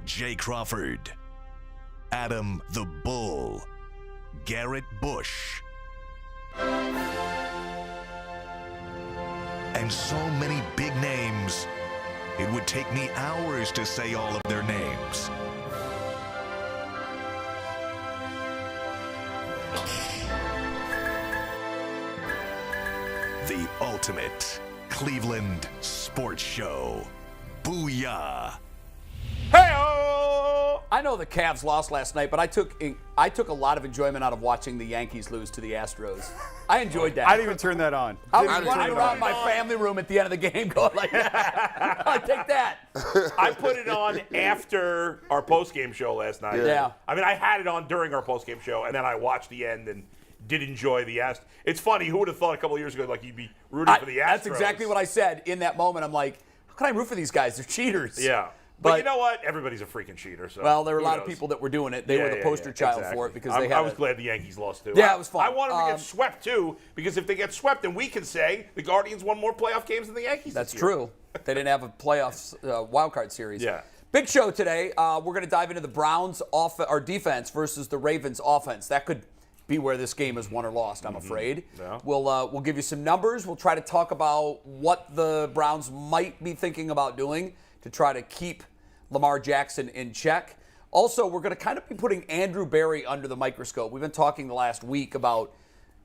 Jay Crawford, Adam the Bull, Garrett Bush, and so many big names, it would take me hours to say all of their names. The ultimate Cleveland sports show. Booyah! Hey-o! I know the Cavs lost last night, but I took a lot of enjoyment out of watching the Yankees lose to the Astros. I enjoyed that. I didn't even turn that on. I was running around my family room at the end of the game going like that. I take that. I put it on after our post-game show last night. Yeah. I mean, I had it on during our post-game show, and then I watched the end and did enjoy the Astros. It's funny. Who would have thought a couple of years ago, like, you'd be rooting for the Astros? That's exactly what I said in that moment. I'm like, how can I root for these guys? They're cheaters. Yeah. But you know what? Everybody's a freaking cheater. So well, there were a lot of people that were doing it. They were the poster child for it because they had. I was glad the Yankees lost too. Yeah, it was fun. I wanted them to get swept too, because if they get swept, then we can say the Guardians won more playoff games than the Yankees. That's this year. true. They didn't have a playoffs wild card series. Yeah. Big show today. We're going to dive into the Browns' defense versus the Ravens' offense. That could be where this game is won or lost, I'm afraid. Yeah. We'll give you some numbers. We'll try to talk about what the Browns might be thinking about doing to try to keep Lamar Jackson in check. Also, we're going to kind of be putting Andrew Berry under the microscope. We've been talking the last week about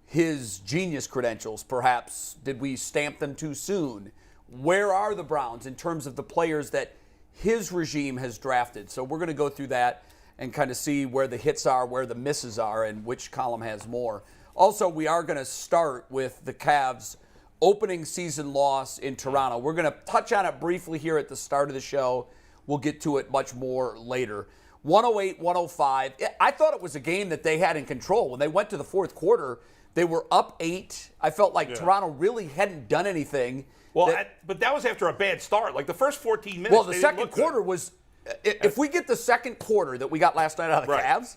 his genius credentials. Perhaps did we stamp them too soon? Where are the Browns in terms of the players that his regime has drafted? So we're going to go through that and kind of see where the hits are, where the misses are, and which column has more. Also, we are going to start with the Cavs' opening season loss in Toronto. We're going to touch on it briefly here at the start of the show. We'll get to it much more later. 108-105. I thought it was a game that they had in control. When they went to the fourth quarter, they were up 8. I felt like Toronto really hadn't done anything. Well, but that was after a bad start. Like the first 14 minutes. Well, the second quarter was. If we get the second quarter that we got last night out of the Cavs,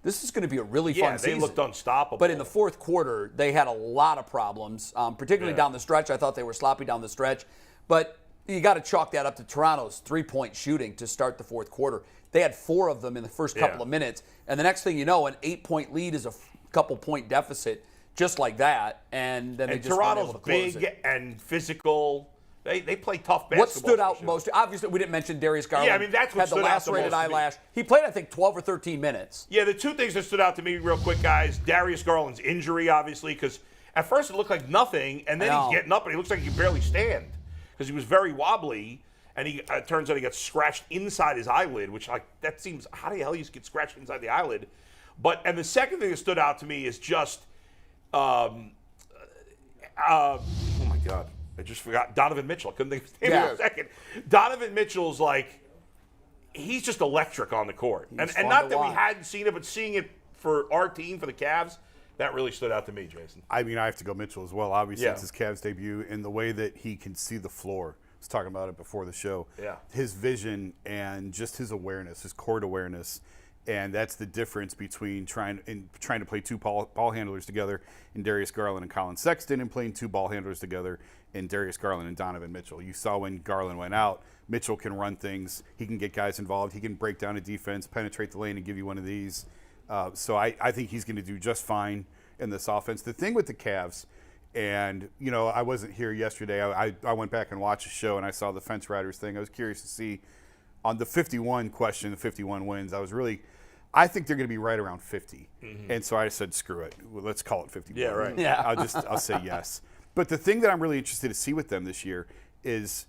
this is going to be a really fun season. Yeah, they looked unstoppable. But in the fourth quarter, they had a lot of problems, particularly down the stretch. I thought they were sloppy down the stretch. But you got to chalk that up to Toronto's three-point shooting to start the fourth quarter. They had 4 of them in the first couple of minutes. And the next thing you know, an 8-point lead is a couple-point deficit just like that. And then they just weren't able to close it. Toronto's big and physical. They play tough basketball. What stood out most? Obviously, we didn't mention Darius Garland. Yeah, I mean, that's what had the stood out the lacerated most to me. eyelash. He played, I think, 12 or 13 minutes. Yeah, the two things that stood out to me real quick, guys, Darius Garland's injury, obviously, because at first it looked like nothing, and then he's getting up, and he looks like he can barely stand because he was very wobbly, and he turns out he got scratched inside his eyelid, which, like, that seems, how the hell you get scratched inside the eyelid? And the second thing that stood out to me is just, oh, my God. I just forgot Donovan Mitchell. I couldn't think of his name for a second. Donovan Mitchell's like, he's just electric on the court. And not that we hadn't seen it, but seeing it for our team, for the Cavs, that really stood out to me, Jason. I mean, I have to go Mitchell as well. Obviously, it's his Cavs debut, and the way that he can see the floor. I was talking about it before the show. Yeah. His vision and just his awareness, his court awareness. And that's the difference between trying to play 2 ball handlers together in Darius Garland and Colin Sexton and playing 2 ball handlers together in Darius Garland and Donovan Mitchell. You saw when Garland went out, Mitchell can run things. He can get guys involved. He can break down a defense, penetrate the lane, and give you one of these. So I think he's going to do just fine in this offense. The thing with the Cavs, and, you know, I wasn't here yesterday. I went back and watched the show, and I saw the Fence Riders thing. I was curious to see on the 51 question, the 51 wins. I think they're going to be right around 50. Mm-hmm. And so I said, screw it. Well, let's call it 51. Yeah, right. Yeah. I'll say yes. But the thing that I'm really interested to see with them this year is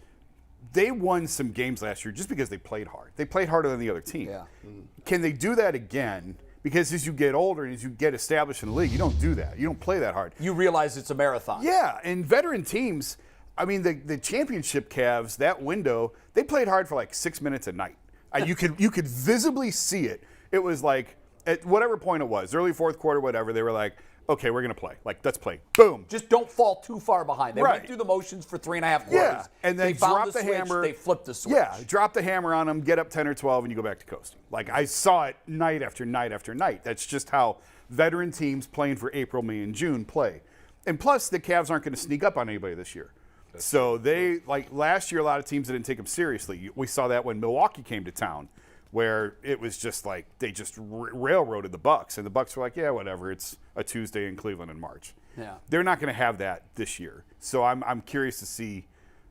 they won some games last year just because they played hard. They played harder than the other team. Yeah. Mm-hmm. Can they do that again? Because as you get older and as you get established in the league, you don't do that. You don't play that hard. You realize it's a marathon. Yeah, and veteran teams, I mean, the championship Cavs, that window, they played hard for like 6 minutes a night. You could visibly see it. It was like, at whatever point it was, early fourth quarter, whatever, they were like, okay, we're going to play. Like, let's play. Boom. Just don't fall too far behind. They went through the motions for 3.5 quarters. Yeah, and then they found drop the the switch, hammer. They flipped the switch. Yeah, drop the hammer on them, get up 10 or 12, and you go back to coasting. Like, I saw it night after night after night. That's just how veteran teams playing for April, May, and June play. And plus, the Cavs aren't going to sneak up on anybody this year. So they, like last year, a lot of teams didn't take them seriously. We saw that when Milwaukee came to town. where it was just like they just railroaded the Bucks, and the Bucks were like, yeah, whatever. It's a Tuesday in Cleveland in March. Yeah. They're not going to have that this year. So I'm curious to see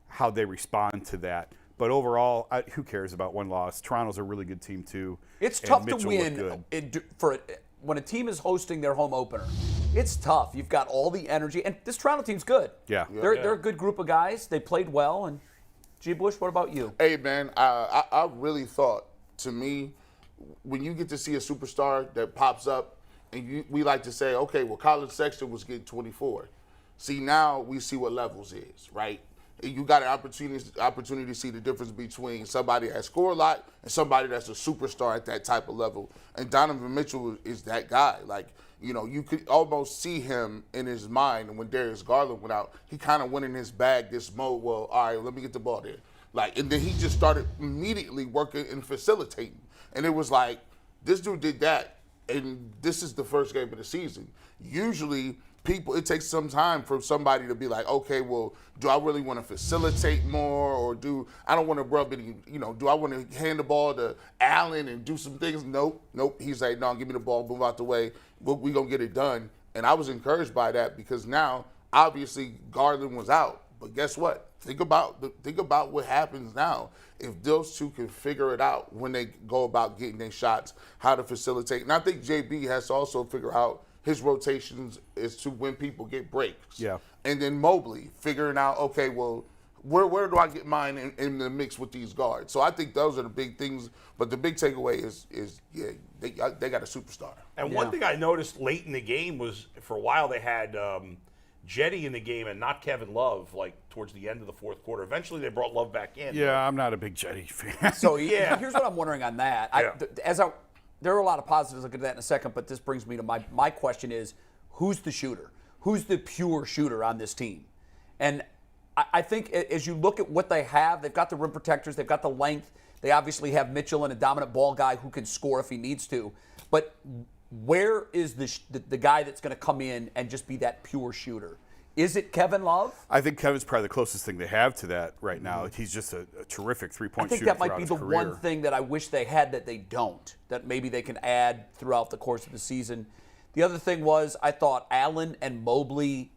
how they respond to that. But overall, who cares about one loss? Toronto's a really good team too. It's and tough Mitchell to win when a team is hosting their home opener. It's tough. You've got all the energy, and this Toronto team's good. Yeah. They're a good group of guys. They played well. And G. Bush, what about you? Hey man, I really thought, to me, when you get to see a superstar that pops up, and we like to say, okay, well, Colin Sexton was getting 24. See, now we see what levels is, right? You got an opportunity to see the difference between somebody that score a lot and somebody that's a superstar at that type of level. And Donovan Mitchell is that guy. Like, you know, you could almost see him in his mind. And when Darius Garland went out, he kind of went in his bag, this mode, well, all right, let me get the ball there. Like, and then he just started immediately working and facilitating. And it was like, this dude did that, and this is the first game of the season. Usually, it takes some time for somebody to be like, okay, well, do I really want to facilitate more, or I don't want to rub any, do I want to hand the ball to Allen and do some things? Nope. He's like, no, give me the ball, move out the way. We're going to get it done. And I was encouraged by that, because now, obviously, Garland was out. But guess what? Think about what happens now if those two can figure it out when they go about getting their shots, how to facilitate. And I think JB has to also figure out his rotations as to when people get breaks. Yeah. And then Mobley figuring out, okay, well, where do I get mine in the mix with these guards? So I think those are the big things. But the big takeaway is they got a superstar. And one thing I noticed late in the game was, for a while they had Jetty in the game and not Kevin Love, like towards the end of the fourth quarter. Eventually they brought Love back in. Yeah, I'm not a big Jetty fan. So here's what I'm wondering on that. There are a lot of positives. I'll get to that in a second, but this brings me to my question is, who's the shooter? Who's the pure shooter on this team? And I think as you look at what they have, they've got the rim protectors, they've got the length, they obviously have Mitchell and a dominant ball guy who can score if he needs to. But where is the guy that's going to come in and just be that pure shooter? Is it Kevin Love? I think Kevin's probably the closest thing they have to that right now. He's just a terrific three-point shooter. I think that might be the one thing that I wish they had that they don't, that maybe they can add throughout the course of the season. The other thing was, I thought Allen and Mobley,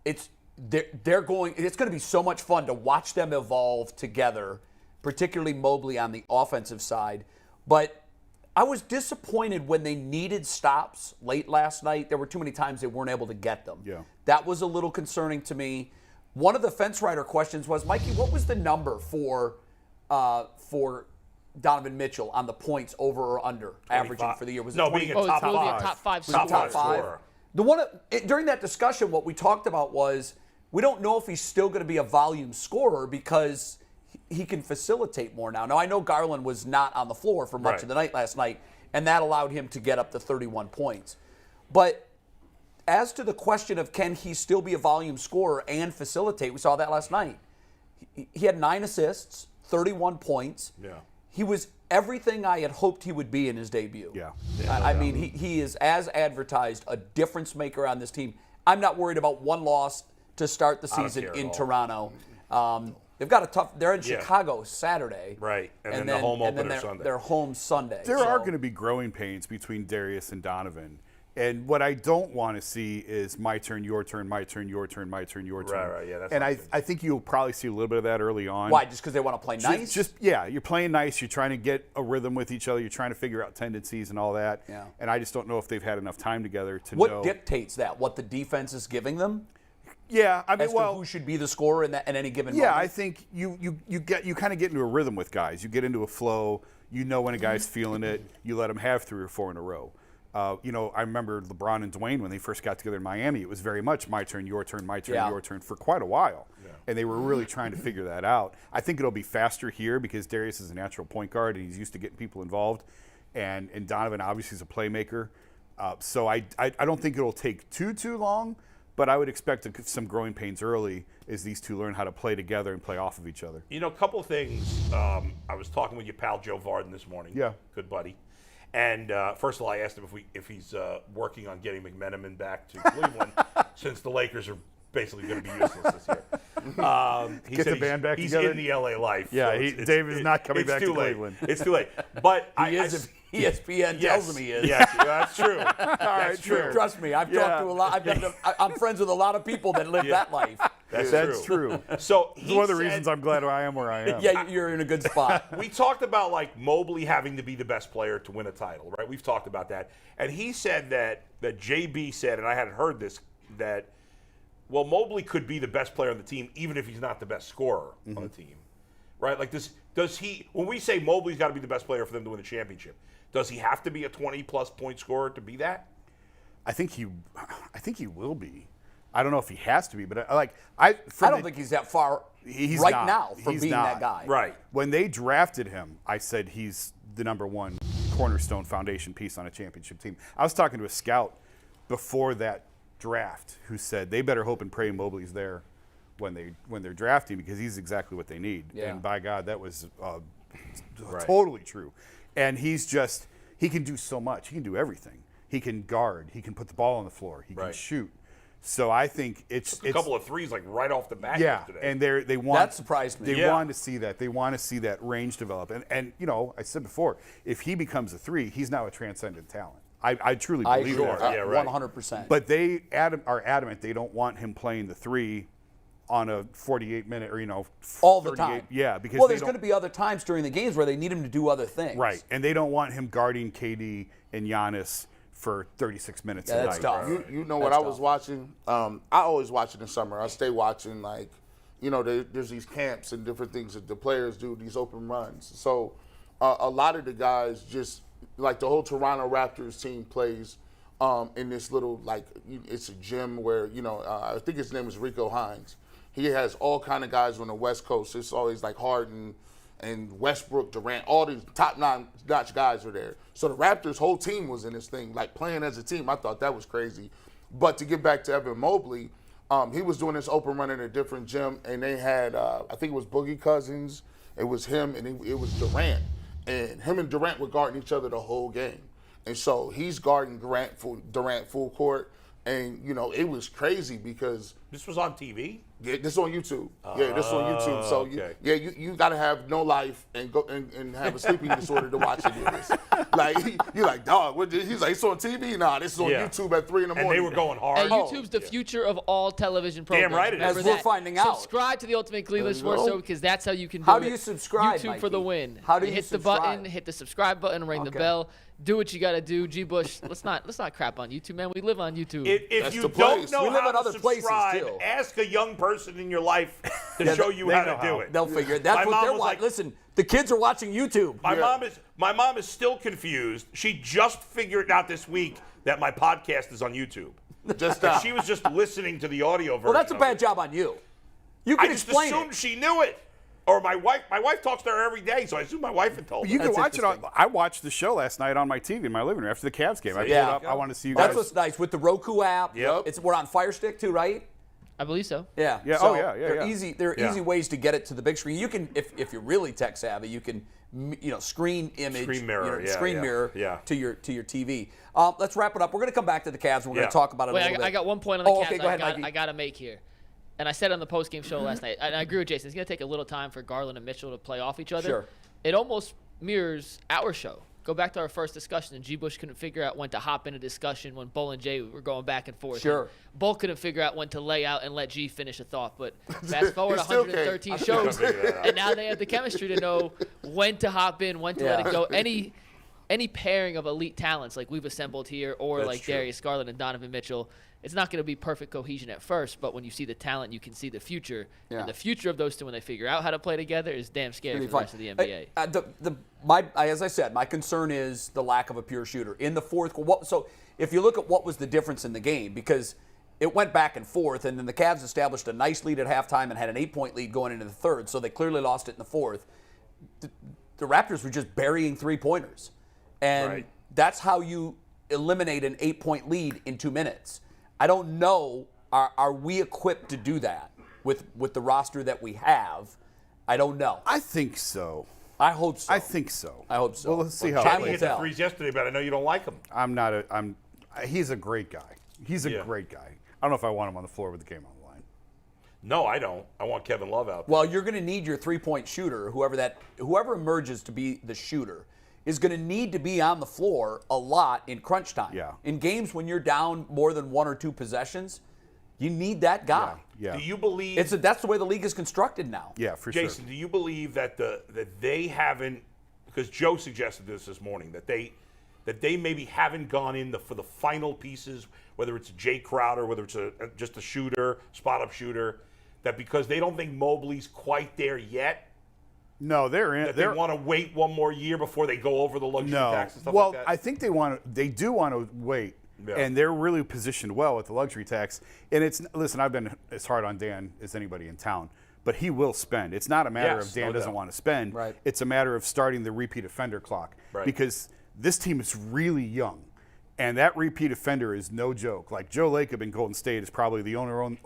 it's going to be so much fun to watch them evolve together, particularly Mobley on the offensive side. But I was disappointed when they needed stops late last night. There were too many times they weren't able to get them. Yeah. That was a little concerning to me. One of the fence rider questions was, Mikey, what was the number for Donovan Mitchell on the points over or under 25. averaging for the year? Was it being a top five. Top five. Top five. Scorer. During that discussion, what we talked about was, we don't know if he's still going to be a volume scorer because he can facilitate more now. Now, I know Garland was not on the floor for much of the night last night, and that allowed him to get up to 31 points. But as to the question of can he still be a volume scorer and facilitate, we saw that last night. He had 9 assists, 31 points. Yeah. He was everything I had hoped he would be in his debut. Yeah. I mean, he is, as advertised, a difference maker on this team. I'm not worried about one loss to start the season in Toronto. They've got a tough. They're in Chicago Saturday, right, and then the home opener Sunday. They're home Sunday. There are going to be growing pains between Darius and Donovan, and what I don't want to see is my turn, your turn, my turn, your turn, my turn, your turn. Right, yeah. That's and I think you'll probably see a little bit of that early on. Why? Just because they want to play nice? You're playing nice. You're trying to get a rhythm with each other. You're trying to figure out tendencies and all that. Yeah. And I just don't know if they've had enough time together to know. What dictates that? What the defense is giving them? Yeah, I mean, as to who should be the scorer in any given moment? Yeah, I think you kind of get into a rhythm with guys. You get into a flow. You know when a guy's feeling it. You let him have 3 or 4 in a row. I remember LeBron and Dwayne when they first got together in Miami. It was very much my turn, your turn, my turn, your turn for quite a while. Yeah. And they were really trying to figure that out. I think it'll be faster here because Darius is a natural point guard and he's used to getting people involved. And Donovan obviously is a playmaker. So I don't think it'll take too long. But I would expect some growing pains early as these two learn how to play together and play off of each other. A couple of things. I was talking with your pal Joe Varden this morning. Yeah. Good buddy. And first of all, I asked him if he's working on getting McMenamin back to Cleveland since the Lakers are basically going to be useless this year. He Get said the band back he's together? in the LA life. Yeah, so Dave is not coming it's back too to late. Cleveland. It's too late. But He is if ESPN tells him he is. Yes, that's true. That's true. Trust me, I've talked to a lot. I'm friends with a lot of people that live that life. That's true. So It's one of the reasons I'm glad I am where I am. Yeah, you're in a good spot. We talked about like Mobley having to be the best player to win a title, right? We've talked about that. And he said that JB said, and I hadn't heard this, that, well, Mobley could be the best player on the team even if he's not the best scorer on the team, right? Like this, does he, when we say Mobley's got to be the best player for them to win the championship, does he have to be a 20-plus point scorer to be that? I think he will be. I don't know if he has to be, but I don't think he's that far he's right not. now from He's being not. that guy. Right. When they drafted him, I said he's the number one cornerstone foundation piece on a championship team. I was talking to a scout before that draft who said they better hope and pray Mobley's there when they're drafting because he's exactly what they need. Yeah. And by God, that was totally true. And he can do so much. He can do everything. He can guard. He can put the ball on the floor. He can shoot. So I think it's a couple of threes like right off the bat yesterday. And they want That surprised me. They want to see that. They want to see that range develop. And you know, I said before, if he becomes a three, he's now a transcendent talent. I truly believe that. Yeah, right. 100%. But they are adamant they don't want him playing the three on a 48-minute or all the 38 time. Yeah, because there's going to be other times during the games where they need him to do other things. Right, and they don't want him guarding KD and Giannis for 36 minutes a that's night. tough. You know what I was watching? I always watch it in summer. I stay watching, like, there's these camps and different things that the players do, these open runs. So a lot of the guys just, like the whole Toronto Raptors team plays in this little, like, it's a gym where, I think his name is Rico Hines. He has all kind of guys on the West Coast. It's always like Harden and Westbrook, Durant, all these top-notch guys are there. So the Raptors' whole team was in this thing, like playing as a team. I thought that was crazy. But to get back to Evan Mobley, he was doing this open run in a different gym, and they had, I think it was Boogie Cousins, it was him, and it was Durant. And him and Durant were guarding each other the whole game. And so he's guarding Durant full court. And, it was crazy because This was on TV? Yeah, this is on YouTube. This is on YouTube. So okay. you got to have no life and go and have a sleeping disorder to watch any of this. Like you're like, dog. He's like, it's on TV. Nah, this is on YouTube at 3 in the morning. And they were going hard. And YouTube's the future of all television programs. Damn right it is. Remember As we're that. finding out. Subscribe to the Ultimate Cleveland There you Sports go. Show because that's how you can do it. How do you subscribe, YouTube for the Mikey? win. How do you hit subscribe? the button, hit the subscribe button, ring the bell. Do what you got to do. G. Bush, let's not crap on YouTube, man. We live on YouTube. If That's you the don't place. know We live how in to other places, subscribe, too. ask a young person in your life to show you they how know to do how. it. They'll figure it. That's My what mom they're was watching. like- Listen, the kids are watching YouTube. My mom is still confused. She just figured out this week that my podcast is on YouTube. Just now. She was just listening to the audio version. Well, that's a of bad it. job on you. You I can just explain assumed it. she knew it. Or my wife talks to her every day, so I assume my wife had told her. You can That's watch it on. interesting. I watched the show last night on my TV in my living room after the Cavs game. I pulled Yeah. up. I want to see you guys. That's what's nice with the Roku app. Yep. We're on Fire Stick too, right? I believe so. Yeah. Yeah, So oh, yeah, There are yeah. easy. There are Yeah. easy ways to get it to the big screen. You can, if you're really tech savvy, you can, screen image, Screen mirror, screen mirror yeah. to your TV. Let's wrap it up. We're going to come back to the Cavs. And we're going Yeah. to talk about it a Wait, little bit. I got one point on the Cavs Okay, go ahead, Mikey. I got to make here. And I said on the post-game show last night, and I agree with Jason, it's going to take a little time for Garland and Mitchell to play off each other. Sure. It almost mirrors our show. Go back to our first discussion, and G. Bush couldn't figure out when to hop in a discussion when Bull and Jay were going back and forth. Sure. And Bull couldn't figure out when to lay out and let G finish a thought. But fast forward He still 113 can't. shows, figure that out. and now they have the chemistry to know when to hop in, when to let Yeah. it go. Any pairing of elite talents like we've assembled here, or That's like true. Darius Garland and Donovan Mitchell, it's not going to be perfect cohesion at first, but when you see the talent, you can see the future. Yeah. And the future of those two, when they figure out how to play together, is damn scary for Pretty the fun. rest of the NBA. As I said, my concern is the lack of a pure shooter in the fourth. So if you look at what was the difference in the game, because it went back and forth, and then the Cavs established a nice lead at halftime and had an 8-point lead going into the third, so they clearly lost it in the fourth. The Raptors were just burying three-pointers, and Right. that's how you eliminate an 8-point lead in 2 minutes. I don't know, are we equipped to do that with the roster that we have? I don't know. I think so. I hope so. I think so. I hope so. Well, let's see how Time it He will plays hit the tell. threes yesterday, but I know you don't like him. He's a great guy. He's a Yeah. great guy. I don't know if I want him on the floor with the game on the line. No, I don't. I want Kevin Love out there. Well, you're going to need your three-point shooter, whoever emerges to be the shooter, is going to need to be on the floor a lot in crunch time. Yeah. In games when you're down more than 1 or 2 possessions, you need that guy. Yeah. Do you believe That's the way the league is constructed now. Yeah, for Jason, sure. do you believe that that they haven't, because Joe suggested this morning, that they maybe haven't gone in for the final pieces, whether it's Jay Crowder, whether it's just a shooter, spot-up shooter, that because they don't think Mobley's quite there yet, No, they're in. that they want to wait one more year before they go over the luxury tax and stuff well, like that? I think they do want to wait, Yeah. and they're really positioned well with the luxury tax. And listen, I've been as hard on Dan as anybody in town, but he will spend. It's not a matter Yes, of Dan no doesn't doubt. want to spend. Right. It's a matter of starting the repeat offender clock. Right. Because this team is really young, and that repeat offender is no joke. Like Joe Lacob in Golden State is probably the only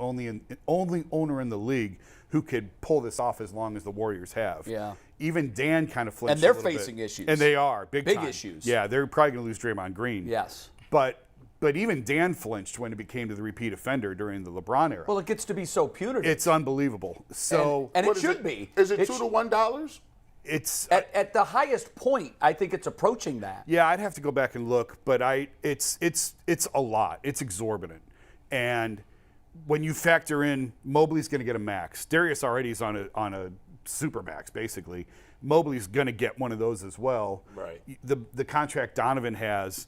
owner in the league who could pull this off as long as the Warriors have. Yeah. Even Dan kind of flinched And they're a little facing bit. issues. And they are big time. issues. Yeah, they're probably going to lose Draymond Green. Yes. But even Dan flinched when it became to the repeat offender during the LeBron era. Well, it gets to be so punitive. It's unbelievable. So and What it is should be. Is it It $2 sh- to $1? it's At the highest point, I think it's approaching that. yeah, I'd have to go back and look, but it's a lot. It's exorbitant. And when you factor in Mobley's going to get a max. Darius already is on a super max basically. Mobley's going to get one of those as well. Right. The contract Donovan has,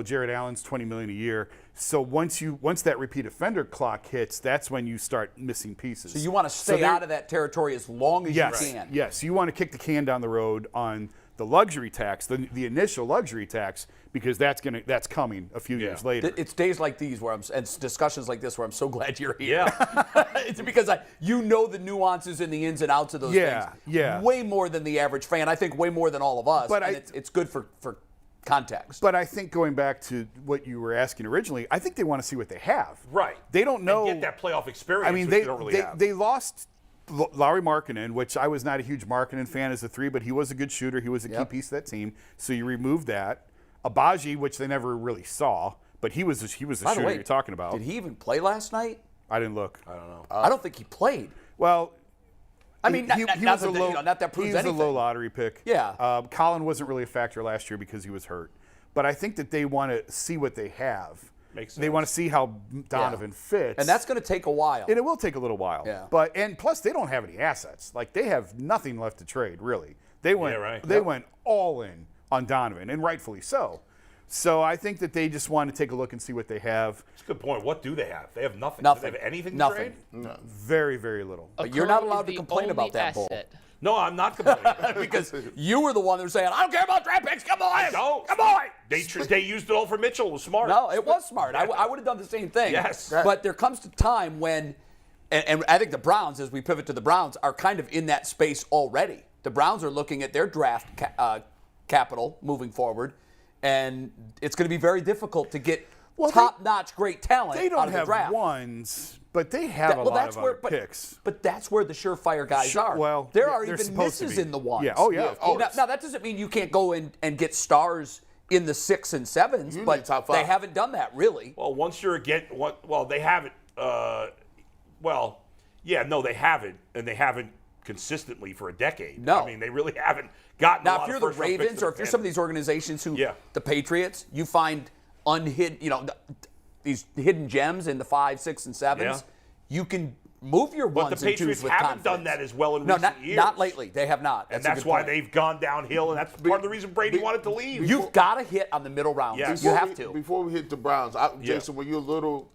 Jared Allen's $20 million a year. So once that repeat offender clock hits, that's when you start missing pieces. So you want to stay out of that territory as long as you can. Yes, you want to kick the can down the road on the luxury tax, the initial luxury tax, because that's coming a few years later. It's days like these and discussions like this where I'm so glad you're here. Yeah. It's because you know the nuances and the ins and outs of those things. Yeah. Way more than the average fan. I think way more than all of us. But it's good for context. But I think going back to what you were asking originally, I think they want to see what they have. Right. They don't know. And get that playoff experience, I mean, which they don't really have. they lost Lauri Markkanen, which I was not a huge Markkanen fan as a 3, but he was a good shooter. He was a key piece of that team. So you removed that. Abaji, which they never really saw, but he was the By the shooter way, you're talking about. Did he even play last night? I didn't look. I don't know. I don't think he played. Well, I mean, not that proves he was anything. a low lottery pick. Yeah. Colin wasn't really a factor last year because he was hurt. But I think that they want to see what they have. Makes They sense. want to see how Donovan fits. And that's going to take a while. And it will take a little while. Yeah. And plus they don't have any assets. Like they have nothing left to trade, really. They went right. they went all in on Donovan, and rightfully so. So I think that they just want to take a look and see what they have. That's a good point. What do they have? They have nothing. Nothing. Do they have anything to Nothing. trade? Very, very little. But you're not Okoro allowed is to the complain about only that, Bull. asset. No, I'm not complaining. Because you were the one that was saying, I don't care about draft picks. Come on. No. Come on. They used it all for Mitchell. It was smart. No, it was smart. I would have done the same thing. Yes. But there comes a time when, and I think the Browns, as we pivot to the Browns, are kind of in that space already. The Browns are looking at their draft capital moving forward, and it's going to be very difficult to get top-notch great talent They out don't of the have draft. ones, but they have a lot of other picks. But that's where the surefire guys are. Well, there yeah, are they're even supposed to misses be. in the ones. Yeah. Oh, yeah. Of course. Now, that doesn't mean you can't go in and get stars in the 6 and 7s, You but need top they 5. haven't done that really. Well, once you're they haven't. They haven't, and they haven't consistently for a decade. No. I mean, they really haven't gotten. a Now, lot if you're of the first-round picks Ravens to or if you're some of defend. these organizations who, Yeah. the Patriots, you find these hidden gems in the 5, 6, and 7s. Yeah. You can move your But ones the and twos Patriots with haven't confidence. done that as well in No, recent years. not lately. They have not. And a that's good why point. they've gone downhill, and that's part of the reason Brady wanted to leave. You've got to hit on the middle rounds. Yes. You have to. Before we hit the Browns, Jason, were you a little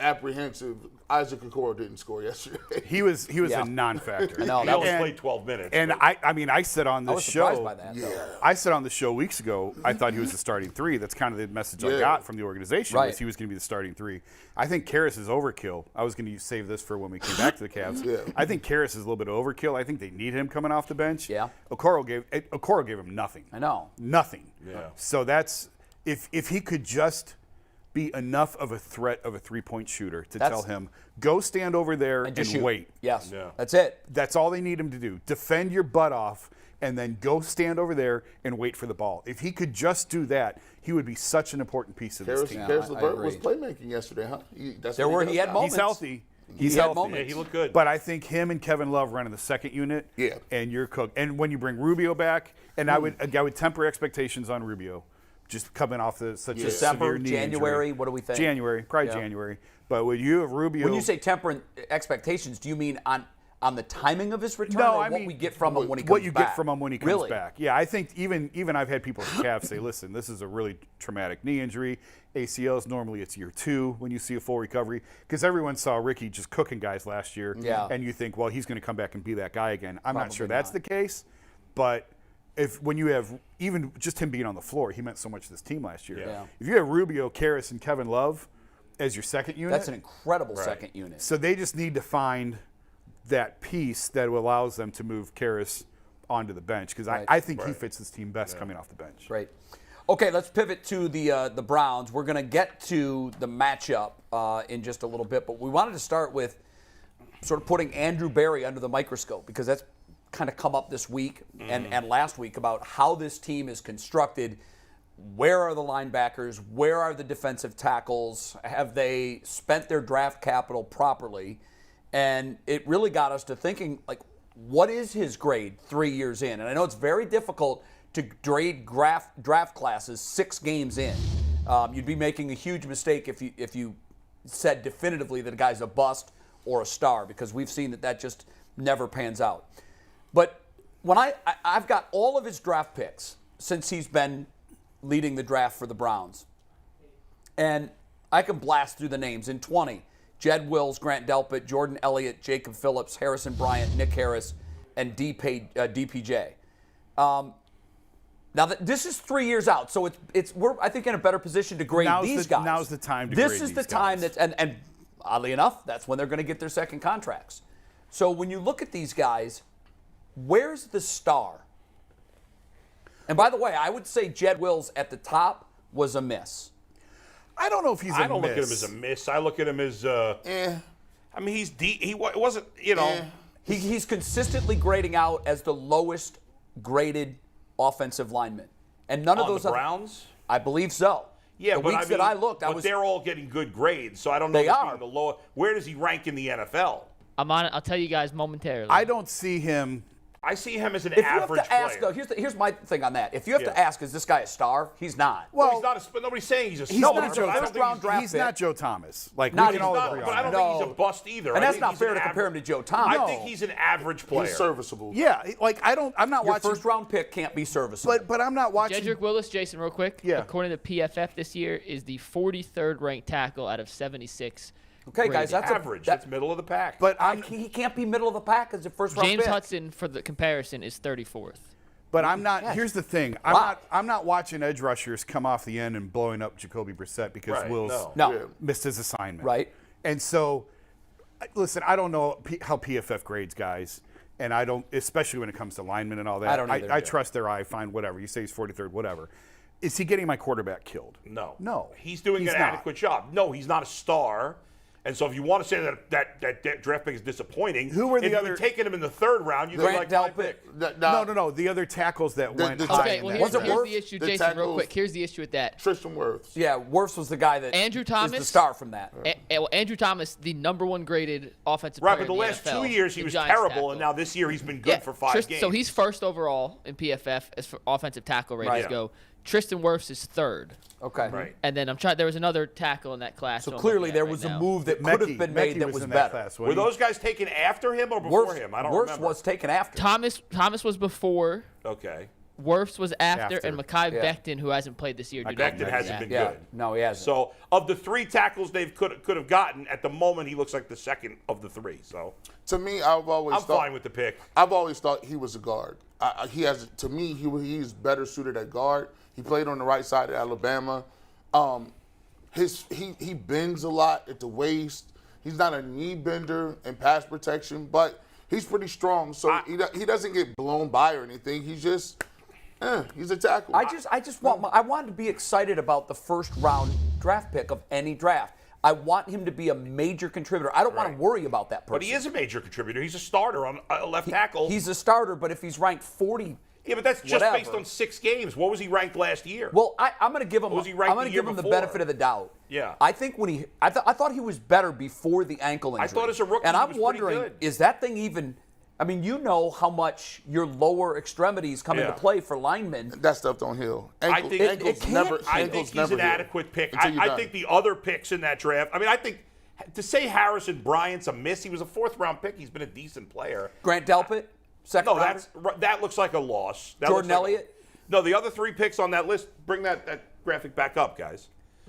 apprehensive? Isaac Okoro didn't score yesterday. He was Yeah. a non-factor. I know, He that only was- played 12 minutes. And but- I said on I this was show, surprised by that. though. I said on the show weeks ago, I thought he was the starting 3. That's kind of the message I Yeah. got from the organization, Right. was he was going to be the starting 3. I think Karras is overkill. I was going to save this for when we came back to the Cavs. Yeah. I think Karras is a little bit of overkill. I think they need him coming off the bench. Yeah. Okoro gave him nothing. I know. Nothing. Yeah. So that's if he could just be enough of a threat of a 3-point shooter to tell him, go stand over there and just shoot. wait. Yes. Yeah. That's it. That's all they need him to do. Defend your butt off and then go stand over there and wait for the ball. If he could just do that, he would be such an important piece of this team. Karis I LeVert was agree. playmaking yesterday, huh? He had moments. He's healthy. He's He had healthy. moments. Yeah, he looked good. But I think him and Kevin Love running the second unit. Yeah. And you're cooked. And when you bring Rubio back, and I would temper expectations on Rubio, just coming off such a December, severe knee January, injury. what do we think? January, probably Yeah. January. But when you have Rubio, When you say temper expectations, do you mean on the timing of his return, no, or I what mean we get from him when he comes back? what you get from him when he comes Really? back. Yeah, I think even I've had people at the Cavs say, listen, this is a really traumatic knee injury. ACLs, normally it's year 2 when you see a full recovery, because everyone saw Ricky just cooking guys last year. Yeah. And you think, well, he's going to come back and be that guy again. I'm not Probably sure that's not. the case, but when you have even just him being on the floor, he meant so much to this team last year. Yeah. If you have Rubio, Karras, and Kevin Love as your second unit, That's an incredible second unit. so they just need to find that piece that allows them to move Karras onto the bench, because Right. I think he fits this team best coming off the bench. Great. Okay, let's pivot to the Browns. We're going to get to the matchup in just a little bit, but we wanted to start with sort of putting Andrew Berry under the microscope, because that's kind of come up this week and last week about how this team is constructed. Where are the linebackers? Where are the defensive tackles? Have they spent their draft capital properly? And it really got us to thinking, like, what is his grade 3 years in? And I know it's very difficult to grade draft classes 6 games in. You'd be making a huge mistake if you said definitively that a guy's a bust or a star, because we've seen that just never pans out. But when I've got all of his draft picks since he's been leading the draft for the Browns, and I can blast through the names. In 20, Jed Wills, Grant Delpit, Jordan Elliott, Jacob Phillips, Harrison Bryant, Nick Harris, and DPJ. Now this is 3 years out, so we're I think in a better position to grade these guys. Now's the time to This grade is the these time guys. and oddly enough, that's when they're going to get their second contracts. So when you look at these guys, where's the star? And by the way, I would say Jed Wills at the top was a miss. I don't know if he's a miss. I don't look at him as a miss. I look at him as I mean, he's he wasn't, He's consistently grading out as the lowest graded offensive lineman, and none of on those the other- Browns. I believe so. Yeah, the but weeks I mean, that I looked, but they're all getting good grades, so I don't know. They if are. being the lower. Where does he rank in the NFL? I'm on it. I'll tell you guys momentarily. I don't see him. I see him as an If you average have to ask, player. though, here's my thing on that. If you have to Yeah. ask, is this guy a star? He's not. Well, he's not. But nobody's saying he's a star. He's not but Joe. I don't first think round draft He's pick. not Joe Thomas. Like Not we can even all not, agree But on I don't that. think he's No. a bust either. And I that's think not he's fair an to compare him to Joe Thomas. I No. think he's an average player. He's serviceable. Yeah, like I'm not Your watching. first round pick can't be serviceable. But I'm not watching. Jedrick Willis, Jason, real quick. Yeah. According to PFF this year, is the 43rd ranked tackle out of 76. okay, guys, that's Average. That's middle of the pack. But he can't be middle of the pack as a first round James pick. Hudson, for the comparison, is 34th. But I'm not. Here's the thing. Wow. I'm not watching edge rushers come off the end and blowing up Jacoby Brissett because Right, Wills No. Yeah. missed his assignment. Right. And so, listen, I don't know how PFF grades guys, and I don't, especially when it comes to linemen and all that. I don't either. I trust their eye. Fine, whatever. You say he's 43rd, whatever. Is he getting my quarterback killed? No. He's doing an adequate job. No, he's not a star. And so if you want to say that draft pick is disappointing, Who were the if you other- had taken him in the third round, you'd be Grant like, my Delpit. pick. No. The other tackles that went the- high. Okay, in well, that here's, Was it draft. here's Wirfs? the issue, The Jason, real tackles- quick. Here's the issue with that. Tristan Wirfs. Yeah, Wirfs was the guy that Andrew is the Thomas? star from that. Well, Andrew Thomas, the number 1 graded offensive Right, player but the in last NFL, 2 years he the was Giants terrible, tackle. and now this year he's been good for 5 games. So he's first overall in PFF as for offensive tackle ratings Right. go. Tristan Wirfs is 3rd. Okay. Right. And then there was another tackle in that class. So I'm clearly looking at there right was a now. move that Mekhi- could have been made Mekhi that was in better. class, Were wasn't he? those guys taken after him or before Wirfs, him? I don't Wirfs remember. was taken after. Thomas was before. Okay. Wirfs was after, After. and Mekhi Yeah. Becton, who hasn't played this year. did not Becton make hasn't that. been Yeah. good. No, he hasn't. So of the 3 tackles they could have gotten, at the moment he looks like the second of the 3. So To me, I've always I'm thought fine with the pick. I've always thought he was a guard. To me, he's better suited at guard. He played on the right side at Alabama. He bends a lot at the waist. He's not a knee bender in pass protection, but he's pretty strong. So he doesn't get blown by or anything. He's just he's a tackle. I want to be excited about the first round draft pick of any draft. I want him to be a major contributor. I don't want to worry about that person. But he is a major contributor. He's a starter on left tackle. He's a starter, but if he's ranked 40 Yeah, but that's just whatever. based on 6 games. What was he ranked last year? Well, I'm going to give him. Was he I'm ranked going the to year give him the before? benefit of the doubt. Yeah. I think when I thought he was better before the ankle injury. I thought as a rookie and he I'm was pretty wondering, good. is that thing even? I mean, you know how much your lower extremities come into play for linemen. That stuff don't heal. I think Ankles he's never an heal adequate pick. until you're I done. think the other picks in that draft. I mean, I think to say Harrison Bryant's a miss. He was a 4th-round pick. He's been a decent player. Grant Delpit, second No, rounder. that looks like a loss. That Jordan looks like Elliott? No, the other 3 picks on that list. Bring that graphic back up, guys.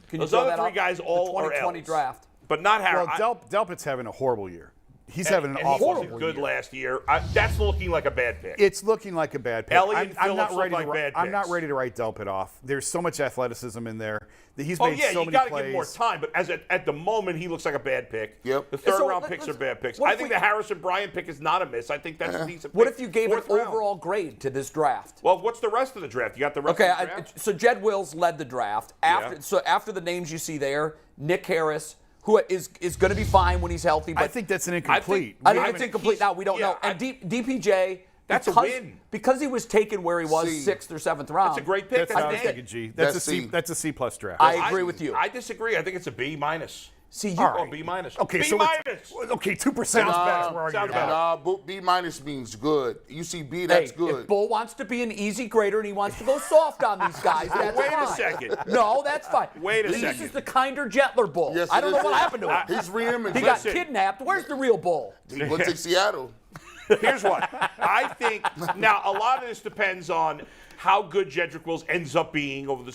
Can you Those throw other that 3 up? guys The all are 2020 L's. draft. But not Harrison. Well, Delpit's having a horrible year. He's having an and awful he wasn't good year. last year. That's looking like a bad pick. It's looking like a bad pick. Elliott and I'm not Phillips ready look to. like bad I'm not picks. ready to write Delpit off. There's so much athleticism in there that he's Oh made yeah, so you many got to plays. give more time. But at the moment, he looks like a bad pick. Yep. The So third-round let's- picks are bad picks. what I if think we- the Harrison Bryant pick is not a miss. I think that's a decent pick. What if you gave an 4th round. overall grade to this draft? Well, what's the rest of the draft? You got the rest Okay, of the draft? so Jed Wills led the draft. After the names you see there, Nick Harris, who is going to be fine when he's healthy. But I think that's an incomplete. I think it's incomplete now. We don't know. And DPJ, That's a win. because he was taken where he was C. 6th or 7th round. That's a great pick. That's what I was That's thinking, G. That's a That's C. C. That's a C+ draft. I agree with you. I disagree. I think it's a B minus. See, you All right. Or B minus. Okay, B so minus. 2% is better. We're arguing Sounds about. better. B minus means good. You see B, that's good. If Bull wants to be an easy grader and he wants to go soft on these guys, that's Wait a fine. second. No, that's fine. Wait a This second. is the kinder, gentler Bull. Yes, I it don't know is. what happened to him. He's re-imaged. He got Listen. kidnapped. Where's the real Bull? He went to Seattle. Here's what I think. Now, a lot of this depends on how good Jedrick Wills ends up being over the,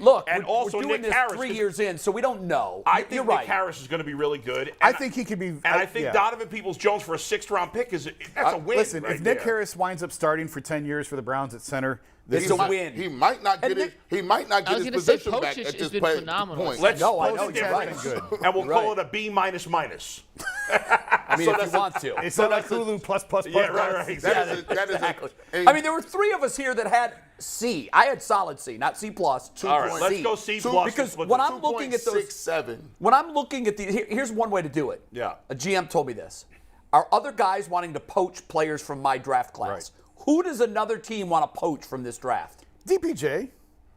Look, and we're also doing Nick this Harris. 3 years in, so we don't know. I think You're Nick right. Harris is going to be really good. I think he could be. And I think Donovan Peoples-Jones for a 6th-round pick that's a win. Listen, right if Nick there. Harris winds up starting for 10 years for the Browns at center, this It's is a win. He might not get And it. He might not I get was his gonna say position back Pochich at has this been phenomenal. point. Let's No, I split know, the you're right. difference, Good. and we'll Right. call it a B minus minus. I mean, if you want to. It's not like Hulu plus. Yeah, right. Exactly. That is Exactly. a, I mean, there were 3 of us here that had C. I had solid C, not C+. All right, let's C. go C Two- plus. because Split when the I'm looking at those- 2.67. When I'm looking at here's one way to do it. Yeah. A GM told me this. Are other guys wanting to poach players from my draft class? Who does another team want to poach from this draft? DPJ.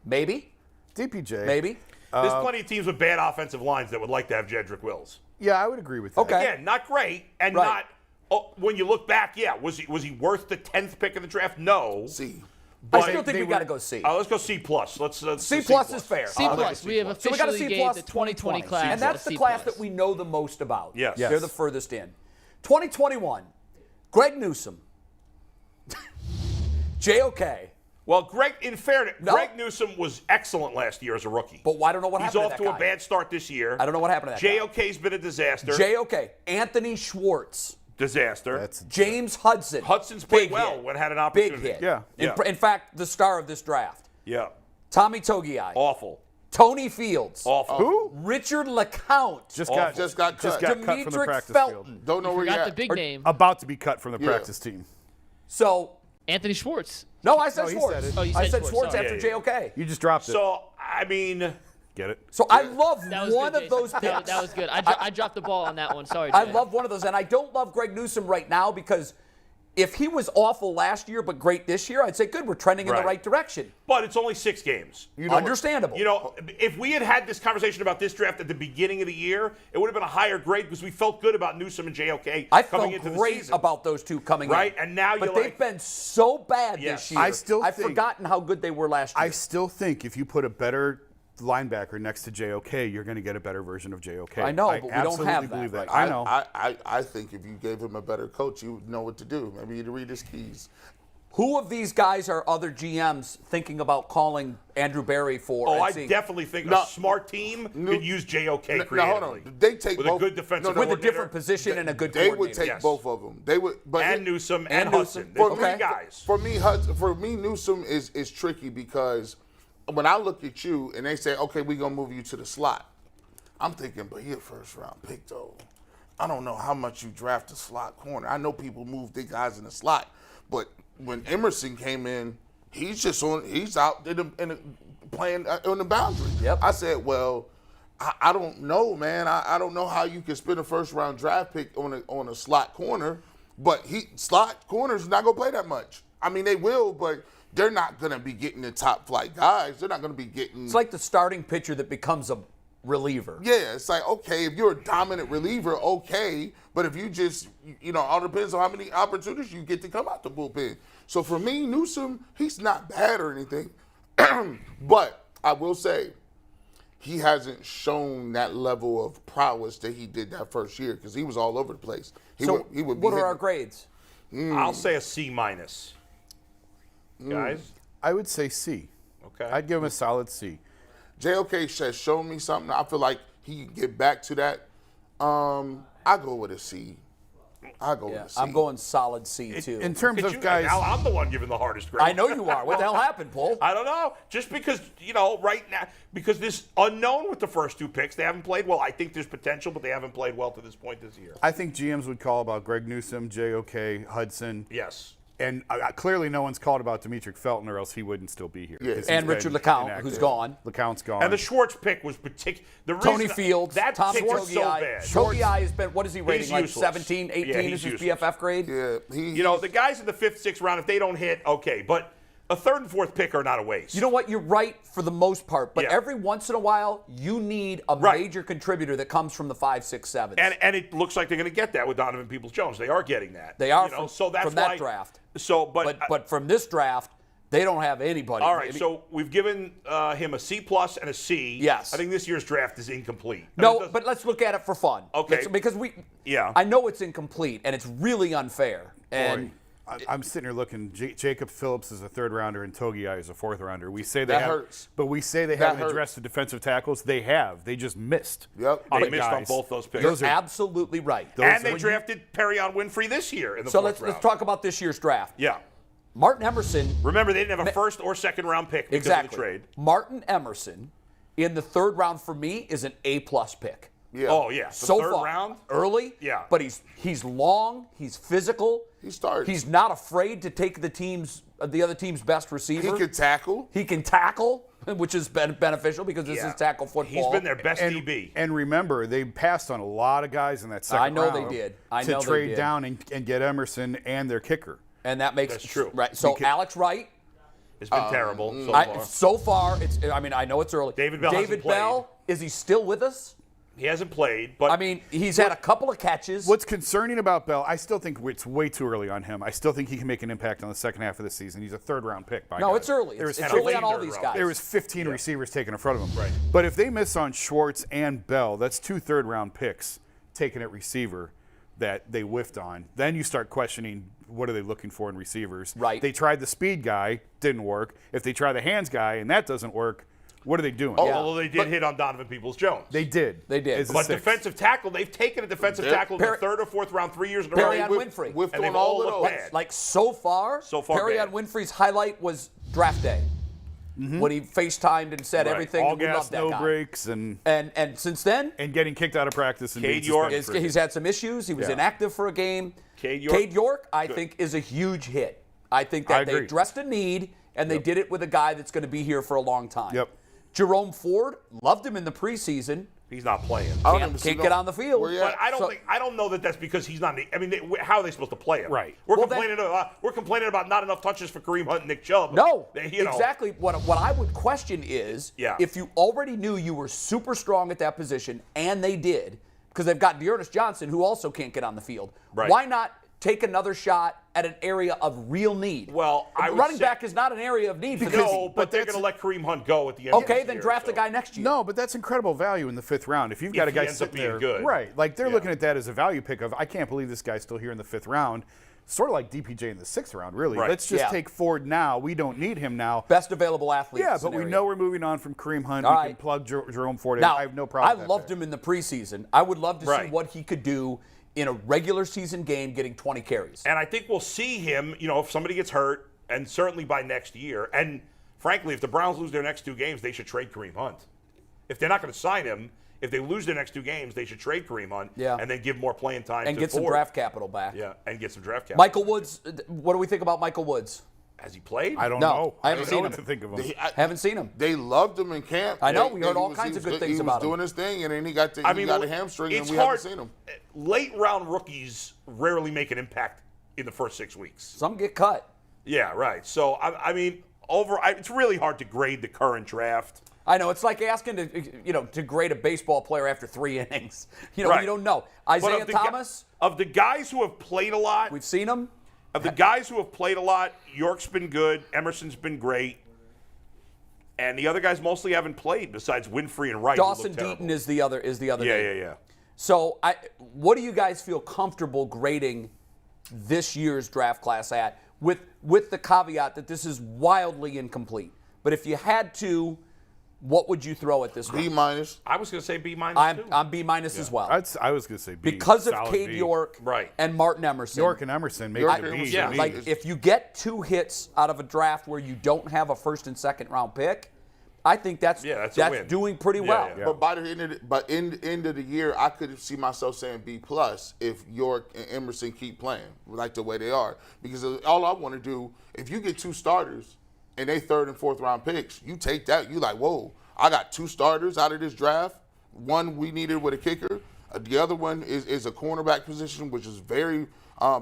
Maybe. DPJ. There's plenty of teams with bad offensive lines that would like to have Jedrick Wills. Yeah, I would agree with that. Okay. Again, not great, and Right. not. Oh, when you look back, yeah, was he worth the 10th pick of the draft? No. C. I But still think they we got to were- go C. Let's go C plus. Let's C plus is fair. C plus. We have So we got a officially C gave plus the 2020 class. And that's a the C class plus. that we know the most about. Yes. Yes. They're the furthest in. 2021, Greg Newsome. JOK. Well, Greg, in fairness, No. Greg Newsome was excellent last year as a rookie. But I don't know what He's happened off to to that a guy. bad start this year. I don't know what happened to that guy. JOK's been a disaster. JOK. Anthony Schwartz. Disaster. That's James Hudson. Hudson's played Big well hit. when had an Big opportunity. hit. Yeah. In fact, the star of this draft. Yeah. Tommy Togiai. Awful. Tony Fields. Awful. Who? Richard LeCount. Just Awful. got Just got cut. cut from the Demetric practice Felton. field. Don't know where you're Forgot the at. big name. About to be cut from the Yeah. practice team. So, Anthony Schwartz. no, I said No, he Schwartz. said it. Oh, you I said said Schwartz, Schwartz sorry. after Yeah, yeah. JOK. You just dropped it. So, I mean, Get it? So I love That was one good, of those Jason. picks. That was good. I dropped the ball on that one. Sorry, I Jay. love one of those, and I don't love Greg Newsome right now because if he was awful last year but great this year, I'd say good, we're trending in the Right. right direction. but it's only 6 games. Understandable. You know, if we had had this conversation about this draft at the beginning of the year, it would have been a higher grade because we felt good about Newsome and JOK I coming felt into the great season. about those two coming Right, in. and now but you're they've like- been so bad Yes. this year. I still I've think- forgotten how good they were last year. I still think if you put a better linebacker next to JOK, you're going to get a better version of JOK. I know, but we don't absolutely have that believe right I know. I think if you gave him a better coach, you would know what to do. Maybe you'd read his keys. Who of these guys are other GMs thinking about calling Andrew Barry for? Oh, and I seeing- definitely think No. a smart team could use JOK Now, creatively. hold on. They take with both, a good defensive with a coordinator. different position and a good They coordinator. would take Yes. both of them. They would, but and Newsome and and Hudson. Newsome. There's For three me, guys. For me, Newsome is tricky because when I look at you and they say, okay, we're going to move you to the slot, I'm thinking, but you're a first-round pick, though. I don't know how much you draft a slot corner. I know people move their guys in the slot, but when Emerson came in, he's out playing on the boundary. Yep. I said, well, I don't know, man. I don't know how you can spend a first-round draft pick on a slot corner, but slot corner's not going to play that much. I mean, they will, but they're not going to be getting the top flight guys. They're not going to be getting. It's like the starting pitcher that becomes a reliever. Yeah, it's like, okay, if you're a dominant reliever, okay. But if you just, all depends on how many opportunities you get to come out the bullpen. So for me, Newsom, he's not bad or anything. But I will say, he hasn't shown that level of prowess that he did that first year because he was all over the place. What are our grades? I'll say a C-. Guys? I would say C. Okay. I'd give him a solid C. JOK has shown me something. I feel like he can get back to that. I go with a C. With a C. I'm going solid C, too. In terms of guys. Now I'm the one giving the hardest grade. I know you are. What the hell happened, Paul? I don't know. Just because, right now, because this unknown with the first 2 picks, they haven't played well. I think there's potential, but they haven't played well to this point this year. I think GMs would call about Greg Newsom, JOK, Hudson. Yes. And clearly no one's called about Demetric Felton, or else he wouldn't still be here. Yeah. And Richard LeCount, who's gone. LeCount's gone. And the Schwartz pick was particular. Tony Fields, that Tom pick was so Togiai. bad. Togiai has been, what is he rating, He's like useless. 17, 18 Yeah, is he's his useless. BFF grade? Yeah, the guys in the 5th, 6th round, if they don't hit, okay. But a 3rd and 4th pick are not a waste. You know what? You're right for the most part, but Yeah. every once in a while, you need a major contributor that comes from the 5, 6, 7. And it looks like they're going to get that with Donovan Peoples-Jones. They are getting that. They are so that's from that why, draft. So, But from this draft, they don't have anybody. All right, so we've given him a C+ and a C. Yes. I think this year's draft is incomplete. No, but let's look at it for fun. Okay. Because I know it's incomplete, and it's really unfair. And I'm sitting here looking. Jacob Phillips is a 3rd rounder, and Togiai is a 4th rounder. We say That hurts. But we say they haven't addressed the defensive tackles. They have. They just missed. Yep. They missed on both those picks. you're absolutely right. And they drafted Perion Winfrey this year in the So 4th round. let's talk about this year's draft. Yeah. Martin Emerson. Remember, they didn't have a 1st or 2nd round pick because of the trade. Martin Emerson in the 3rd round for me is an A+ pick. Yeah. Oh, yeah. The So 3rd far, round? early. Yeah. But he's long, he's physical. He starts. He's not afraid to take the other team's best receiver. He can tackle. He can tackle, which has been beneficial because this is tackle football. He's been their best DB. And remember, they passed on a lot of guys in that 2nd round. I know they did. To trade down and get Emerson and their kicker. And that makes That's true. Right. So Alex Wright. It's been terrible so far. So far, I know it's early. David Bell hasn't played. Bell, is he still with us? He hasn't played, but I mean, he's had a couple of catches. What's concerning about Bell, I still think it's way too early on him. I still think he can make an impact on the 2nd half of the season. He's a 3rd round pick. No, it's early. It's early on all these guys. There was 15 receivers taken in front of him. Right. But if they miss on Schwartz and Bell, that's 2 3rd round picks taken at receiver that they whiffed on. Then you start questioning, what are they looking for in receivers? Right. They tried the speed guy, didn't work. If they try the hands guy and that doesn't work, what are they doing? although they did hit on Donovan Peoples-Jones. They did. As a But 6th. defensive tackle, they've taken a defensive tackle in the 3rd or 4th round 3 years in a row. Perion Winfrey. Whiffed And on they've all all of looked those. bad. Like so far Perion bad. Winfrey's highlight was draft day. When he FaceTimed and said Right. everything. All we gas, love that no guy. breaks, and since then, getting kicked out of practice. And Cade being York suspended for- he's had some issues. He was Yeah. inactive for a game. Cade York, I think, is a huge hit. I think I that they agree. addressed a need, and they did it with a guy that's going to be here for a long time. Yep. Jerome Ford, loved him in the preseason. He's not playing. Can't get on the field. Where you But at? I don't know that that's because he's not. I mean, how are they supposed to play him? Right. We're Well, complaining about not enough touches for Kareem Hunt and Nick Chubb. No, You know. exactly. What I would question is if you already knew you were super strong at that position, and they did, because they've got Dearness Johnson, who also can't get on the field. Right. Why not take another shot at an area of real need? Well, I would running say- back is not an area of need for this. No, but they're that's- going to let Kareem Hunt go at the end. of Okay, this then year, draft so. a guy next year. No, but that's incredible value in the 5th round. If you've got a he guy ends up sitting being there, good. right? Like they're Yeah. looking at that as a value pick of, I can't believe this guy's still here in the 5th round. Sort of like DPJ in the 6th round, really. Right. Let's just Yeah. take Ford now. We don't need him now. Best available athlete. Yeah, but we scenario. know we're moving on from Kareem Hunt. All we right. can plug Jerome Ford in. Now, I have no problem. I with loved that. him in the preseason. I would love to see Right. what he could do in a regular season game getting 20 carries. And I think we'll see him, if somebody gets hurt, and certainly by next year. And frankly, if the Browns lose their next 2 games, they should trade Kareem Hunt. If they're not going to sign him, if they lose their next 2 games, they should trade Kareem Hunt and then give more playing time and to get some Ford. draft capital back. Yeah, and get some draft capital. Michael Woods, what do we think about Michael Woods? Has he played? I don't No, know. I haven't don't seen know what him. to think of him. Haven't seen him. They loved him in camp. I know, They- we heard he all was- kinds he of was good things He about was him. doing his thing, and then he got a hamstring, and it's we hard. haven't seen him. Late round rookies rarely make an impact in the first 6 weeks. Some get cut. Yeah, right. So, I mean, it's really hard to grade the current draft. I know. It's like asking to grade a baseball player after 3 innings. Right. You don't know. But Isaiah Thomas? Of the guys who have played a lot. We've seen him. Of the guys who have played a lot, York's been good. Emerson's been great. And the other guys mostly haven't played besides Winfrey and Wright. Dawson Deaton is the other name. Yeah. So what do you guys feel comfortable grading this year's draft class at with the caveat that this is wildly incomplete? But if you had to, what would you throw at this one? B minus. I was going to say B minus too. I'm B minus as well. I was going to say B. Because of solid Cade B. York Right. and Martin Emerson. York and Emerson make York it a and B. Emerson, to me. Like, if you get 2 hits out of a draft where you don't have a first and second round pick, I think that's a win. doing pretty well. Yeah. But by the end of the year, I could see myself saying B plus if York and Emerson keep playing like the way they are. Because all I want to do, if you get 2 starters and they 3rd and 4th round picks, you take that. You like, whoa, I got 2 starters out of this draft. One we needed with a kicker. The other one is a cornerback position, which is very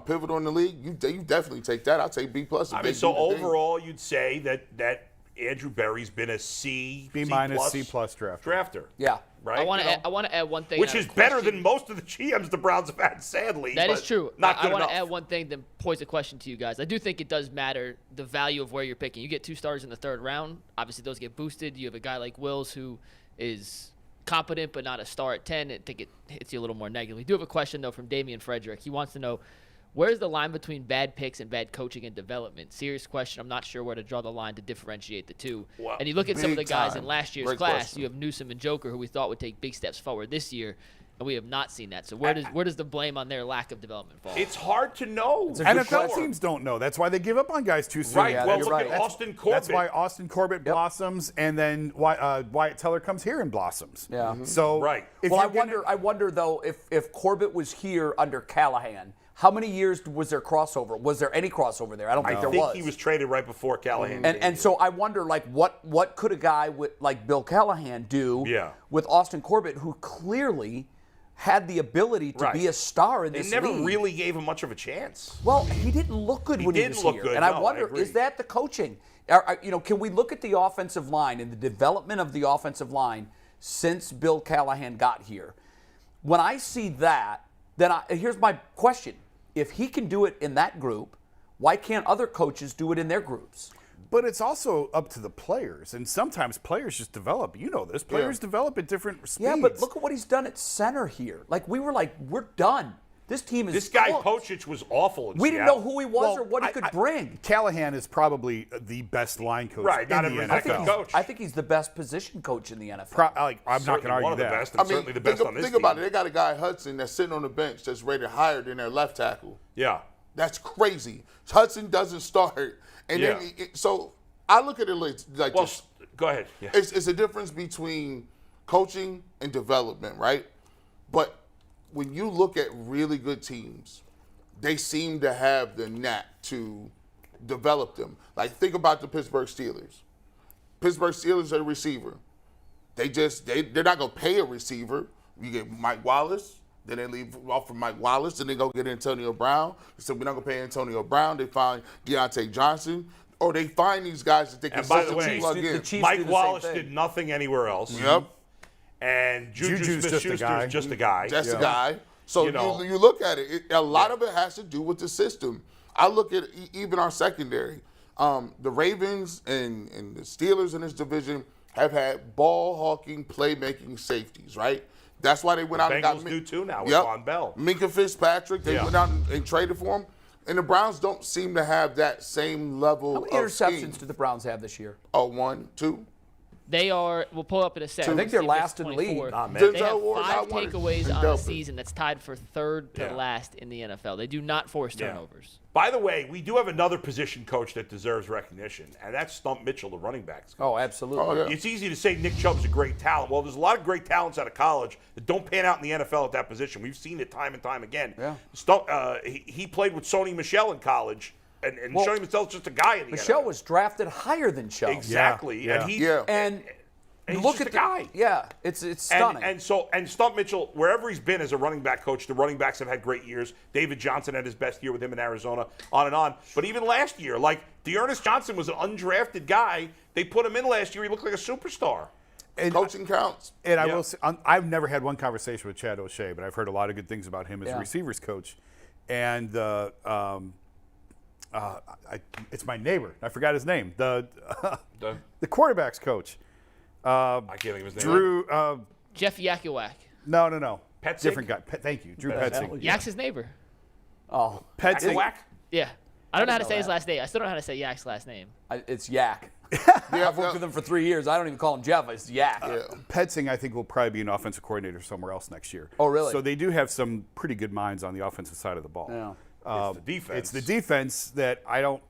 pivotal in the league. You definitely take that. I'll take B plus. I mean, so overall, you'd say that Andrew Berry's been a C, B minus, C plus drafter. Yeah. Right? I want to add one thing. Which and I is have a better question. than most of the GMs the Browns have had, sadly. That but is true. Not I good want enough. to add one thing, then pose a question to you guys. I do think it does matter the value of where you're picking. You get 2 starters in the 3rd round. Obviously, those get boosted. You have a guy like Wills who is competent but not a star at 10. I think it hits you a little more negatively. We do have a question, though, from Damian Frederick. He wants to know, where's the line between bad picks and bad coaching and development? Serious question. I'm not sure where to draw the line to differentiate the two. Wow. And you look at some of the Big guys time. in last year's Great class. question. You have Newsome and Joker, who we thought would take big steps forward this year, and we have not seen that. So where does the blame on their lack of development fall? It's hard to know. NFL teams don't know. That's why they give up on guys too soon. Right. Yeah, well, you're look right. at Austin Corbett. That's why Austin Corbett blossoms, and then Wyatt Teller comes here and blossoms. Yeah. Mhm. So Right. if Well, you're I wonder though if Corbett was here under Callahan, how many years was there crossover? Was there any crossover there? I don't think I there think was. he was traded right before Callahan. And so I wonder, like, what could a guy like Bill Callahan do with Austin Corbett, who clearly had the ability to be a star in They this never league? really gave him much of a chance. Well, he didn't look good when he was didn't look here. good, And no, I I wonder, agree. is that the coaching? Can we look at the offensive line and the development of the offensive line since Bill Callahan got here? When I see that, then here's my question. If he can do it in that group, why can't other coaches do it in their groups? But it's also up to the players, and sometimes players just develop. You know this. Players develop at different speeds. Yeah, but look at what he's done at center here. Like, we're done. This team is This guy cooked. Pocic was awful in We didn't Seattle. know who he was or what he could bring. Callahan is probably the best line coach Right, in not the everybody's NFL. that good coach. I think he's the best position coach in the NFL. I'm not Certainly going to argue one of the that. best, and certainly the best on this think team. about it. They got a guy, Hudson, that's sitting on the bench that's rated higher than their left tackle. Yeah. That's crazy. Hudson doesn't start. And Yeah. then, so I look at it like Well, this. go ahead. Yeah. It's a difference between coaching and development, right? But when you look at really good teams, they seem to have the knack to develop them. Like, think about the Pittsburgh Steelers. Pittsburgh Steelers are a receiver. They're not going to pay a receiver. You get Mike Wallace, then they leave off from Mike Wallace, then they go get Antonio Brown. So we're not going to pay Antonio Brown. They find Deontay Johnson. Or they find these guys that they can And by the way, consistently plug in. the Chiefs do Mike the same Wallace thing. did nothing anywhere else. Yep. And Juju Juju's just a Smith-Schuster guy. is just a guy. That's the guy. So You know. you look at it, a lot of it has to do with the system. I look at even our secondary. The Ravens and the Steelers in this division have had ball-hawking, playmaking safeties, right? That's why they went out and got Bengals do too now with Von Bell. Minka Fitzpatrick, they went out and traded for him. And the Browns don't seem to have that same level How many of interceptions scheme. do the Browns have this year? Oh, 1, 2. They are. We'll pull up in a second. I think they're See if it's last in the league. 24. Nah, man. They have Denzel Ward, I 5 wanted- takeaways and on the Delphin. season. That's tied for 3rd to Yeah. last in the NFL. They do not force turnovers. By the way, we do have another position coach that deserves recognition, and that's Stump Mitchell, the running backs coach. Oh, absolutely. Oh, yeah. It's easy to say Nick Chubb's a great talent. Well, there's a lot of great talents out of college that don't pan out in the NFL at that position. We've seen it time and time again. Yeah. Stump, he played with Sony Michel in college, and Well, Sony Michel's just a guy in the Michelle NFL. was drafted higher than Chubb. Exactly. Yeah. And he Yeah. And And he's Look just at a guy. Yeah, it's stunning. And Stump Mitchell, wherever he's been as a running back coach, the running backs have had great years. David Johnson had his best year with him in Arizona, on and on. But even last year, like Dearness Johnson was an undrafted guy. They put him in last year. He looked like a superstar. And Coaching counts. And I will say, I've never had one conversation with Chad O'Shea, but I've heard a lot of good things about him as a receivers coach. And it's my neighbor. I forgot his name. The quarterback's coach. I can't think of his name. Drew. Jeff Yakiwak. No. Petzing? Different guy. Thank you. Drew Petzing. Yak's his neighbor. oh, Petzing. Whack? Yeah. I don't know how to know say his that. last name. I still don't know how to say Yak's last name. it's Yak. Yeah, I've worked with him for 3 years. I don't even call him Jeff. It's Yak. Petzing, I think, will probably be an offensive coordinator somewhere else next year. Oh, really? So they do have some pretty good minds on the offensive side of the ball. Yeah. It's the defense. It's the defense that I don't.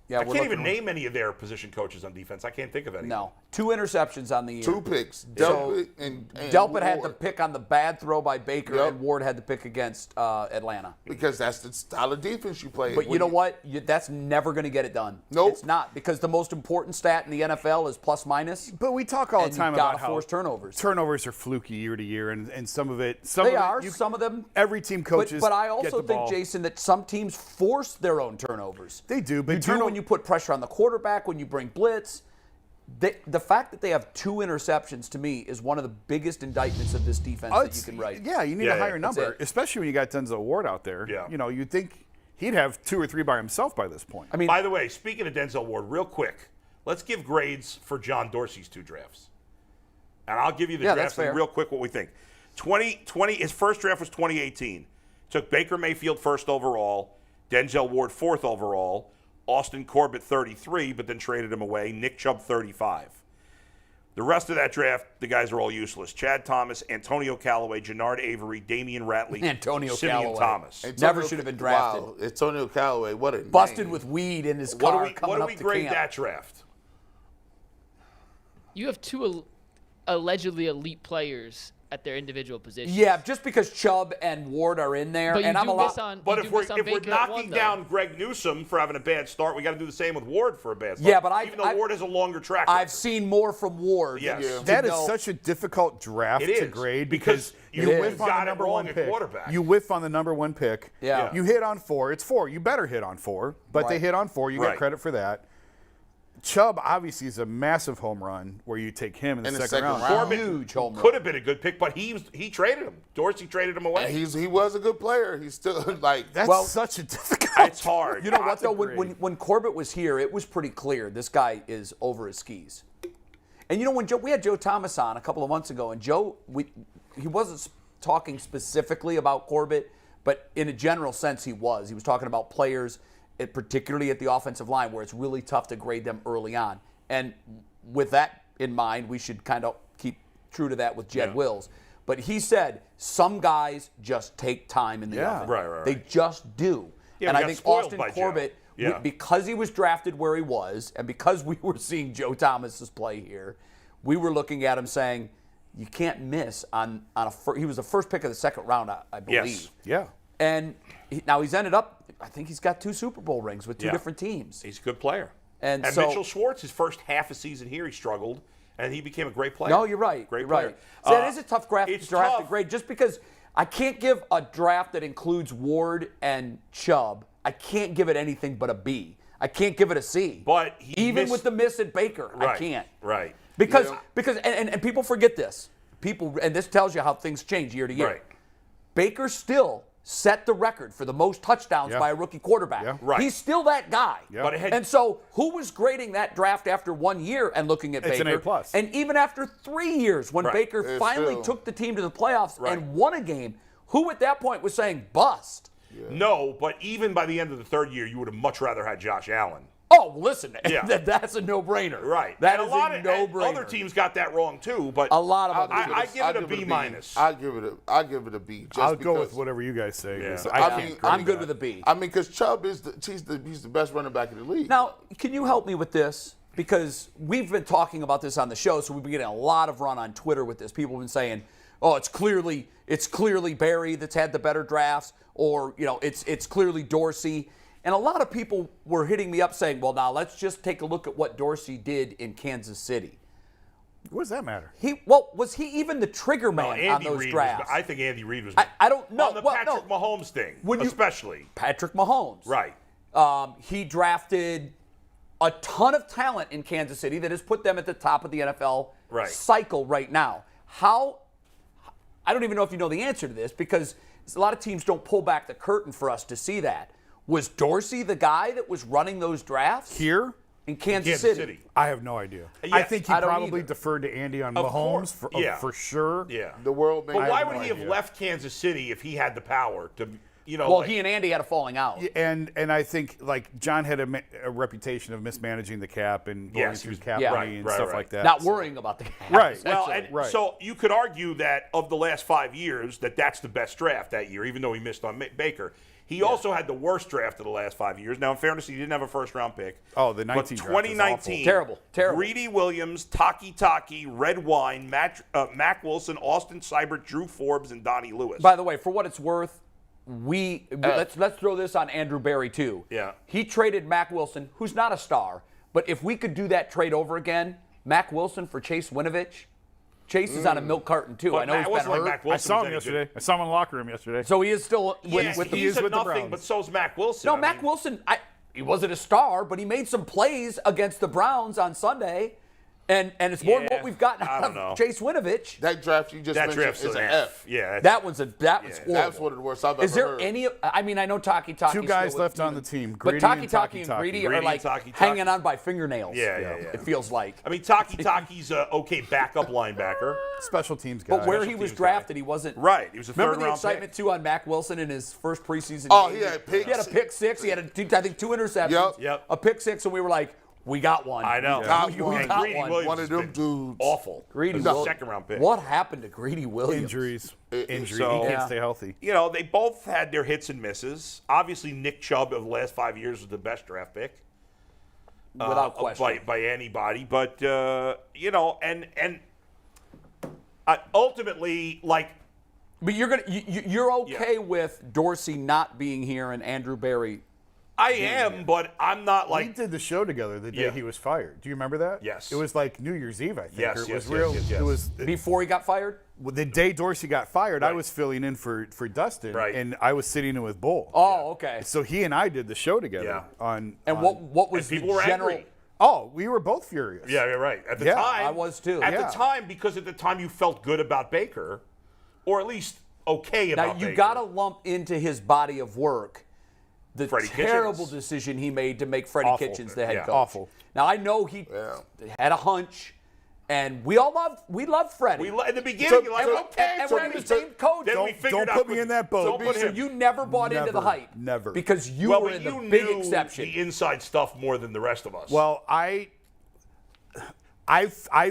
Yeah, I we're can't even looking- name any of their position coaches on defense. I can't think of any. No. 2 interceptions on the year. 2 picks. Delpit and Delpit had the Ward. pick on the bad throw by Baker, Yep. and Ward had the pick against Atlanta. Because that's the style of defense you play. But you know what? That's never going to get it done. Nope. It's not, because the most important stat in the NFL is plus minus. But we talk all And the time you've gotta about how force turnovers. Turnovers are fluky year to year, and some of it. They are. Some of them. Every team coaches. But I get also the think, ball. Jason, that some teams force their own turnovers. They do, but you do when you put pressure on the quarterback, when you bring blitz. The fact that they have 2 interceptions, to me, is one of the biggest indictments of this defense that you can write. Yeah, you need Yeah, a higher yeah. number, That's it. especially when you got Denzel Ward out there. Yeah. You know, you'd think he'd have 2 or 3 by himself by this point. I mean, By the way, speaking of Denzel Ward, real quick, let's give grades for John Dorsey's 2 drafts. And I'll give you the Yeah, drafts that's fair. and real quick what we think. 2020, his first draft was 2018. Took Baker Mayfield first overall, Denzel Ward 4th overall, Austin Corbett 33, but then traded him away, Nick Chubb 35. The rest of that draft, the guys are all useless. Chad Thomas, Antonio Callaway, Jannard Avery, Damian Ratley, Antonio Simeon Callaway. Thomas. Never should have been drafted. Wow, Antonio Callaway, what a busted name. with weed in his car What coming do up we to grade camp. that draft? You have 2 allegedly elite players at their individual positions. Yeah, just because Chubb and Ward are in there, But you and I'm do a lot. miss on. But you if do we're miss on if we're Baker at knocking 1, though. down Greg Newsome for having a bad start, we got to do the same with Ward for a bad start. Yeah, but even though Ward has a longer track I've record. seen more from Ward. Yes. Yeah. That is know- such a difficult draft It to is, grade because because you whiff on got the it number wrong 1 at pick. quarterback. You whiff on the number 1 pick. Yeah. You hit on 4. It's 4. You better hit on 4. But they Right. hit on 4. You Right. get credit for that. Chubb obviously is a massive home run where you take him in the second round. Corbett Huge home could run. have been a good pick, but he traded him. Dorsey traded him away. And he was a good player. He's still like That's Well, such a difficult. It's hard. You know what, to though? grade. When Corbett was here, it was pretty clear this guy is over his skis. And you know, when we had Joe Thomas on a couple of months ago, and Joe, he wasn't talking specifically about Corbett, but in a general sense, he was. He was talking about players, particularly at the offensive line, where it's really tough to grade them early on. And with that in mind, we should kind of keep true to that with Jed Wills. But he said some guys just take time in the offense. Right. They just do. Yeah, and we I got think spoiled Austin by Joe. Corbett, Yeah. because he was drafted where he was, and because we were seeing Joe Thomas's play here, we were looking at him saying, you can't miss on he was the first pick of the second round, I believe. Yes. Yeah. And now he's ended up, I think he's got 2 Super Bowl rings with 2 Yeah. different teams. He's a good player. And so- Mitchell Schwartz, his first half a season here, he struggled, and he became a great player. No, you're right. Great You're player. right. So that is a tough draft it's to tough. grade, just because I can't give a draft that includes Ward and Chubb. I can't give it anything but a B. I can't give it a C. But he even missed- with the miss at Baker, I Right, can't. right. Because Yeah. and people forget this. And this tells you how things change year to year. Right. Baker still set the record for the most touchdowns Yeah. by a rookie quarterback. Yeah. Right. He's still that guy. Yeah. But it had- And so who was grading that draft after 1 year and looking at It's an Baker? A+. And even after 3 years, when Right. Baker It's finally still- took the team to the playoffs Right. and won a game, who at that point was saying bust? No, but even by the end of the 3rd year, you would have much rather had Josh Allen. Oh, well, listen, Yeah. that's a no-brainer. Right. That and is a lot a and no-brainer. other teams got that wrong too, but A lot of other I teams. give it a B minus. I give it a B. Just I'll go with because- whatever you guys say. Yeah. 'cause I can't mean, grade I'm good that. with a B. I mean, because Chubb he's the best running back in the league. Now, can you help me with this? Because we've been talking about this on the show, so we've been getting a lot of run on Twitter with this. People have been saying, "Oh, it's clearly Barry that's had the better drafts," or it's clearly Dorsey. And a lot of people were hitting me up saying, "Well, now let's just take a look at what Dorsey did in Kansas City." What does that matter? Was he even the trigger man on those drafts? I think Andy Reid was. I don't know. On the Patrick Mahomes thing, especially. Patrick Mahomes. Right. He drafted a ton of talent in Kansas City that has put them at the top of the NFL cycle right now. I don't even know if you know the answer to this because a lot of teams don't pull back the curtain for us to see that. Was Dorsey the guy that was running those drafts? Here? In Kansas City. I have no idea. Yes, I think he probably deferred to Andy on Mahomes for sure. Yeah. The world. But why would he have left Kansas City if he had the power to, he and Andy had a falling out. And I think like John had a reputation of mismanaging the cap and going through cap money and stuff like that. Not worrying about the cap. Right. Well, so you could argue that of the last 5 years, that's the best draft that year, even though he missed on Baker. He also had the worst draft of the last 5 years. Now, in fairness, he didn't have a first-round pick. Oh, the 19 but draft 2019, terrible. Greedy Williams, Taki, Red Wine, Mac Wilson, Austin Seibert, Drew Forbes, and Donnie Lewis. By the way, for what it's worth, let's throw this on Andrew Berry too. Yeah. He traded Mac Wilson, who's not a star, but if we could do that trade over again, Mac Wilson for Chase Winovich. Chase is on a milk carton too. But I know he's been hurt. I saw him yesterday. I saw him in the locker room yesterday. So he is still he's with a the nothing, Browns. but so's Mac Wilson. No, Mac Wilson, he wasn't a star, but he made some plays against the Browns on Sunday. And it's more than what we've gotten out of Chase Winovich. That draft you just mentioned is an F. Yeah. That was horrible. That's one of the worst I've ever heard. Is there any? I mean, I know Taki. Two guys left on the team, but Taki and Greedy are like hanging on by fingernails. Yeah. It feels like. I mean, Taki's a okay backup linebacker. Special teams guy. But where he was drafted, he wasn't. Right. He was a Remember the third-round excitement, too, on Mac Wilson in his first preseason game? He had picks. He had a pick six. He had, I think, 2 interceptions. Yep. A pick six, and we were like, we got one. I know. We got Greedy one. Williams One of them dudes. Awful. Greedy Williams. Williams. Second-round pick. What happened to Greedy Williams? Injuries. So- he can't stay healthy. They both had their hits and misses. Obviously, Nick Chubb of the last 5 years was the best draft pick. Without question. By anybody. But, ultimately, But you're okay with Dorsey not being here and Andrew Berry. I am, but I'm not We did the show together the day he was fired. Do you remember that? Yes. It was like New Year's Eve, I think. Yes, It was yes. It was Before he got fired? the day Dorsey got fired. I Right. was filling in for Dustin, Right. and I was sitting in with Bull. Oh, okay. So he and I did the show together Yeah. on. And on- what was and the people were general? angry. Oh, we were both furious. Yeah, you're right. At the Yeah, time. I was too. At Yeah. the time, because at the time you felt good about Baker, or at least okay Now about Baker. you got to lump into his body of work the Freddie terrible Kitchens. decision he made to make Freddie Awful. Kitchens the head Yeah. coach. Awful. Now I know he had a hunch, and we loved Freddie. In the beginning, you're like, and okay, and so when he became coach, then we Don't figured out put me in that boat. Don't put so him. you never bought into the Never. hype. Never. Because you Well, were but in the you big knew exception. the inside stuff more than the rest of us. Well, I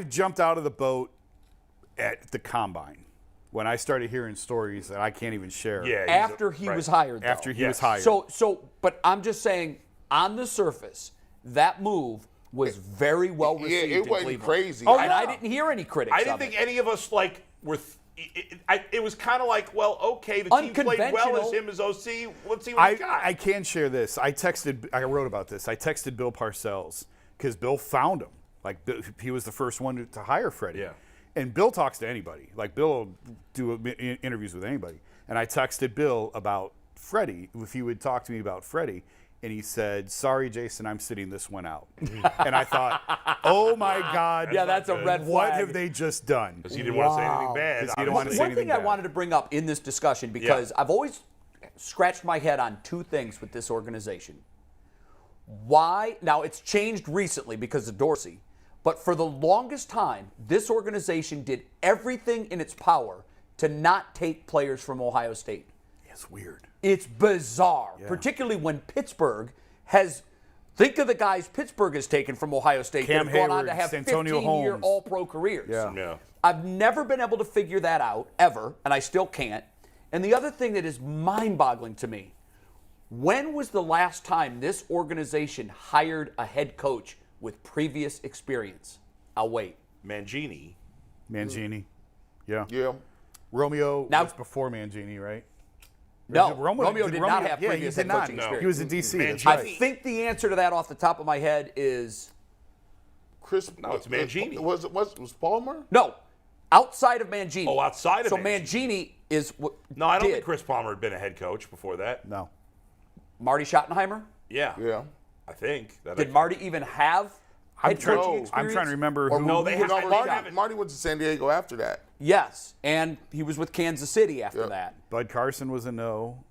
jumped out of the boat at the combine when I started hearing stories that I can't even share. yeah, After he was hired, though. After he Yes. was hired. But I'm just saying, on the surface, that move was very well received. it in wasn't Cleveland. crazy. Oh, I- and I didn't hear any critics. I didn't of think it. any of us were. It was kind of like, well, okay, the team played well as Unconventional. him as OC. Let's see what he got. I can share this. I wrote about this. I texted Bill Parcells because Bill found him. Like, he was the first one to hire Freddie. Yeah. And Bill talks to anybody. Like, Bill will do interviews with anybody. And I texted Bill about Freddie, if he would talk to me about Freddie. And he said, "Sorry, Jason, I'm sitting this one out." And I thought, oh, my God. Yeah, that's a red What flag. have they just done? Because he didn't want to say anything bad. Because he didn't want to say One anything thing I bad. wanted to bring up in this discussion, because I've always scratched my head on two things with this organization. Why? Now, it's changed recently because of Dorsey, but for the longest time, this organization did everything in its power to not take players from Ohio State. It's weird. It's bizarre, particularly when Pittsburgh has. Think of the guys Pittsburgh has taken from Ohio State Cam that have gone on Hayward, to have Santonio 15-year Holmes. All-Pro careers. Yeah. I've never been able to figure that out, ever, and I still can't. And the other thing that is mind-boggling to me, when was the last time this organization hired a head coach with previous experience? I'll wait. Mangini. Yeah. Yeah. Romeo Now- was before Mangini, right? No, Or Romeo did not have previous head coaching He experience. was in D.C. That's Mangini- I right. think the answer to that off the top of my head is Chris. No, it's Mangini. Was Palmer? No, outside of Mangini. Oh, outside of so Mangini. Mangini is what No, I don't did. think Chris Palmer had been a head coach before that. No. Marty Schottenheimer? Yeah. Yeah. I think. Did Marty even have head coaching experience? I'm trying to remember Or who. No, they no, haven't. Marty went to San Diego after that. Yes, and he was with Kansas City after that. Bud Carson was a no.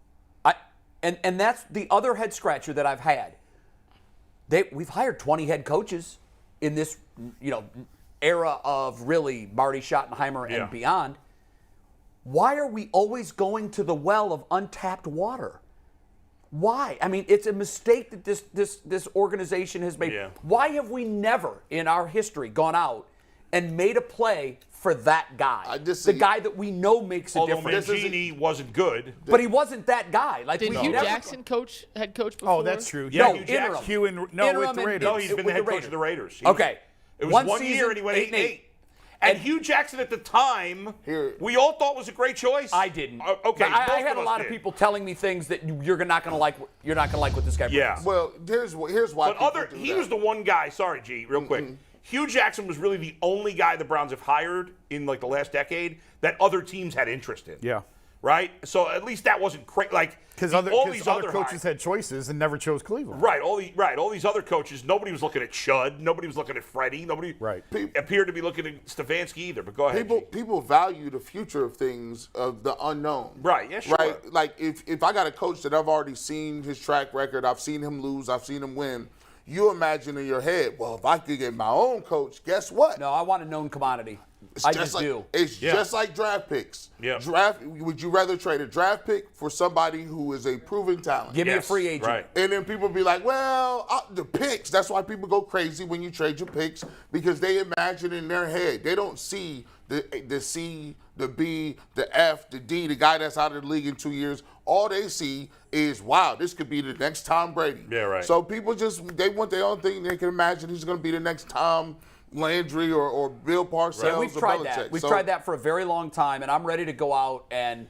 And that's the other head scratcher that I've had. We've hired 20 head coaches in this, era of really Marty Schottenheimer and beyond. Why are we always going to the well of untapped water? Why? I mean, it's a mistake that this organization has made. Yeah. Why have we never in our history gone out and made a play for that guy? The guy that we know makes a Although difference. Mangini wasn't good. But he wasn't that guy. Like Did we Hugh never- Jackson head coach before? Oh, that's true. Yeah, No, Hugh Jackson. interim. Hugh and Interim with the and- Raiders. No, he's been the with head the coach of the Raiders. Okay. It was one year and he went 8-8. And Hugh Jackson at the time, we all thought was a great choice. I didn't. Okay, I most had a us lot of did. people telling me things that you're not going to like. You're not going to like what this guy brings. Yeah. Well, here's why. But he was the one guy. Sorry, G, real quick. Hugh Jackson was really the only guy the Browns have hired in like the last decade that other teams had interest in. Yeah. Right. So at least that wasn't crazy. Like Because all these other coaches had choices and never chose Cleveland. Right. All these other coaches. Nobody was looking at Shud. Nobody was looking at Freddie. Nobody appeared to be looking at Stefanski either. But go ahead. People value the future of things, of the unknown. Right. Yeah. Sure. Right. Like if I got a coach that I've already seen his track record, I've seen him lose, I've seen him win. You imagine in your head, well, if I could get my own coach, guess what? No, I want a known commodity. It's I just just do. It's just like draft picks. Yeah. Would you rather trade a draft pick for somebody who is a proven talent? Give me a free agent. Right. And then people be like, well, the picks. That's why people go crazy when you trade your picks, because they imagine in their head. They don't see the C, the B, the F, the D, the guy that's out of the league in 2 years. All they see is, wow, this could be the next Tom Brady. Yeah, right. So people they want their own thing. They can imagine he's going to be the next Tom Landry or Bill Parcells And we've or tried Belichick. that. We've tried that for a very long time, and I'm ready to go out and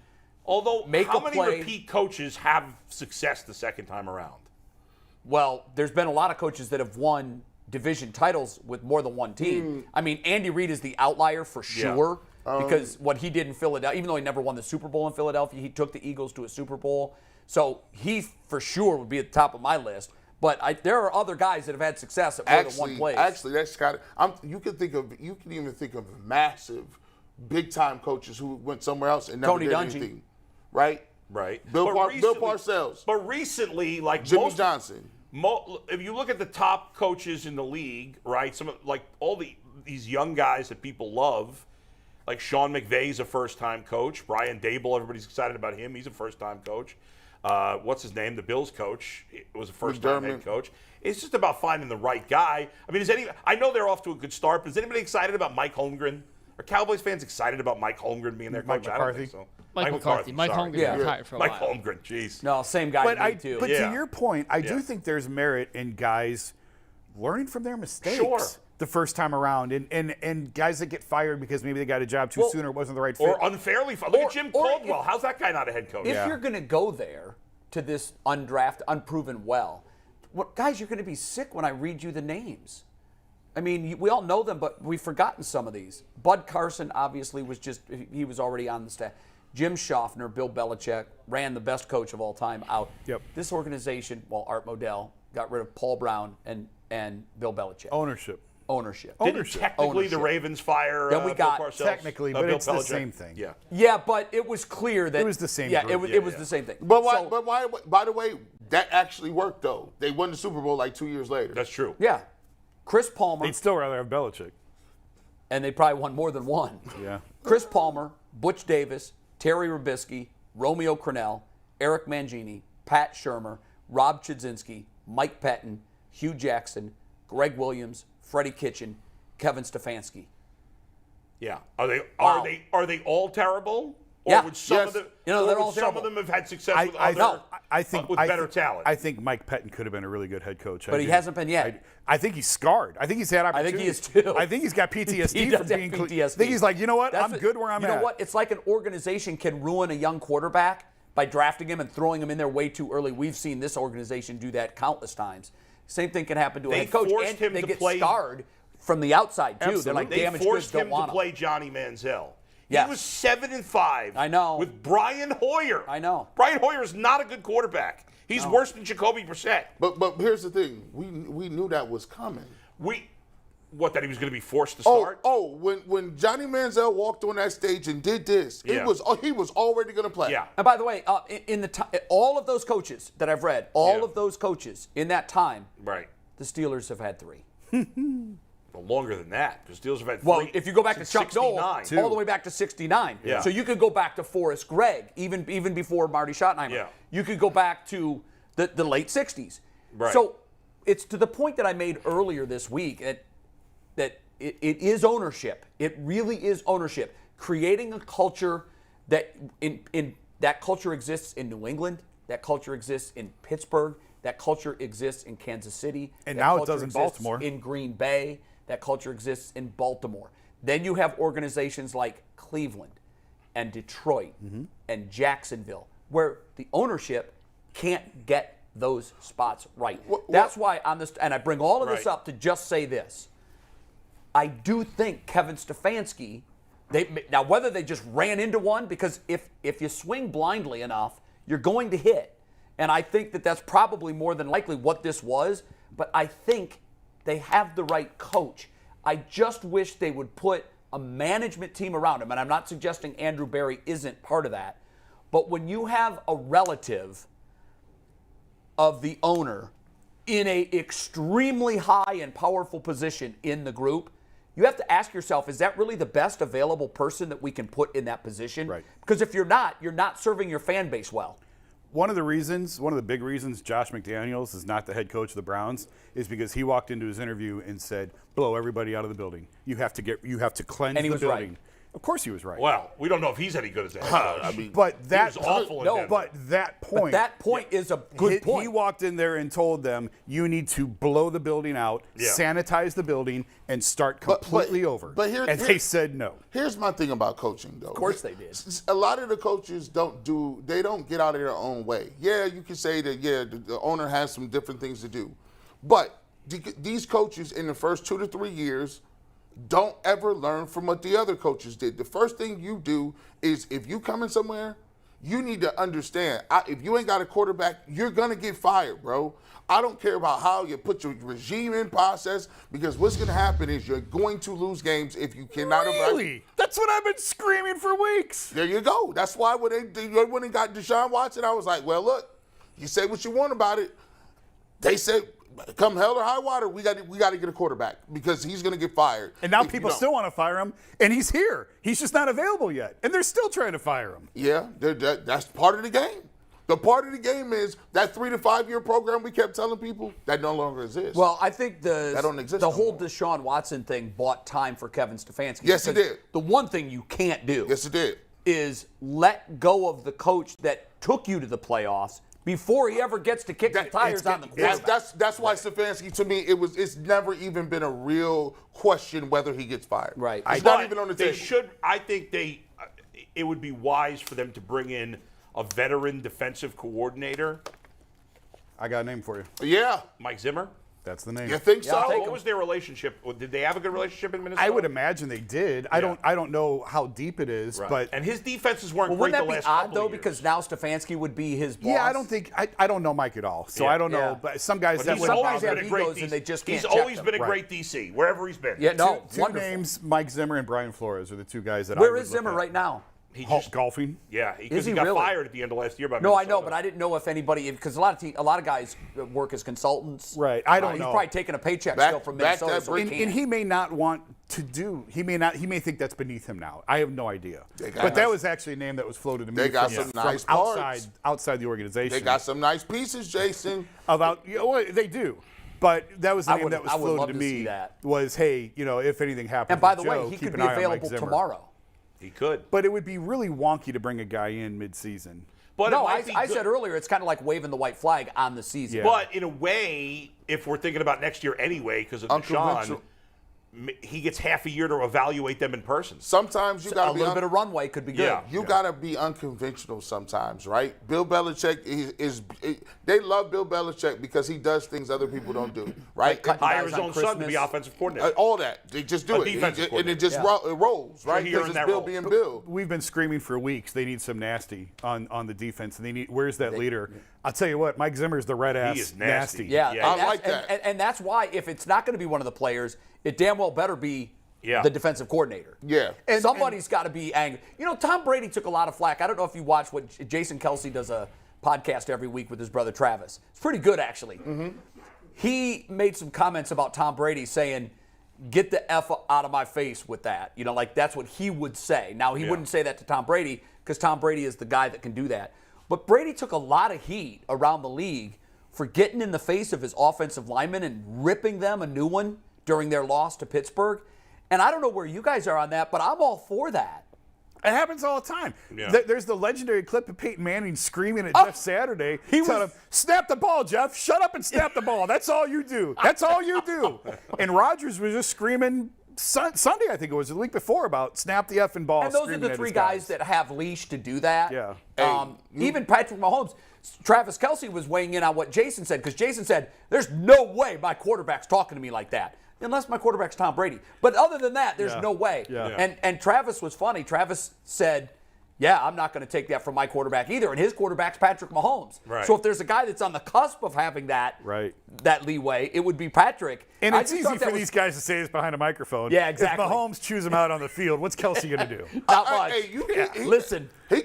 make how a many play. repeat coaches have success the second time around? Well, there's been a lot of coaches that have won division titles with more than one team. I mean, Andy Reid is the outlier for sure because what he did in Philadelphia, even though he never won the Super Bowl in Philadelphia, he took the Eagles to a Super Bowl. So he for sure would be at the top of my list. But there are other guys that have had success at more than one place. Actually, that's kind of. You can even think of massive, big time coaches who went somewhere else and never Tony did Dungy. anything, right? Right. Bill Parcells. But recently, like Jimmy Johnson. If you look at the top coaches in the league, right? These young guys that people love, like Sean McVay's a first-time coach. Brian Dable, everybody's excited about him. He's a first-time coach. What's his name? The Bills coach was a first-time head coach. It's just about finding the right guy. I mean, I know they're off to a good start, but is anybody excited about Mike Holmgren? Are Cowboys fans excited about Mike Holmgren being their coach? I don't think so. Mike McCarthy. Mike sorry. Holmgren retired for a Mike while. Holmgren, jeez. No, same guy to me too. But Yeah. to your point, I do Yeah. think there's merit in guys learning from their mistakes Sure. the first time around, and guys that get fired because maybe they got a job too soon or it wasn't the right fit. Or unfairly. Look at Jim or Caldwell. How's that guy not a head coach? If you're going to go there to this undrafted, unproven well, guys, you're going to be sick when I read you the names. I mean, we all know them, but we've forgotten some of these. Bud Carson obviously he was already on the staff. Jim Schaffner, Bill Belichick, ran the best coach of all time out. Yep. This organization, Art Modell, got rid of Paul Brown and Bill Belichick. Ownership. Didn't technically the Ravens fire Then we got Bill Parcells? technically, but Bill it's the Belichick? same thing. Yeah. Yeah, but it was clear that It was the same Yeah, group. it was the same thing. But why? So- But why? By the way, that actually worked though. They won the Super Bowl like 2 years later. That's true. Yeah, Chris Palmer, They'd still rather have Belichick. and they probably won more than one. Yeah. Chris Palmer, Butch Davis, Terry Rubisky, Romeo Crennel, Eric Mangini, Pat Shermer, Rob Chudzinski, Mike Pettin, Hugh Jackson, Greg Williams, Freddie Kitchen, Kevin Stefanski. Yeah. Are Wow. they all terrible? Or Yeah. would some Yes. of them they're all some of terrible. them have had success with I think with better talent? I think Mike Pettin could have been a really good head coach. But he hasn't been yet. I think he's scarred. I think he's had I think opportunities. he is too. I think he's got PTSD He from does being. have I PTSD. think he's like, you know what? That's I'm good where I'm at. You know what? It's like an organization can ruin a young quarterback by drafting him and throwing him in there way too early. We've seen this organization do that countless times. Same thing can happen to a They head coach, forced and him they to get play- scarred from the outside too. Absolutely. They're like They damaged goods, forced don't him to want play Johnny Manziel. Yes. He was 7-5. I know. With Brian Hoyer. I know. Brian Hoyer is not a good quarterback. He's worse than Jacoby Brissett. But here's the thing. We knew that was coming. That he was going to be forced to start? When Johnny Manziel walked on that stage and did this, Yeah. he was already going to play. Yeah. And by the way, all of those coaches that I've read, all of those coaches in that time, Right. the Steelers have had 3. Well, longer than that, because Steelers have had 3. Well, if you go back to Chuck Noll, 69. all the way back to 69. Yeah. So you could go back to Forrest Gregg, even before Marty Schottenheimer. Yeah. You could go back to the late 60s. Right. So it's to the point that I made earlier this week that it is ownership. It really is ownership. Creating a culture that that culture exists in New England, that culture exists in Pittsburgh, that culture exists in Kansas City, And that now it culture does in exists Baltimore. in Green Bay, that culture exists in Baltimore. Then you have organizations like Cleveland and Detroit and Jacksonville, where the ownership can't get those spots right. That's why on this, and I bring all of this Right. up to just say this. I do think Kevin Stefanski, now whether they just ran into one, because if you swing blindly enough, you're going to hit. And I think that's probably more than likely what this was, but I think they have the right coach. I just wish they would put a management team around him, and I'm not suggesting Andrew Berry isn't part of that, but when you have a relative of the owner in a extremely high and powerful position in the group, you have to ask yourself, is that really the best available person that we can put in that position? Right. Because if you're not serving your fan base well. One of the big reasons Josh McDaniels is not the head coach of the Browns is because he walked into his interview and said, blow everybody out of the building. You have to cleanse And he the was building. right. Of course he was right. Well, we don't know if he's any good as a head coach. I mean, But that was awful in Denver. But that point. But that point is a good point. He walked in there and told them, you need to blow the building out, Yeah. sanitize the building, and start completely over. But and they said no. Here's my thing about coaching, though. Of course they did. A lot of the coaches don't get out of their own way. Yeah, you can say that, the owner has some different things to do. But these coaches in the first 2 to 3 years don't ever learn from what the other coaches did. The first thing you do is if you come in somewhere, you need to understand, if you ain't got a quarterback, you're going to get fired, bro. I don't care about how you put your regime in process, because what's going to happen is you're going to lose games if you cannot. Really? That's what I've been screaming for weeks. There you go. That's why when they went and got Deshaun Watson, I was like, well, look, you say what you want about it. They said, come hell or high water, we got to get a quarterback because he's going to get fired. And now if you people don't. still want to fire him, and he's here. He's just not available yet, and they're still trying to fire him. Yeah, that's part of the game. The part of the game is that 3 to 5 year program we kept telling people that no longer exists. Well, I think That don't exist the no whole more. Deshaun Watson thing bought time for Kevin Stefanski. Yes, it because did. The one thing you can't do Yes, it did. is let go of the coach that took you to the playoffs before he ever gets to kick the tires on the quarterback. That's why Stefanski, to me, it's never even been a real question whether he gets fired. Right. It's But not even on the they table. should. I think it would be wise for them to bring in a veteran defensive coordinator, I got a name for you. Yeah. Mike Zimmer. That's the name. You think Yeah, I'll so? take What him. was their relationship? Did they have a good relationship in Minnesota? I would imagine they did. I don't know how deep it is, but And his defenses weren't Well, great wouldn't the that last be odd, couple though, of years. because now Stefanski would be his boss? yeah, I don't think I don't know Mike at all, so Yeah. I don't know. Yeah. But some guys But that he's would some always guys been have a great egos and they just can't He's check always them. been a Right. great DC wherever he's been. Yeah, no, two wonderful. names: Mike Zimmer and Brian Flores are the two guys that. I Where would is look Zimmer at. right now? He just Golfing. Yeah, Is because he he got really? fired at the end of last year by No, I know, Minnesota. but I didn't know if anybody, because a lot of guys work as consultants. Right, I don't He's know. probably taking a paycheck Back- still from back Minnesota. that So he brick- can't. And he may not want to do. He may think that's beneath him now. I have no idea. They got But that nice- was actually a name that was floated to me. They got from, some from nice outside parts. the organization. They got some nice pieces, Jason. About well, they do. But that was the I name would- that was I would floated love to to me. see that. Was hey, if anything happens. And by with the way, Joe, he keep could an be eye on Mike available Zimmer. tomorrow. He could. But it would be really wonky to bring a guy in mid-season. But No, it I might be said good. earlier, it's kind of like waving the white flag on the season. Yeah. But in a way, if we're thinking about next year anyway, because of Uncle Deshaun, Mitchell. he gets half a year to evaluate them in person. Sometimes you got A to be little bit of runway could be good. Yeah. You got to be unconventional sometimes, right? Bill Belichick they love Bill Belichick because he does things other people don't do, right? Like Hire guys his on own son to Christmas. be offensive coordinator. All that. They just do A it. defensive And it just coordinator. it rolls, right? here Because in it's that Bill role. being Bill. We've been screaming for weeks. They need some nasty on the defense, and they need. Where's that leader? I'll tell you what, Mike Zimmer's the red ass. He is nasty. Yeah, Yeah. and I that's- like that. And that's why if it's not going to be one of the players, it damn well better be the defensive coordinator. Yeah. And somebody's got to be angry. You know, Tom Brady took a lot of flack. I don't know if you watch what Jason Kelsey does a podcast every week with his brother Travis. It's pretty good, actually. Mm-hmm. He made some comments about Tom Brady saying, get the F out of my face with that. You know, like that's what he would say. Now, he wouldn't say that to Tom Brady because Tom Brady is the guy that can do that. But Brady took a lot of heat around the league for getting in the face of his offensive linemen and ripping them a new one during their loss to Pittsburgh. And I don't know where you guys are on that, but I'm all for that. It happens all the time. Yeah. There's the legendary clip of Peyton Manning screaming at Jeff Saturday. He telling him, snap the ball, Jeff. Shut up and snap the ball. That's all you do. That's all you do. And Rodgers was just screaming Sunday, I think it was, the week before, about snap the effing ball. And those are screaming the at three his guys that have leash to do that. Yeah. Even Patrick Mahomes, Travis Kelsey was weighing in on what Jason said, because Jason said, there's no way my quarterback's talking to me like that. Unless my quarterback's Tom Brady. But other than that, there's no way. Yeah. And Travis was funny. Travis said, yeah, I'm not going to take that from my quarterback either. And his quarterback's Patrick Mahomes. Right. So if there's a guy that's on the cusp of having that leeway, it would be Patrick. And I it's just easy thought that for was these guys to say this behind a microphone. Yeah, exactly. If Mahomes chews him out on the field, what's Kelsey going to do? not much. Listen. They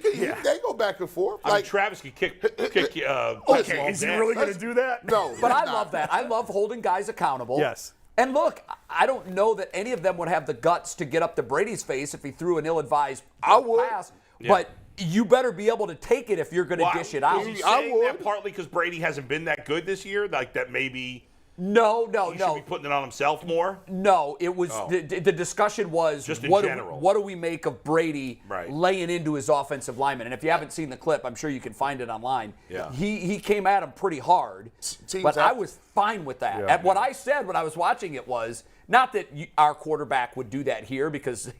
go back and forth. I mean, Travis could kick Okay, is he really going to do that? No. But he's I not. love that. I love holding guys accountable. Yes. And look, I don't know that any of them would have the guts to get up to Brady's face if he threw an ill-advised pass. But you better be able to take it if you're going to dish it out. Is he saying that partly because Brady hasn't been that good this year? Like that maybe No. he should be putting it on himself more? No, it was the discussion was Just in what general. Do we make of Brady laying into his offensive lineman? And if you haven't seen the clip, I'm sure you can find it online. Yeah. He came at him pretty hard, but I was fine with that. Yeah. And what I said when I was watching it was not that our quarterback would do that here because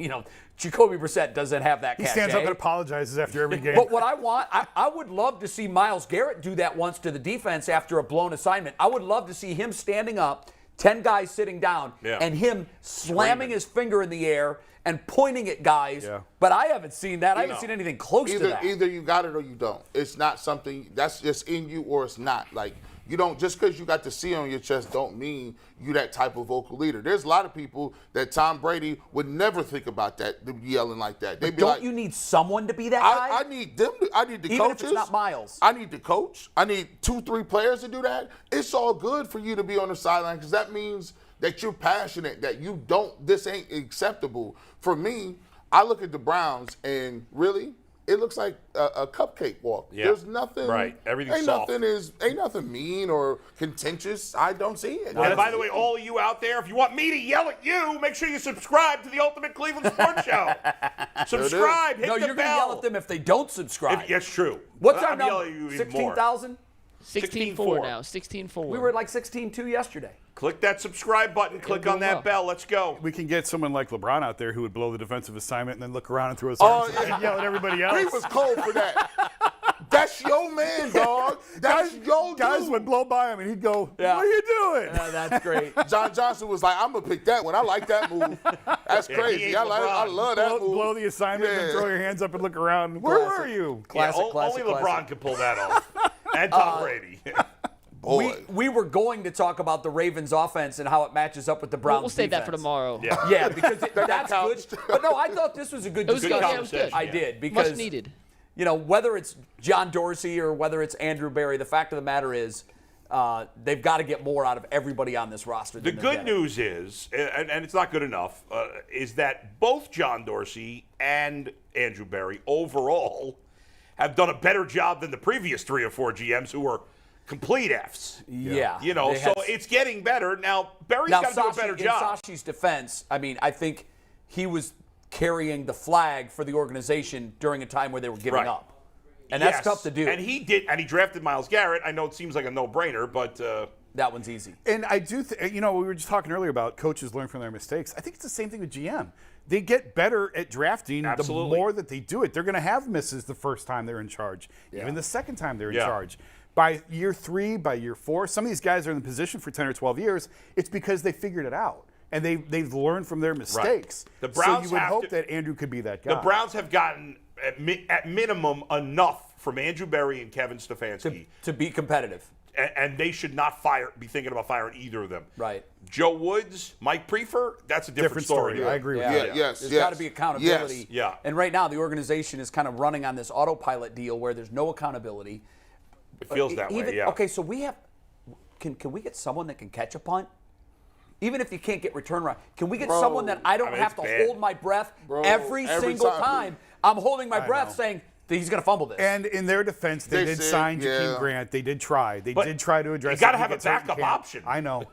Jacoby Brissett doesn't have that. He stands up and apologizes after every game. But what I want, I would love to see Myles Garrett do that once to the defense after a blown assignment. I would love to see him standing up, 10 guys sitting down, and him slamming his finger in the air and pointing at guys. Yeah. But I haven't seen that. I haven't seen anything close to that. Either you got it or you don't. It's not something that's just in you or it's not. Like, you don't, just because you got the C on your chest don't mean you that type of vocal leader. There's a lot of people that Tom Brady would never think about that, yelling like that. They'd But be don't like, you need someone to be that guy? I need them. I need the Even if coaches. it's not Myles. I need the coach. I need 2-3 players to do that. It's all good for you to be on the sideline because that means that you're passionate, that you don't, this ain't acceptable. For me, I look at the Browns and really, it looks like a cupcake walk. Yeah. There's nothing. Right. Everything's soft. Ain't nothing mean or contentious. I don't see it. And by the way, all of you out there, if you want me to yell at you, make sure you subscribe to the Ultimate Cleveland Sports Show. Subscribe. Hit No, the you're bell. going to yell at them if they don't subscribe. That's true. What's our I'm yelling number? at you even more. 16,000? 16-4 now. 16-4. We were at like 16-2 yesterday. Click that subscribe button. Click on that bell. Let's go. we can get someone like LeBron out there who would blow the defensive assignment and then look around and throw his arms up and yell at everybody else. He was cold for that. That's your man, dog. That's your Guys dude. would blow by him and he'd go, Yeah. what are you doing? That's great. John Johnson was like, I'm going to pick that one. I like that move. That's he crazy. ain't I LeBron. love that move. Blow the assignment and then throw your hands up and look around. Where were you? Classic, only classic, LeBron classic. can pull that off. And Tom Brady. Boy. We were going to talk about the Ravens offense and how it matches up with the Browns We'll save that for defense. tomorrow. Yeah, because that's counts. good. But no, I thought this was a good It was good. discussion. Yeah, it was good. I did because Much needed. Whether it's John Dorsey or whether it's Andrew Berry, the fact of the matter is they've got to get more out of everybody on this roster. The than they're good getting. news is, and it's not good enough, is that both John Dorsey and Andrew Berry overall have done a better job than the previous 3 or 4 GMs who were complete Fs. Yeah. So it's getting better. Now, Berry's Now, got to do a Sashi, better job. in Sashi's defense, I mean, I think he was carrying the flag for the organization during a time where they were giving Right. up. And that's Yes, tough to do. And he did, and he drafted Myles Garrett. I know it seems like a no-brainer, but That one's easy. And I do, we were just talking earlier about coaches learn from their mistakes. I think it's the same thing with GM. They get better at drafting Absolutely. the more that they do it. They're going to have misses the first time they're in charge, even the second time they're in Yeah. charge. By year 3, by year 4, some of these guys are in the position for 10 or 12 years. It's because they figured it out. And they've learned from their mistakes. The Browns so you would have hope to- that Andrew could be that guy. The Browns have gotten, at minimum, enough from Andrew Berry and Kevin Stefanski. To be competitive. And they should not be thinking about firing either of them. Right. Joe Woods, Mike Prefer, that's a different story. I agree with Yeah. you. Yes, There's yes. got to be accountability. Yes. Yeah. And right now, the organization is kind of running on this autopilot deal where there's no accountability. It feels that way, yeah. Okay, so we have – can we get someone that can catch a punt? Even if you can't get return right, can we get someone that I don't mean, have it's to bad. hold my breath Every single time. time? I'm holding my breath know. saying that he's going to fumble this. And in their defense, they They did said, sign Jakeem yeah. Grant. They did try. They But did try to address you gotta it. He have a gets hurt in backup camp. option. I know.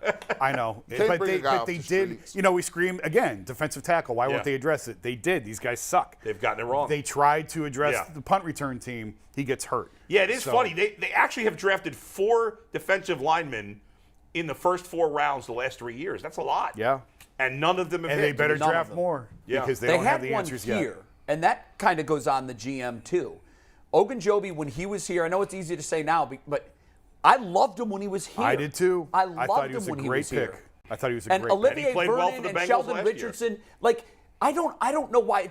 Can't bring a guy but off they the did. streets. We scream again, defensive tackle. Why Yeah. won't they address it? They did. These guys suck. They've gotten it wrong. They tried to address Yeah. the punt return team. He gets hurt. Yeah, it is So- funny. They actually have drafted 4 defensive linemen in the first 4 rounds the last 3 years. That's a lot. Yeah. And none of them have And hit. they better None of draft them. more Yeah. because they They don't had have the one answers here, yet. and that kind of goes on the GM too. Ogunjobi, when he was here, I know it's easy to say now, but I loved him when he was here. I did too. I thought loved he was him a when he great was pick. here. I thought he was a And great pick. Olivier And he played well Vernon for the and Bengals Sheldon last year. Richardson, I don't know why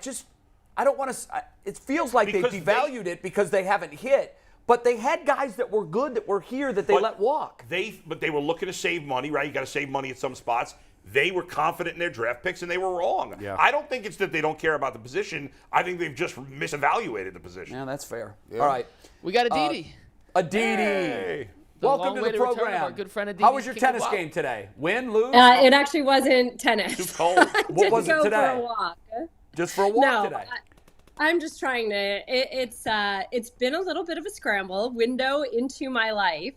I don't want to. It feels like Because they devalued it because they haven't hit. But they had guys that were good that were here that they But let walk. But they were looking to save money, right? You got to save money at some spots. They were confident in their draft picks, and they were wrong. Yeah. I don't think it's that they don't care about the position. I think they've just misevaluated the position. Yeah, that's fair. All right, We got Aditi. Aditi. Hey. Welcome long to way the to return of program. our good friend Aditi How was your tennis Kinkhabwala. game today? Win, lose? It actually wasn't tennis. Too cold. I What did was it go today? for a walk. Just for a walk No, today. I'm just trying to. It's been a little bit of a scramble. Window into my life.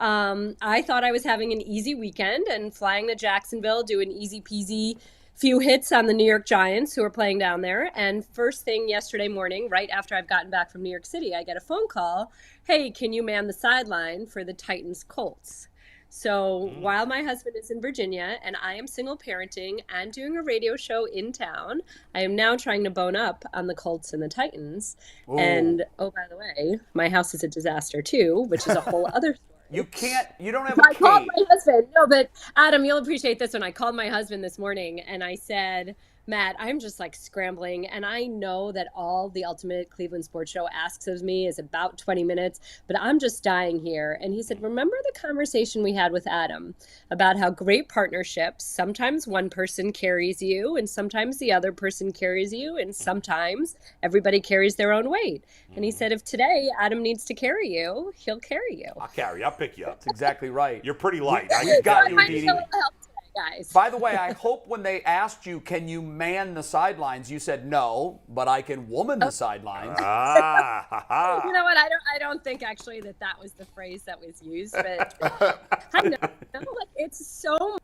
I thought I was having an easy weekend and flying to Jacksonville, doing easy peasy few hits on the New York Giants who are playing down there. And first thing yesterday morning, right after I've gotten back from New York City, I get a phone call. Hey, can you man the sideline for the Titans Colts? So while my husband is in Virginia and I am single parenting and doing a radio show in town, I am now trying to bone up on the Colts and the Titans. And oh, by the way, my house is a disaster too, which is a whole other story. You don't have I a called cage. my husband. No, but Adam, you'll appreciate this one. I called my husband this morning and I said, Matt, I'm just like scrambling. And I know that all the Ultimate Cleveland Sports Show asks of me is about 20 minutes, but I'm just dying here. And he said, remember the conversation we had with Adam about how great partnerships, sometimes one person carries you and sometimes the other person carries you and sometimes everybody carries their own weight. And he said, if today Adam needs to carry you, he'll carry you. I'll pick you up. That's exactly right. You're pretty light. We've got you, I'm Aditi. so help today, guys. By the way, I hope when they asked you, can you man the sidelines, you said no, but I can woman the sidelines. You know what? I don't think actually that was the phrase that was used, but I know like it's so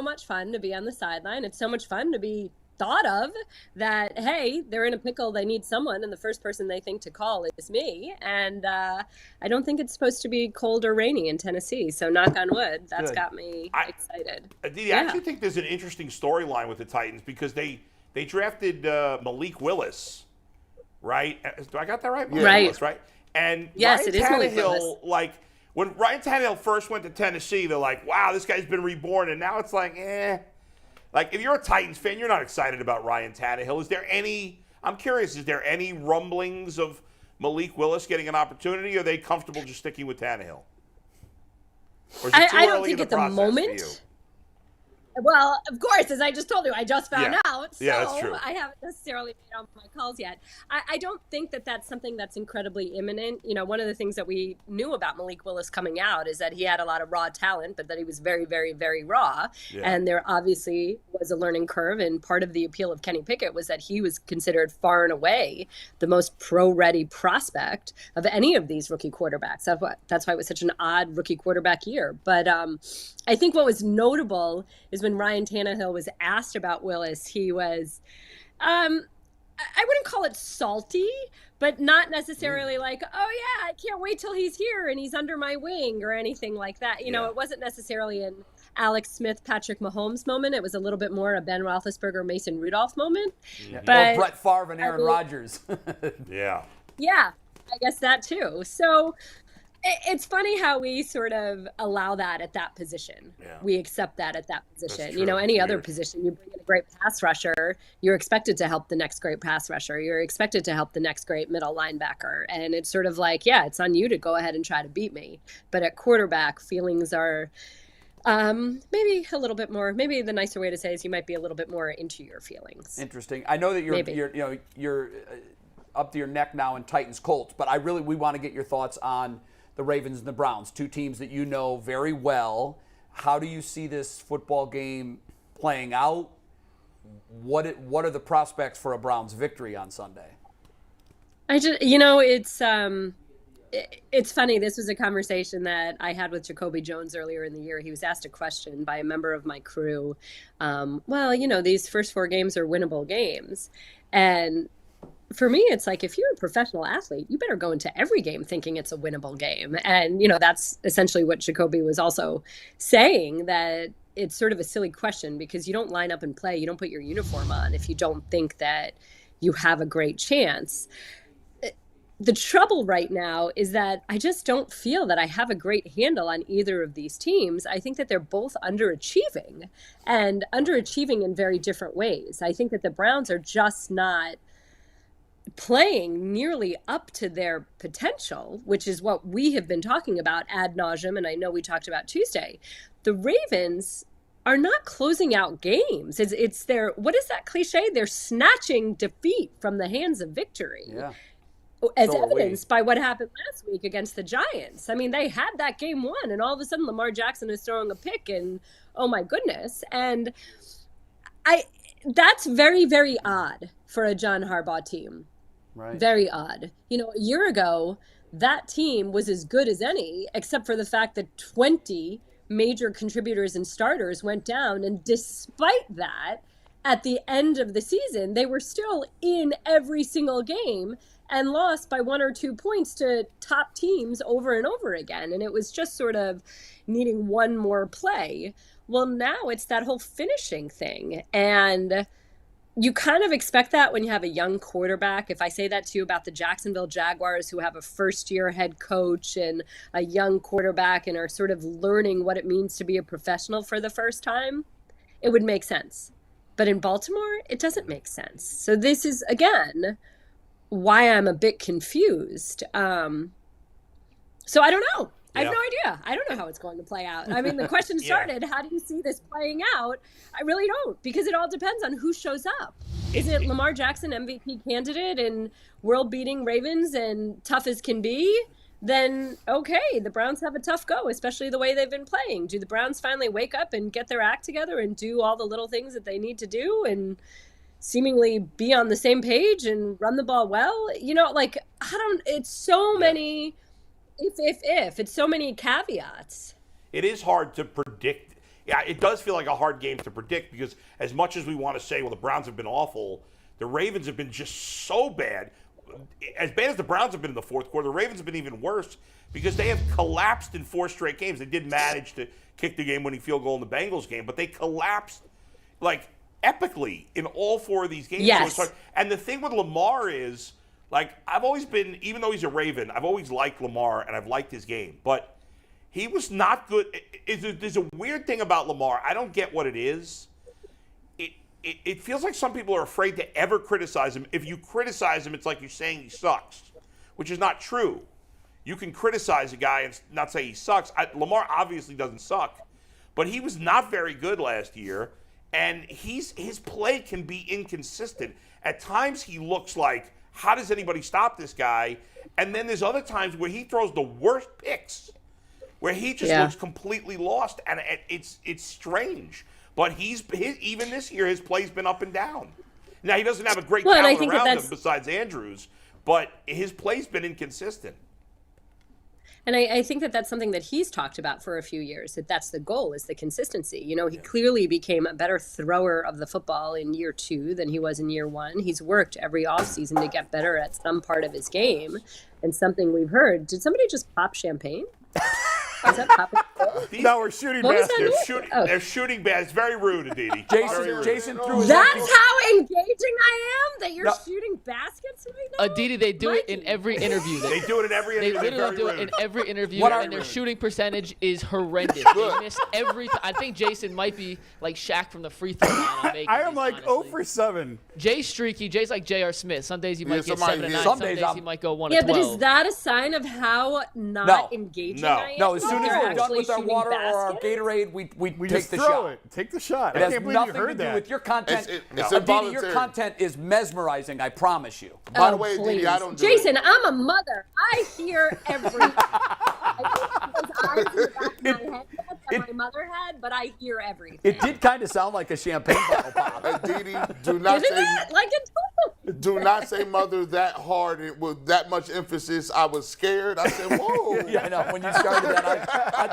much fun to be on the sideline. It's so much fun to be thought of that, hey, they're in a pickle, they need someone, and the first person they think to call is me. And I don't think it's supposed to be cold or rainy in Tennessee, so knock on wood. That's Good. got me excited. Aditi, I actually think there's an interesting storyline with the Titans because they drafted Malik Willis, right? Do I got that right? Malik Right. Willis, right? And Yes, Ryan it is Malik Tannehill, Willis. like when Ryan Tannehill first went to Tennessee, they're like, wow, this guy's been reborn, and now it's like, Like, if you're a Titans fan, you're not excited about Ryan Tannehill. I'm curious, is there any rumblings of Malik Willis getting an opportunity, or are they comfortable just sticking with Tannehill? Or is it too I don't early think in at the process for moment. you? Well, of course, as I just told you, I just found out. So Yeah, that's true. I haven't necessarily made all my calls yet. I don't think that that's something that's incredibly imminent. You know, one of the things that we knew about Malik Willis coming out is that he had a lot of raw talent, but that he was very, very, very raw. Yeah. And there obviously was a learning curve. And part of the appeal of Kenny Pickett was that he was considered far and away the most pro-ready prospect of any of these rookie quarterbacks. That's why it was such an odd rookie quarterback year. But I think what was notable is when Ryan Tannehill was asked about Willis, he was, I wouldn't call it salty, but not necessarily like, oh yeah, I can't wait till he's here and he's under my wing or anything like that. You know, it wasn't necessarily an Alex Smith, Patrick Mahomes moment. It was a little bit more a Ben Roethlisberger, Mason Rudolph moment. But or Brett Favre and Aaron Rodgers. Yeah. Yeah, I guess that too. So it's funny how we sort of allow that at that position. Yeah. We accept that at that position. That's You know, true. any It's other weird. position, you bring in a great pass rusher, you're expected to help the next great pass rusher. You're expected to help the next great middle linebacker. And it's sort of like, yeah, it's on you to go ahead and try to beat me. But at quarterback, feelings are maybe a little bit more, maybe the nicer way to say is you might be a little bit more into your feelings. Interesting. I know that Maybe. you're up to your neck now in Titans Colts, but we want to get your thoughts on the Ravens and the Browns, two teams that you know very well. How do you see this football game playing out? What are the prospects for a Browns victory on Sunday? It's funny. This was a conversation that I had with Jacoby Jones earlier in the year. He was asked a question by a member of my crew. These first 4 games are winnable games. And for me, it's like, if you're a professional athlete, you better go into every game thinking it's a winnable game. And, that's essentially what Jacoby was also saying, that it's sort of a silly question because you don't line up and play. You don't put your uniform on if you don't think that you have a great chance. The trouble right now is that I just don't feel that I have a great handle on either of these teams. I think that they're both underachieving and underachieving in very different ways. I think that the Browns are just not playing nearly up to their potential, which is what we have been talking about ad nauseum, and I know we talked about Tuesday. The Ravens are not closing out games. It's their, what is that cliche? They're snatching defeat from the hands of victory. Yeah. As So are we. evidenced by what happened last week against the Giants. I mean, they had that game won, and all of a sudden Lamar Jackson is throwing a pick, and oh my goodness. And that's very, very odd for a John Harbaugh team. Right. Very odd. A year ago, that team was as good as any, except for the fact that 20 major contributors and starters went down. And despite that, at the end of the season, they were still in every single game and lost by 1 or 2 points to top teams over and over again. And it was just sort of needing one more play. Well, now it's that whole finishing thing. And you kind of expect that when you have a young quarterback. If I say that to you about the Jacksonville Jaguars, who have a first-year head coach and a young quarterback and are sort of learning what it means to be a professional for the first time, it would make sense. But in Baltimore, it doesn't make sense. So this is, again, why I'm a bit confused. So I don't know. I have no idea. I don't know how it's going to play out. I mean, the question started, how do you see this playing out? I really don't, because it all depends on who shows up. Is it Lamar Jackson, MVP candidate and world-beating Ravens and tough as can be? Then, okay, the Browns have a tough go, especially the way they've been playing. Do the Browns finally wake up and get their act together and do all the little things that they need to do and seemingly be on the same page and run the ball well? It's so many... If it's so many caveats. It is hard to predict. Yeah, it does feel like a hard game to predict because as much as we want to say, well, the Browns have been awful, the Ravens have been just so bad. As bad as the Browns have been in the fourth quarter, the Ravens have been even worse because they have collapsed in 4 straight games. They did manage to kick the game-winning field goal in the Bengals game, but they collapsed like epically in all 4 of these games. Yes. So and the thing with Lamar is, like, I've always been, even though he's a Raven, I've always liked Lamar and I've liked his game. But he was not good. There's a weird thing about Lamar. I don't get what it is. It feels like some people are afraid to ever criticize him. If you criticize him, it's like you're saying he sucks, which is not true. You can criticize a guy and not say he sucks. Lamar obviously doesn't suck, but he was not very good last year, and his play can be inconsistent. At times he looks like, how does anybody stop this guy? And then there's other times where he throws the worst picks, where he just looks completely lost, and it's strange. But even this year, his play's been up and down. Now, he doesn't have a great talent around him besides Andrews, but his play's been inconsistent. And I think that that's something that he's talked about for a few years, that that's the goal, is the consistency. You know, he clearly became a better thrower of the football in year 2 than he was in year 1. He's worked every offseason to get better at some part of his game. And something we've heard, did somebody just pop champagne? Is that popping? No, we're shooting What was baskets. that? They're shooting bad. It's very rude, Aditi. Jason threw his That's how engaging I am, that you're shooting baskets right now? Aditi, they do it in every interview. They do it in every They interview. literally do it in every interview, and their shooting percentage is horrendous. They miss every I think Jason might be like Shaq from the free throw line on making I am these, like honestly. 0 for 7. Jay's streaky. Jay's like J.R. Smith. Some days he might get 7 and 9. Some Some days days I'm- he might go 1 Yeah, and 12. but is that a sign of how not engaging I am? No, as soon as They're we're done actually with our shooting water or our baskets? Gatorade, we We take just the throw shot. it. Take the shot. It I has can't believe you nothing to heard do that. with your content. It's Aditi, your involuntary. content is mesmerizing, I promise you. By the way, please. Aditi, I don't do Jason, it. I'm a mother. I hear everything. I think because I hear back in my head that my mother had, but I hear everything. It did kind of sound like a champagne bottle pop. Aditi, do not Isn't say it? Like it's do not say mother that hard and with that much emphasis. I was scared. I said, whoa. Yeah, I know. When you started that, I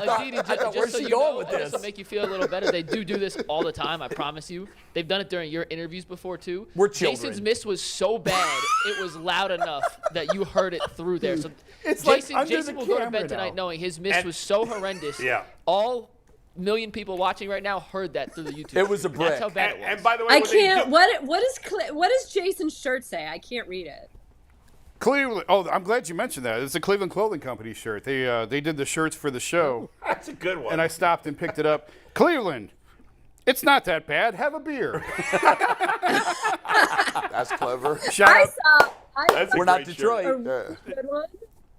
thought, Aditi, I thought just where's so she you going know, with just to this? make you feel a little better, they do this all the time, I promise you. They've done it during your interviews before, too. We're children. Jason's miss was so bad, it was loud enough that you heard it through there. So It's like under Jason the will go to camera bed tonight now. knowing his miss was so horrendous. Yeah. All million people watching right now heard that through the YouTube. It was a brick. That's how bad it was. And by the way, I when they can't. do- What does Jason's shirt say? I can't read it. Cleveland. Oh, I'm glad you mentioned that. It's a Cleveland Clothing Company shirt. They did the shirts for the show, That's a good one. and I stopped and picked it up. Cleveland. It's not that bad. Have a beer. That's clever. Shout I out, saw. That's a We're not great shirt. Detroit. Yeah. Good one.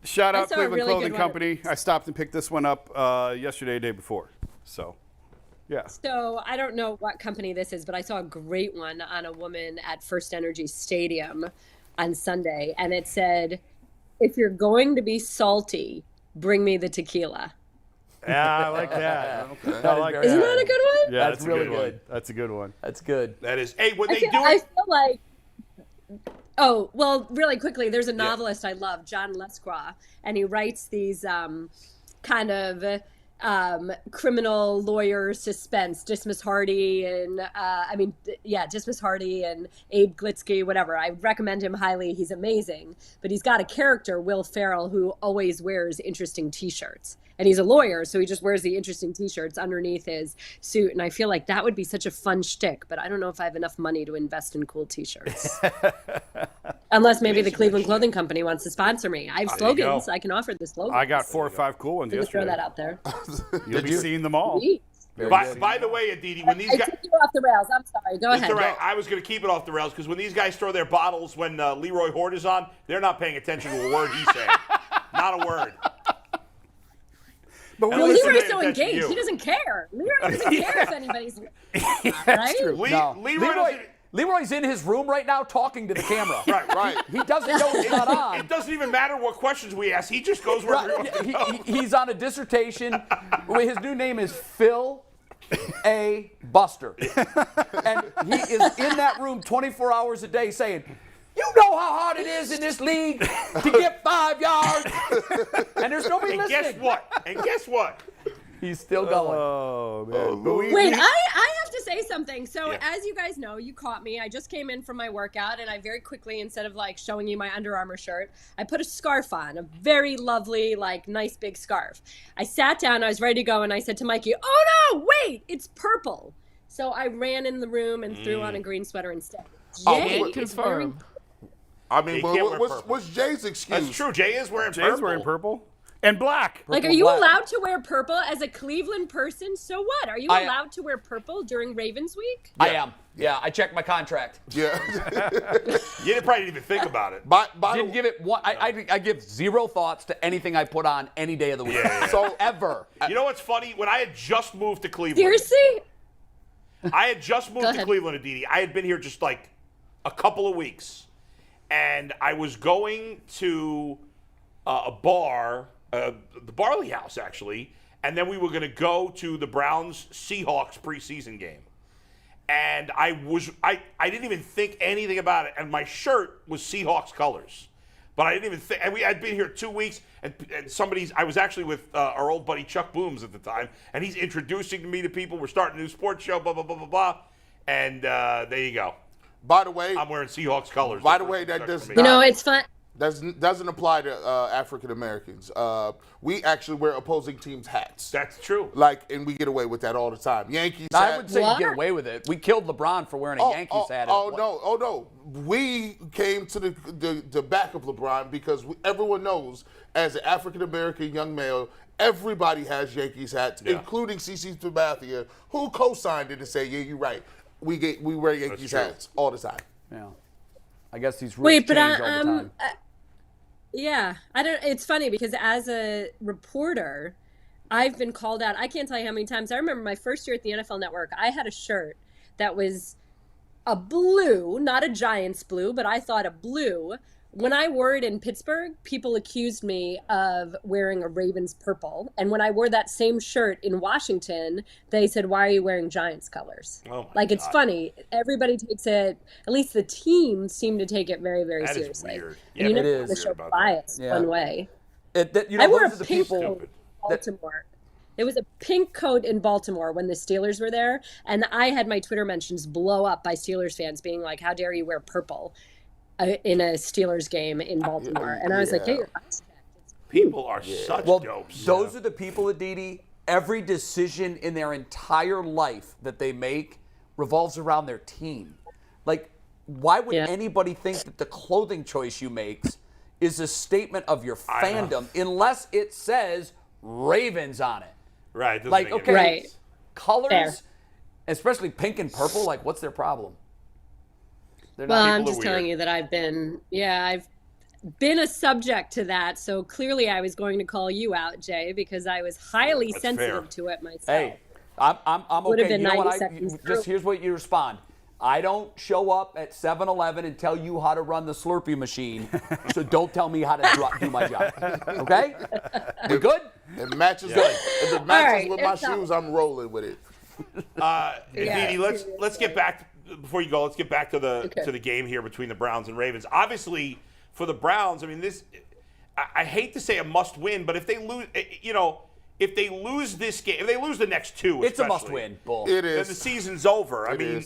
shout I out saw a Cleveland really Clothing good one. Company. I stopped and picked this one up yesterday, day before. So, yeah. So I don't know what company this is, but I saw a great one on a woman at First Energy Stadium on Sunday, and it said, "If you're going to be salty, bring me the tequila." Yeah, I like that. I like very Isn't that. that a good one? Yeah, That's that's really a good one. good. That's a good one. That's good. That is. Hey, when I they feel, do I it, feel like. Oh, well, really quickly, there's a novelist I love, John Lescroix, and he writes these kind of criminal lawyer suspense, Dismas Hardy and Dismas Hardy and Abe Glitsky, whatever. I recommend him highly. He's amazing. But he's got a character, Will Ferrell, who always wears interesting T-shirts. And he's a lawyer, so he just wears the interesting T-shirts underneath his suit. And I feel like that would be such a fun shtick, but I don't know if I have enough money to invest in cool T-shirts. Unless maybe the Cleveland Clothing Company wants to sponsor me. I have slogans. I can offer the slogans. I got 4 or 5 cool ones Just throw yesterday. that out there. You'll be seeing them all. Sweet. by the way, Aditi, when these I guys. took you off the rails. I'm sorry. Go It's ahead. all right. I was going to keep it off the rails because when these guys throw their bottles when Leroy Horde is on, they're not paying attention to a word he's saying. Not a word. But Well, we listen Leroy's to- so attention to engaged. you. He doesn't care. Leroy doesn't care if anybody's right. true. Leroy's in his room right now talking to the camera. Right. He doesn't know it's not on. It doesn't even matter what questions we ask. He just goes where he wants to go. He's on a dissertation. His new name is Phil A. Buster. And he is in that room 24 hours a day saying, "You know how hard it is in this league to get 5 yards." And there's nobody And listening. guess what? He's still going. Oh, man. But we- Wait, I have to say something. So Yeah. as you guys know, you caught me. I just came in from my workout, and I very quickly, instead of like showing you my Under Armour shirt, I put a scarf on, a very lovely, like nice big scarf. I sat down, I was ready to go, and I said to Mikey, "Oh no, wait, it's purple." So I ran in the room and threw on a green sweater instead. Oh, Jay what- is wearing Confirm. I mean, He can't wear what's, purple. what's Jay's excuse? That's true. Jay is wearing Jay's purple. wearing purple. And black. Like, are you allowed to wear purple as a Cleveland person? So what? Are you I- allowed to wear purple during Ravens week? I am. Yeah, I checked my contract. Yeah. You probably didn't even think about it. by Didn't the, give it one. I give zero thoughts to anything I put on any day of the week. So- ever. You know what's funny? When I had just moved to Cleveland, Seriously? I had just moved Go to ahead. Cleveland, Aditi. I had been here just like a couple of weeks, and I was going to a bar, the Barley House actually, and then we were going to go to the Browns Seahawks preseason game. And I didn't even think anything about it, and my shirt was Seahawks colors. But I didn't even think. And I'd been here 2 weeks, and I was actually with our old buddy Chuck Booms at the time, and he's introducing me to people. We're starting a new sports show, blah, blah, blah, blah, blah. And there you go. By the way, I'm wearing Seahawks colors. By the way, that does not. You know, it's fun. Doesn't apply to African Americans. We actually wear opposing teams' hats. That's true. And we get away with that all the time. Yankees Now, hat. I would say you get away with it. We killed LeBron for wearing a Yankees hat. No. We came to the back of LeBron because everyone knows, as an African American young male, everybody has Yankees hats, including CeCe Sabathia, who co-signed it and said, "Yeah, you're right. We wear Yankees hats all the time." Yeah. I guess these rules change all the time. Yeah, I don't. It's funny because as a reporter, I've been called out. I can't tell you how many times. I remember my first year at the NFL Network. I had a shirt that was a blue, not a Giants blue, but I thought a blue. When I wore it in Pittsburgh, people accused me of wearing a Ravens purple. And when I wore that same shirt in Washington, they said, "Why are you wearing Giants colors?" Oh my God. It's funny. Everybody takes it, at least the team seem to take it very, very seriously. Weird. Yeah, and you know, the show bias one way. I wore a pink coat in Baltimore. There was a pink coat in Baltimore when the Steelers were there. And I had my Twitter mentions blow up by Steelers fans being like, "How dare you wear purple in a Steelers game in Baltimore?" And I was like, "Hey, your eyes checked." People are such dopes. Those are the people, Aditi, every decision in their entire life that they make revolves around their team. Like, why would anybody think that the clothing choice you make is a statement of your fandom unless it says Ravens on it? Right. Like, okay, colors, especially pink and purple, like, what's their problem? Well, I'm just telling you that I've been a subject to that. So clearly I was going to call you out, Jay, because I was highly sensitive to it myself. Hey, I'm okay. You know what? Here's what you respond. I don't show up at 7-Eleven and tell you how to run the Slurpee machine, so don't tell me how to do my job. Okay? We good? It matches. If it matches with my shoes, I'm rolling with it. Aditi, let's get back. Before you go, let's get back to the game here between the Browns and Ravens. Obviously, for the Browns, I mean, I hate to say a must-win, but if they lose, if they lose this game, if they lose the next two, it's a must-win. Bull. It is. Then the season's over. I mean,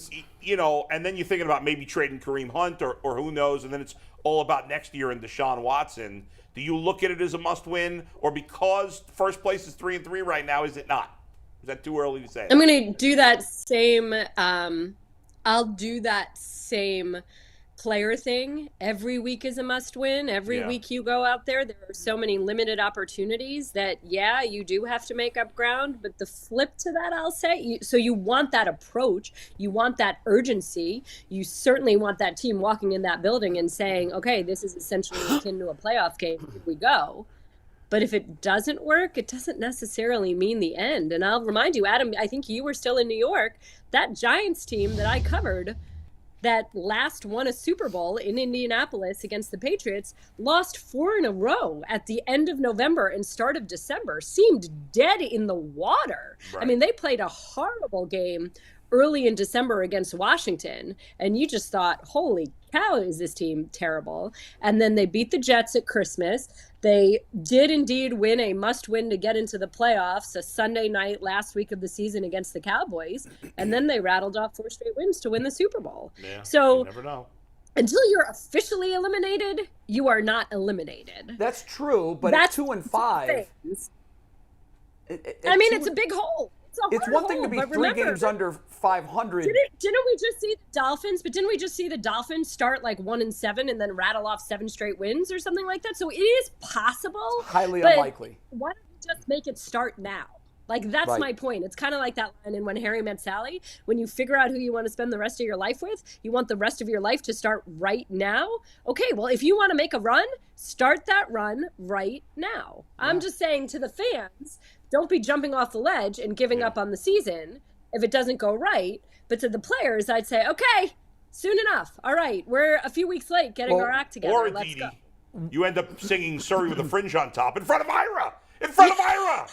and then you're thinking about maybe trading Kareem Hunt or who knows, and then it's all about next year and Deshaun Watson. Do you look at it as a must-win, or because first place is 3-3 right now, is it not? Is that too early to say? I'm going to do that same. I'll do that same player thing. Every week is a must win. Every week you go out there are so many limited opportunities that, you do have to make up ground. But the flip to that, I'll say, so you want that approach. You want that urgency. You certainly want that team walking in that building and saying, okay, this is essentially akin to a playoff game. Here we go. But if it doesn't work, it doesn't necessarily mean the end. And I'll remind you, Adam, I think you were still in New York. That Giants team that I covered that last won a Super Bowl in Indianapolis against the Patriots lost 4 in a row at the end of November and start of December, seemed dead in the water. Right. I mean, they played a horrible game early in December against Washington, and you just thought, holy cow, is this team terrible? And then they beat the Jets at Christmas. They did indeed win a must-win to get into the playoffs, a Sunday night last week of the season against the Cowboys, and then they rattled off 4 straight wins to win the Super Bowl. Yeah, so you never know. Until you're officially eliminated, you are not eliminated. That's true, but that's 2 and 5. It's a big hole. It's one thing to be 3 games under 500. Didn't we just see the Dolphins? But didn't we just see the Dolphins start like 1-7 and then rattle off 7 straight wins or something like that? So it is possible. Highly unlikely. Why don't we just make it start now? Like, that's my point. It's kind of like that line in When Harry Met Sally. When you figure out who you want to spend the rest of your life with, you want the rest of your life to start right now. Okay, well, if you want to make a run, start that run right now. Yeah. I'm just saying to the fans, don't be jumping off the ledge and giving up on the season if it doesn't go right. But to the players, I'd say, okay, soon enough. All right, we're a few weeks late getting our act together. Or Let's go. You end up singing Surrey with a Fringe on top in front of Ira. In front of Ira.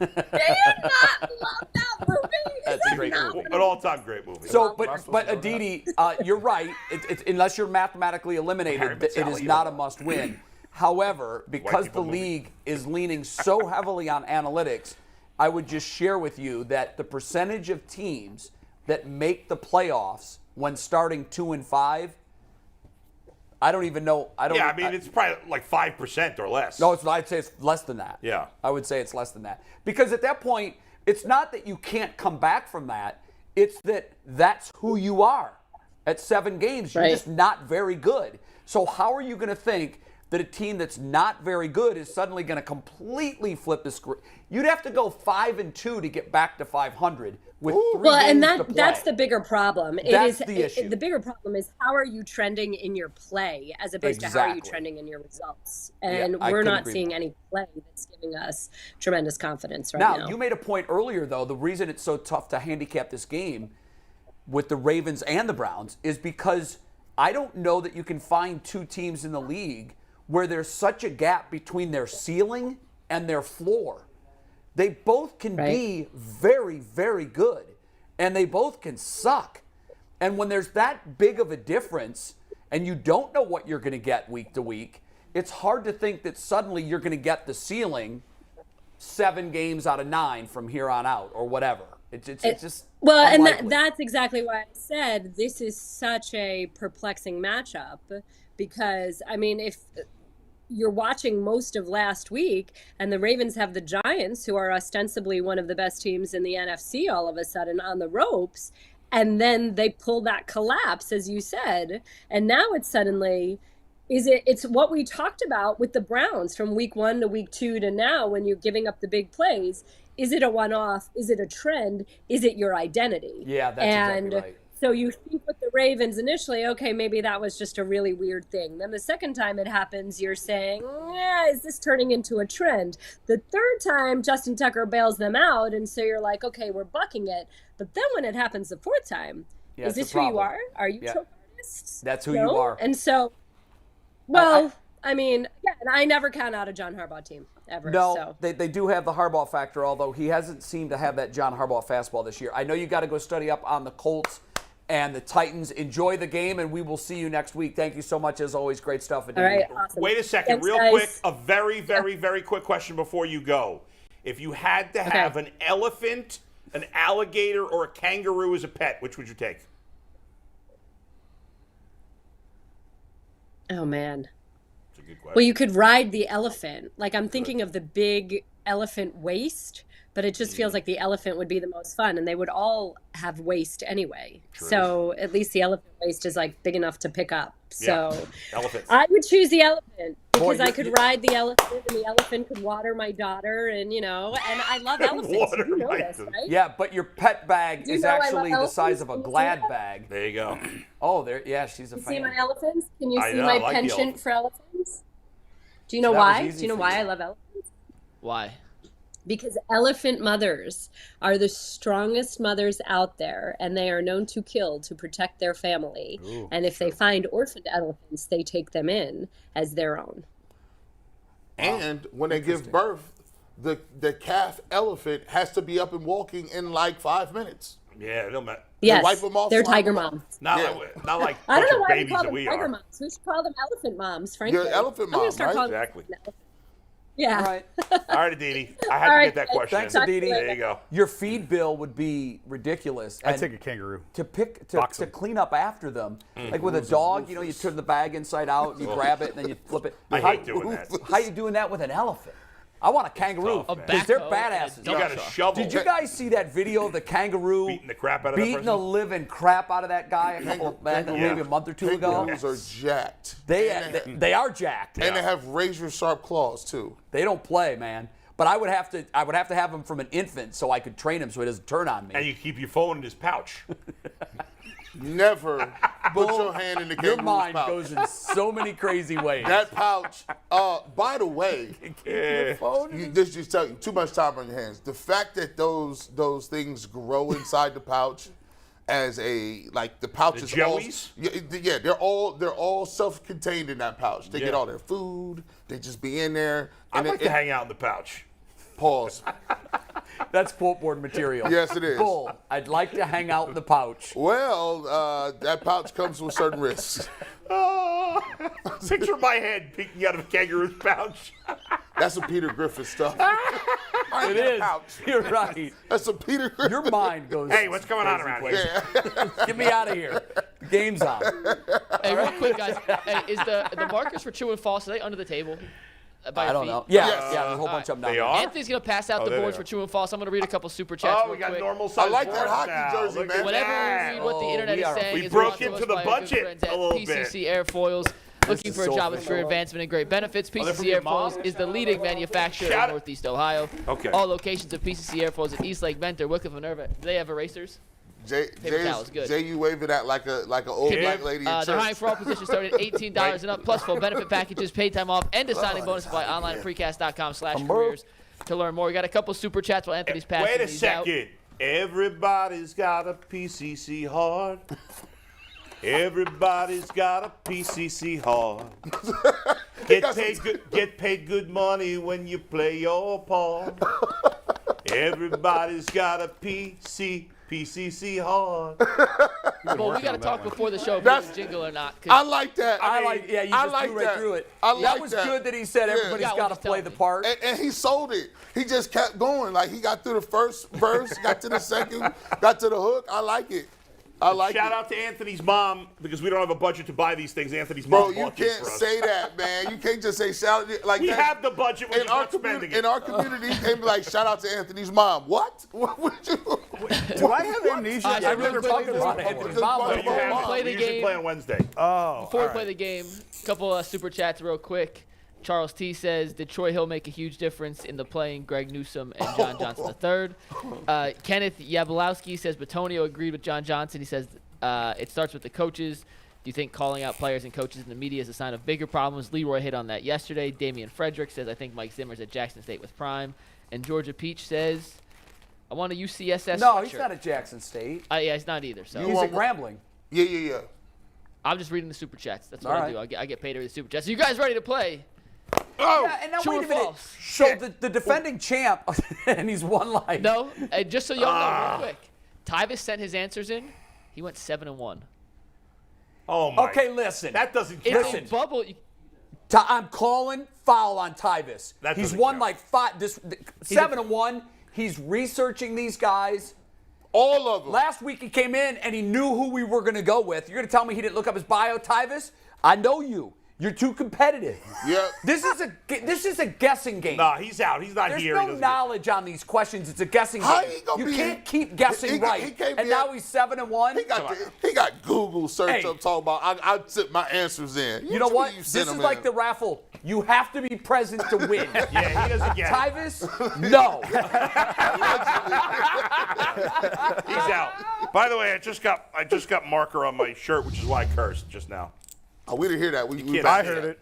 Do you not love that movie? That's great movie. An all-time great movie. So, but Aditi, you're right. It's unless you're mathematically eliminated, it is not a must-win. However, because the league is leaning so heavily on analytics, I would just share with you that the percentage of teams that make the playoffs when starting 2-5, I don't even know. It's probably like 5% or less. No, I'd say it's less than that. Yeah. I would say it's less than that. Because at that point, it's not that you can't come back from that. It's that that's who you are. At 7 games, you're just not very good. So how are you going to think that a team that's not very good is suddenly going to completely flip the script? You'd have to go 5-2 to get back to 500 with 3 games to play. That's the bigger problem. That's the issue. The bigger problem is how are you trending in your play as opposed to how are you trending in your results? And we're not seeing any play that's giving us tremendous confidence right now. Now, you made a point earlier, though. The reason it's so tough to handicap this game with the Ravens and the Browns is because I don't know that you can find 2 teams in the league where there's such a gap between their ceiling and their floor. They both can be very, very good, and they both can suck. And when there's that big of a difference and you don't know what you're going to get week to week, it's hard to think that suddenly you're going to get the ceiling 7 games out of 9 from here on out or whatever. It's just unlikely. And that's exactly why I said this is such a perplexing matchup because, I mean, if you're watching most of last week and the Ravens have the Giants, who are ostensibly one of the best teams in the NFC, all of a sudden on the ropes, and then they pull that collapse, as you said, and now it's suddenly... It's what we talked about with the Browns from week 1 to week 2 to now when you're giving up the big plays. Is it a one-off? Is it a trend? Is it your identity? Yeah, that's exactly right. So you think with the Ravens initially, okay, maybe that was just a really weird thing. Then the second time it happens, you're saying, is this turning into a trend? The third time, Justin Tucker bails them out, and so you're like, okay, we're bucking it. But then when it happens the fourth time, is this who you are? Are you choke artists? That's who you are. And so... Well, I mean, and I never count out a John Harbaugh team, ever. No, they do have the Harbaugh factor, although he hasn't seemed to have that John Harbaugh fastball this year. I know you got to go study up on the Colts and the Titans. Enjoy the game, and we will see you next week. Thank you so much, as always. Great stuff. All right, awesome. Wait a second, Thanks, real guys. quick. A very, very, very quick question before you go. If you had to have an elephant, an alligator, or a kangaroo as a pet, which would you take? Oh, man. Good question. Well, you could ride the elephant. Like, I'm thinking of the big elephant waist, but it just feels like the elephant would be the most fun, and they would all have waist anyway. True. So at least the elephant waist is like big enough to pick up. So elephants. I would choose the elephant because I could ride the elephant, and the elephant could water my daughter, and and I love elephants. You know this, right? Yeah, but your pet bag is know I actually love the size of a elephants? Glad bag. There you go. Oh, she's a fan. See my elephants? Can you see know, my I like the penchant elephant. for elephants? Do you know That was why? easy Do you know for why you. I love elephants? Why? Because elephant mothers are the strongest mothers out there, and they are known to kill to protect their family. And if they find orphaned elephants, they take them in as their own. And when they give birth, the calf elephant has to be up and walking in like 5 minutes. Yeah, no matter. Yes, wipe them off, they're slap tiger them off. moms. Not like I don't know why we babies call that them we tiger are. moms. We should call them elephant moms, frankly. You're elephant I'm gonna mom, start right? calling them Exactly. elephant. Yeah. All right. All right, Aditi. I had All to right, get that question. Thanks, in. Aditi. There you go. Your feed bill would be ridiculous. I'd And take a kangaroo. to clean up after them. Like with a dog, you turn the bag inside out, you grab it, and then you flip it. I hate doing that. How you doing that with an elephant? I want a kangaroo tough, man. because they're backhoe and a badasses. You got a shovel. Did you guys see that video of the kangaroo Beating the crap out of that beating person? the living crap out of that guy maybe a month or two ago? Kangaroos are jacked. They are jacked. And they have razor sharp claws too. They don't play, man. But I would have to have him from an infant so I could train him so he doesn't turn on me. And you keep your phone in his pouch. Never put your hand in the Your kangaroo's mind pouch. goes in so many crazy ways. That pouch. By the way, just tell you too much time on your hands. The fact that those things grow inside the pouch, as the pouch The is joeys? all they're all self-contained in that pouch. They get all their food. They just be in there. I'd like to hang out in the pouch. Pause. That's quote board material. Yes, it is. Bull, I'd like to hang out in the pouch. Well, that pouch comes with certain risks. Picture my head peeking out of a kangaroo's pouch. That's some Peter Griffin stuff. It is. You're right. That's some Peter Griffin. Your mind goes. Hey, what's going on around here? Get me out of here. The game's on. Hey, real quick, guys. Hey, is the markers for true and false, are they under the table? By I your don't feet? know. Yeah, Yes. yeah. There's a whole bunch of them down They there. are? Anthony's going to pass out the there boards they for are. true and false. I'm going to read a couple super chats Oh, we real got quick. normal size I like that boards hockey now. jersey, Look man. at Whenever that. we read what the internet is saying, We is broke brought to into us the by our good budget friends a at little PCC Airfoils. Looking is for a so job with career phenomenal. advancement and great benefits, they're from PCC your mom? Airfoils is the leading manufacturer Shout in it. Northeast Ohio. Okay. All locations of PCC Airfoils in Eastlake, Venter, Wycliffe, Minerva. Do they have erasers? Jay, towel is good. you waving at like an old black lady in church. They're hiring for all positions starting at $18 and up, plus full benefit packages, paid time off, and a signing bonus. Apply online at precast.com/careers to learn more. We got a couple super chats while Anthony's passing Wait a these out. second. Everybody's got a PCC heart. Everybody's got a PCC heart. Get paid good money when you play your part. Everybody's got a PCC heart. Well, we got to talk before the show if That's- it's a jingle or not. 'cause I like that. Yeah, you I just like flew right that. through it. I like that was that. good that he said Yeah. everybody's Yeah, got to just play tell the me. part. And he sold it. He just kept going. Like he got through the first verse, got to the second, got to the hook. I like it. I like Shout it. out to Anthony's mom because we don't have a budget to buy these things. Anthony's Bro, mom you bought these can't for us. say that, man. You can't just say shout out like We that. have the budget. We're in just our not spending community, it. in our community, you can't be like shout out to Anthony's mom. What? What would you? Do I have amnesia? All right, so I've real never quick, played this about before. Anthony's mom. Just You have mom. Play it. the We usually game. play on Wednesday. Oh, Before we all play right. the game, a couple super chats real quick. Charles T says, did Troy Hill make a huge difference in the playing Greg Newsome and John Johnson III? Kenneth Yablowski says, Batonio agreed with John Johnson. He says, it starts with the coaches. Do you think calling out players and coaches in the media is a sign of bigger problems? Leroy hit on that yesterday. Damian Frederick says, I think Mike Zimmer's at Jackson State with Prime. And Georgia Peach says, I want a UCSS No, he's sweatshirt. not at Jackson State. Yeah, he's not either. So He's at Grambling. Yeah. I'm just reading the super chats. That's what All I right. do. I get paid to read the super chats. So you guys ready to play? Yeah, and now True wait or a minute. false? So the defending champ, and he's one life. No, just so y'all know, real quick, Tyvis sent his answers in. He went 7-1. Oh my. Okay, listen. That doesn't It's count. a bubble. I'm calling foul on Tyvis. That He's doesn't won count. like 7-1. He's researching these guys. All of them. Last week he came in and he knew who we were going to go with. You're going to tell me he didn't look up his bio, Tyvis? I know you. You're too competitive. Yep. This is a guessing game. Nah, he's out. He's not There's here. He no doesn't knowledge on these questions. It's a guessing How game. he gonna You be can't in- keep guessing he right. can't And be now in- he's 7-1. He got Google search Hey. up talking about I sent my answers in. You know what? You This sent is them like in. the raffle. You have to be present to win. Yeah, he doesn't get it. Tyvis, no. He's out. By the way, I just got marker on my shirt, which is why I cursed just now. Oh, we didn't hear that. We can't- I back heard that. it.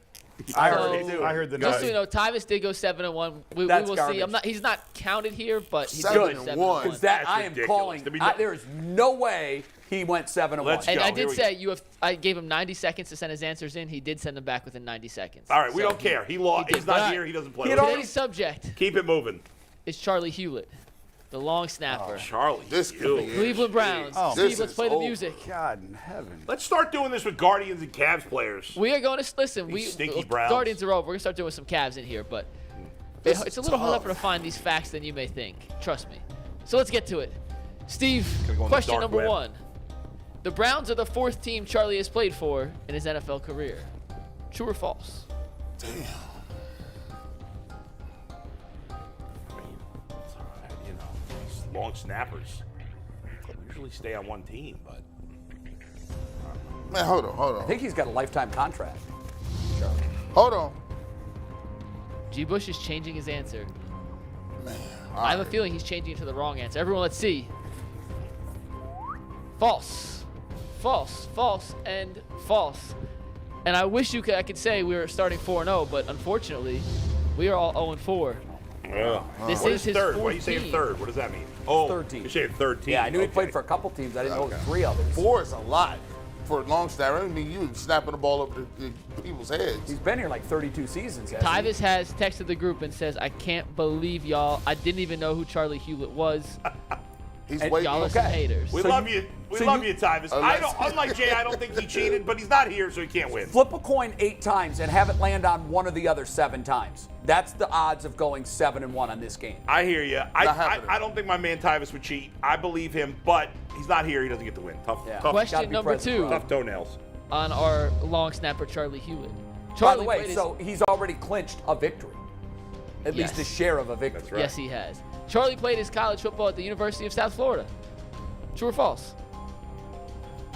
I So- heard it. I heard the Just so noise. you know, Tyvis did go 7-1. We That's will garbage. see. He's not counted here, but he's 7-1. 7-1. Because that That's I am ridiculous. calling. To be There is no way he went 7-1. Let's And go. I Here did we say I gave him 90 seconds to send his answers in. He did send them back within 90 seconds. All right, we So don't care. He lost. did He's not that. here. He doesn't play. He had with us. Today's subject Keep it moving. is Charlie Hewlett, the long snapper. Charlie. This you. could be it. Cleveland Browns. Oh, Steve, this let's is play the over. music. God in heaven. Let's start doing this with Guardians and Cavs players. We are going to listen. These stinky Browns. Guardians are over. We're gonna start doing some Cavs in here, but This it's is a little tough. harder to find these facts than you may think. Trust me. So let's get to it. Steve, Gonna go on the question dark number web. 1: the Browns are the 4th team Charlie has played for in his NFL career. True or false? It's all right, you know, these long snappers usually stay on one team, but Man, hold on. I think he's got a lifetime contract. Hold on. G. Bush is changing his answer. All I have a right. feeling he's changing it to the wrong answer. Everyone, let's see. False. False. False. And false. And I wish I could say we were starting 4-0, but unfortunately, we are all 0-4. yeah. This What is is his third? fourth Why are you saying team. third? What does that mean? Oh, Third team. You're saying third team. Yeah, I knew he Okay. played for a couple teams. I didn't know it was 3 others. 4 is a lot. for a long snapper. I mean, you snapping the ball over the people's heads. He's been here like 32 seasons. hasn't he? Tyvis has texted the group and says, I can't believe y'all. I didn't even know who Charlie Hewlett was. He's And waiting. Y'all are some Okay. haters. We So love you- you. We so love you- you, Tyvis. Unlike Jay, I don't think he cheated, but he's not here, so he can't win. Flip a coin 8 times and have it land on one of the other 7 times. That's the odds of going 7-1 on this game. I hear you. Not happening. I don't think my man Tyvis would cheat. I believe him, but he's not here. He doesn't get the win. Tough, Yeah. tough, Question Gotta be number present, 2 bro. tough toenails. on our long snapper, Charlie Hewlett. By Charlie the way, played his- so he's already clinched a victory. At least a Yes. share of a victory. That's right. Yes, he has. Charlie played his college football at the University of South Florida. True or false?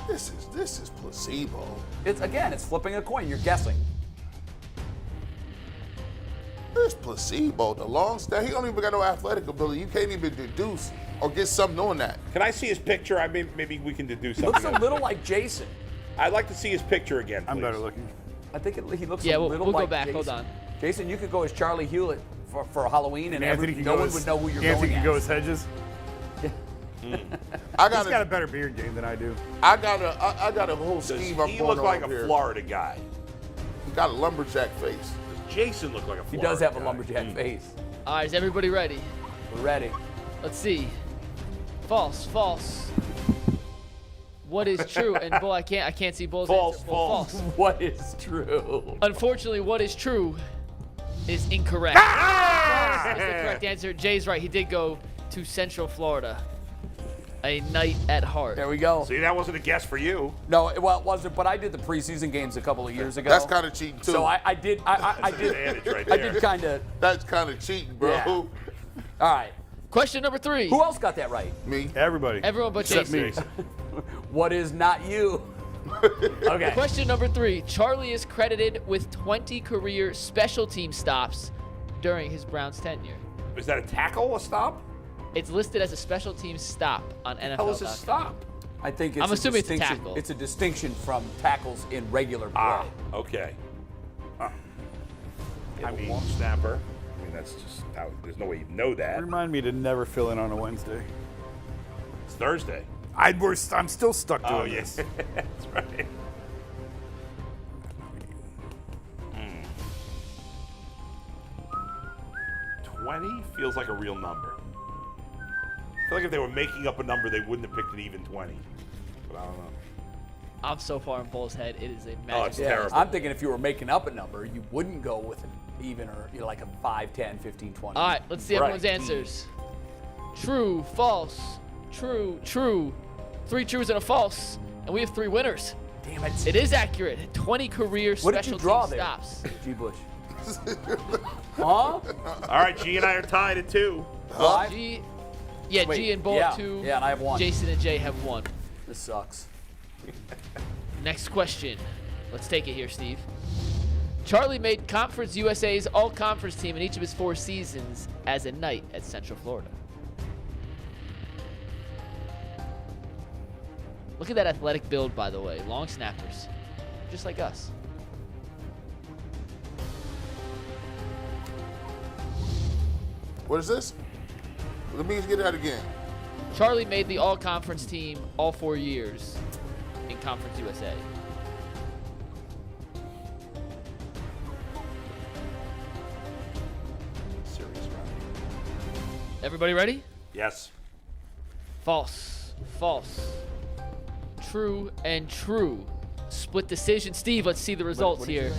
This is placebo. It's flipping a coin. You're guessing. It's placebo. The long snap. He don't even got no athletic ability. You can't even deduce or get something on that. Can I see his picture? Maybe we can deduce He something. looks a little like Jason. I'd like to see his picture again, please. I'm better looking. I think he looks Yeah, a we'll little go like back. Jason. Hold on. Jason, you could go as Charlie Hewlett for Halloween, and Anthony can no go one as, would know who you're Anthony going can as. go as Hedges. I He's got a got better beard game than I do. I got a whole Does scheme up he going look like on a here. Florida guy? He got a lumberjack face. Jason looked like a He Florida does have a guy. lumberjack face. All right, is everybody ready? We're ready. Let's see. False. What is true? And Bull, I can't see Bull's False, answer. Bull, false. What is true? Unfortunately, what is true is incorrect. False is the correct answer. Jay's right. He did go to Central Florida. A night at heart. There we go. See, that wasn't a guess for you. No, it wasn't. But I did the preseason games a couple of years ago. That's kind of cheating too. So I did. I did. Advantage right I there. did kind of. That's kind of cheating, bro. Yeah. All right. Question number 3. Who else got that right? Me. Everybody. Everyone but Except Jason. me. What is not you? Okay. Question number 3. Charlie is credited with 20 career special team stops during his Browns tenure. Is that a tackle, a stop? It's listed as a special team stop on NFL. How is it stop? I think it's I'm assuming it's a distinction. tackle. It's a distinction from tackles in regular play. Ah, okay. I mean, long snapper. I mean, that's just how. There's no way you know that. Remind me to never fill in on a Wednesday. It's Thursday. I'm still stuck doing Oh, yes. this. That's right. 20 feels like a real number. I feel like if they were making up a number, they wouldn't have picked an even 20. But I don't know. I'm so far in Bull's head. It is a Oh, magic. it's Yeah, terrible. I'm thinking if you were making up a number, you wouldn't go with an even or like a 5, 10, 15, 20. All right, let's see Right. everyone's answers. True, false, true. 3 trues and a false, and we have 3 winners. Damn it. It is accurate. 20 career What did special you draw team there? stops. G. Bush. Huh? All right, G and I are tied at 2. Five? G, Wait, G and Bull yeah, have 2. yeah, and I have 1. Jason and Jay have 1. This sucks. Next question. Let's take it here, Steve. Charlie made Conference USA's all-conference team in each of his 4 seasons as a Knight at Central Florida. Look at that athletic build, by the way. Long snappers. Just like us. What is this? Let me get that again. Charlie made the all-conference team all 4 years in Conference USA. Serious round. Everybody ready? Yes. False. False. True and true. Split decision. Steve, let's see the results what did you here.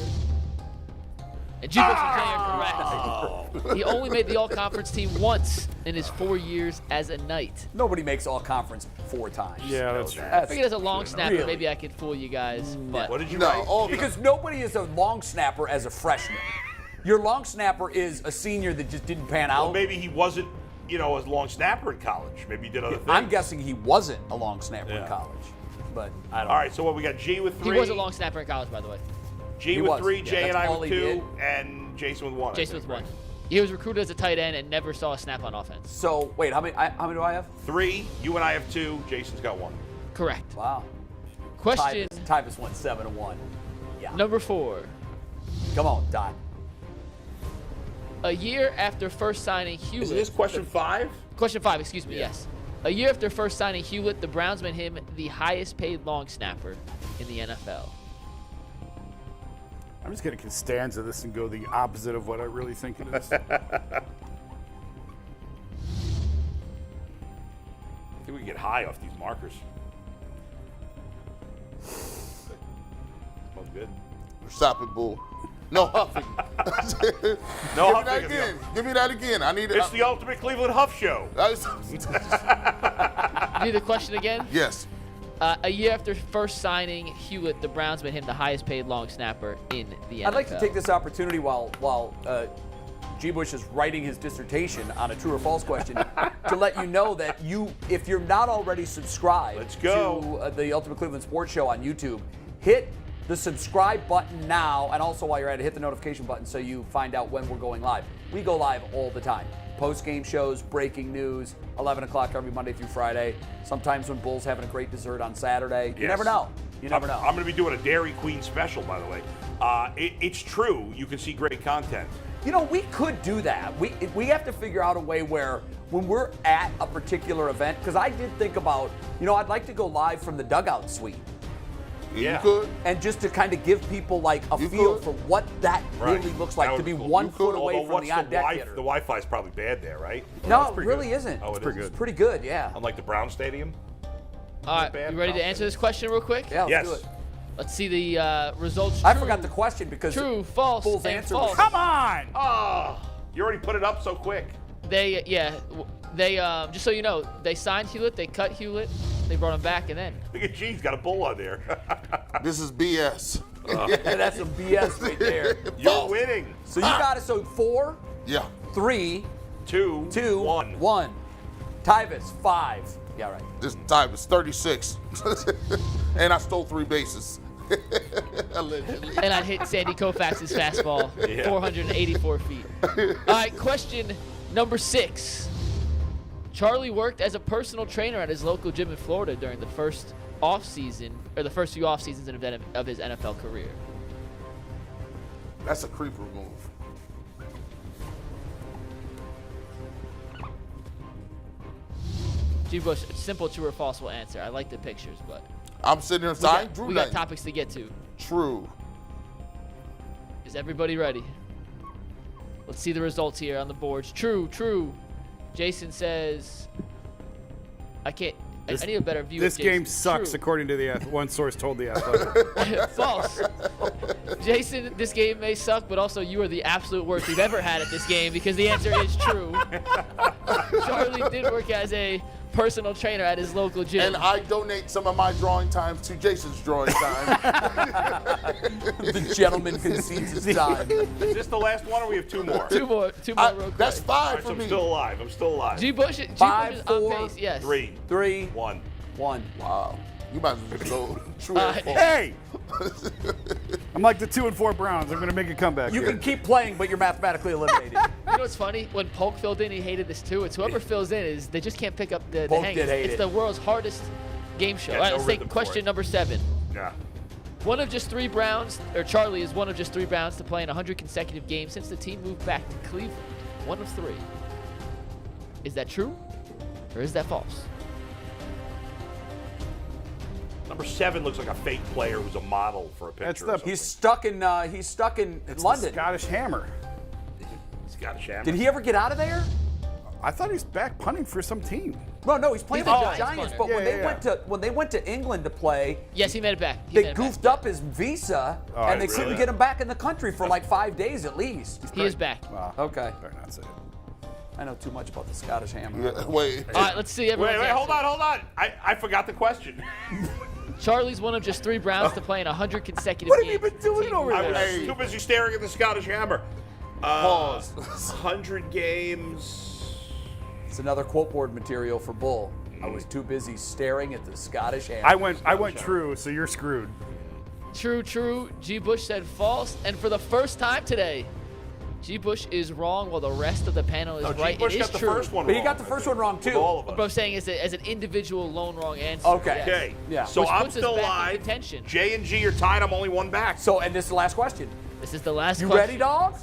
And G. Bush and Jay are correct. He only made the all-conference team once in his 4 years as a Knight. Nobody makes all conference 4 times. Yeah, that's true. I figured as a long snapper, Really? maybe I could fool you guys. But What did you No, write? all Because nobody is a long snapper as a freshman. Your long snapper is a senior that just didn't pan out. Well, maybe he wasn't, a long snapper in college. Maybe he did other things. I'm guessing he wasn't a long snapper in Yeah. college. But I don't All right, so what we got? G with 3. he was a long snapper in college, by the way. G He with was. 3, Yeah, Jay and that's I all with he 2, did. and Jason with 1. I Jason think, with 1. right? He was recruited as a tight end and never saw a snap on offense. So wait, how many do I have? 3, you and I have 2, Jason's got 1. Correct. Wow. Question Tyvus went 7-1. Yeah. number 4. Come on, Dot. A year after first signing Hewlett. Is this question 5? Question 5, excuse me, yes. A year after first signing Hewlett, the Browns made him the highest paid long snapper in the NFL? I'm just going to Costanza this and go the opposite of what I really think it is. I think we can get high off these markers. Smells good. Stop it, Bull. No huffing. No Give me that again. Give me that again. I need it. It's the ultimate Cleveland Huff show. Need the question again? Yes. A year after first signing Hewlett, the Browns made him the highest paid long snapper in the NFL. I'd like to take this opportunity while G. Bush is writing his dissertation on a true or false question to let you know that if you're not already subscribed to the Ultimate Cleveland Sports Show on YouTube, hit the subscribe button now, and also while you're at it, hit the notification button so you find out when we're going live. We go live all the time. Post-game shows, breaking news, 11 o'clock every Monday through Friday. Sometimes when Bull's having a great dessert on Saturday. You never know. You never know. I'm going to be doing a Dairy Queen special, by the way. It's true. You can see great content. You know, we could do that. We have to figure out a way where when we're at a particular event, because I did think about, I'd like to go live from the dugout suite. You could. And just to kind of give people like a feel for what that really looks like, to be 1 foot away from the on-deck hitter. The Wi-Fi is probably bad there, right? No, it really isn't. Oh, It's pretty good, yeah. Unlike the Brown Stadium? All right, you ready to answer this question real quick? Yeah, let's do it. Let's see the results. I forgot the question because true, false, Bull's and answer false. was Come on! Oh, you already put it up so quick. They just so you know, they signed Hewlett, they cut Hewlett, they brought him back, and then Look at G's got a bull on there. This is BS. that's some BS right there. You're winning. So you got it. So 4, Yeah. 3, 2, 1. Tyvis 5. Yeah, right. This time is 36. And I stole 3 bases. Allegedly. and I hit Sandy Koufax's fastball, 484 feet. All right, question number 6. Charlie worked as a personal trainer at his local gym in Florida during the first few off seasons of his NFL career. That's a creeper move. G. Bush, simple true or false will answer. I like the pictures, but I'm sitting here saying, we got topics to get to. True. Is everybody ready? Let's see the results here on the boards. True. Jason says, I need a better view. This of Jason. game sucks, True. according to one source told the Athletic. False. Jason, this game may suck, but also you are the absolute worst we've ever had at this game because the answer is true. Charlie did work as a personal trainer at his local gym. And I donate some of my drawing time to Jason's drawing time. The gentleman concedes his time. Is this the last one, or we have 2 more? Two more real quick. That's 5 All right, for so me. I'm still alive. G. Bush is 5, on 4, pace, yes. 3, 1. Wow. You might as well just go true or false. Hey! I'm like the 2 and 4 Browns. I'm going to make a comeback You here. can keep playing, but you're mathematically eliminated. You know what's funny? When Polk filled in, he hated this too. It's whoever fills in they just can't pick up the Polk hang. did hate It's it. the world's hardest game show. Yeah, All right, no let's take rhythm for question it. number 7. Yeah. Charlie is one of just 3 Browns to play in 100 consecutive games since the team moved back to Cleveland. 1 of 3. Is that true, or is that false? Number 7 looks like a fake player who's a model for a picture. That's He's stuck in London. The Scottish Hammer. Scottish Hammer. Did he ever get out of there? I thought he's back punting for some team. No, he's playing He's for the the Giants Giants. punter. But Yeah, when they went to England to play, Yes, he made it back. they goofed up his visa, and they couldn't really? get him back in the country for like 5 days at least. He is back. Wow. Okay, Better not say it. I know too much about the Scottish Hammer. Yeah, wait. All right, let's see everyone's Wait, hold answer. on. I forgot the question. Charlie's one of just 3 Browns to play in 100 consecutive What have games. you been doing over I there? was too busy staring at the Scottish Hammer. Pause. 100 games. It's another quote board material for Bull. I was too busy staring at the Scottish Hammer. I went true, so you're screwed. True. G. Bush said false, and for the first time today, G. Bush is wrong while the rest of the panel is No, right. G. Bush it is got the true. first one But wrong. he got the first one wrong With too. all of But I'm us. saying as an individual lone wrong answer. Okay. yes. Okay. Yeah. So Which I'm puts us still back in alive. contention. J and G are tied. I'm only 1 back. So, and this is the last question. This is the last You question. ready, dog?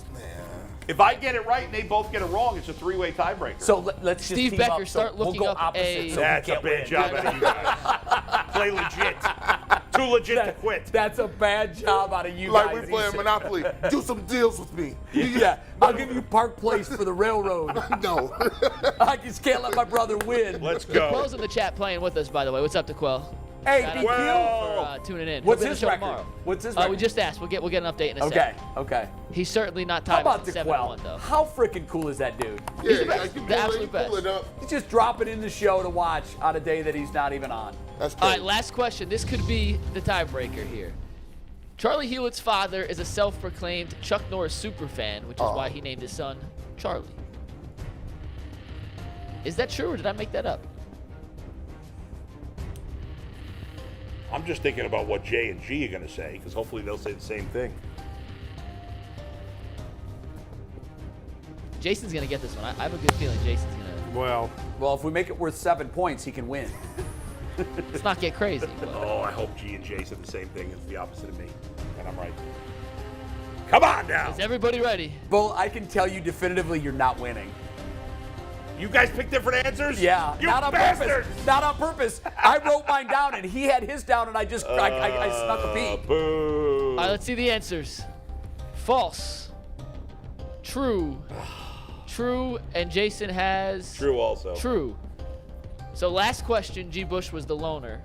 If I get it right and they both get it wrong, it's a 3-way tiebreaker. So let's just Steve team Becker, up. start so we'll looking go up opposite a- so that's we a can't bad win. job out of you guys. play legit. Too legit to quit. That's a bad job out of you Like guys. we playing Monopoly. Do some deals with me. Yeah, I'll give you Park Place for the railroad. No. I just can't let my brother win. Let's go. DeQuell's in the chat playing with us, by the way. What's up, DeQuell? Hey, Shout out DQ. for tuning in. What's He'll be on his the show record? tomorrow. What's his record? We just asked. We'll get an update in a Okay, second. okay. He's certainly not How tied about with 7-1 DeQuell? though. How freaking cool is that dude? Yeah, the best. like you The pull it, absolute you pull best. it up. He's just dropping in the show to watch on a day that he's not even on. That's All crazy. right, last question. This could be the tiebreaker here. Charlie Hewitt's father is a self-proclaimed Chuck Norris superfan, which is why he named his son Charlie. Is that true, or did I make that up? I'm just thinking about what J and G are going to say, because hopefully they'll say the same thing. Jason's going to get this one. I have a good feeling Jason's going to. Well, if we make it worth 7 points, he can win. Let's not get crazy. But. Oh, I hope G and J said the same thing. It's the opposite of me, and I'm right. Come on now. Is everybody ready? Well, I can tell you definitively you're not winning. You guys pick different answers? Yeah, You not on bastards! purpose. Not on purpose. I wrote mine down, and he had his down, and I just I snuck a peek. Boo. All right, let's see the answers. False. True. True, and Jason has True also. True. So last question, G. Bush was the loner.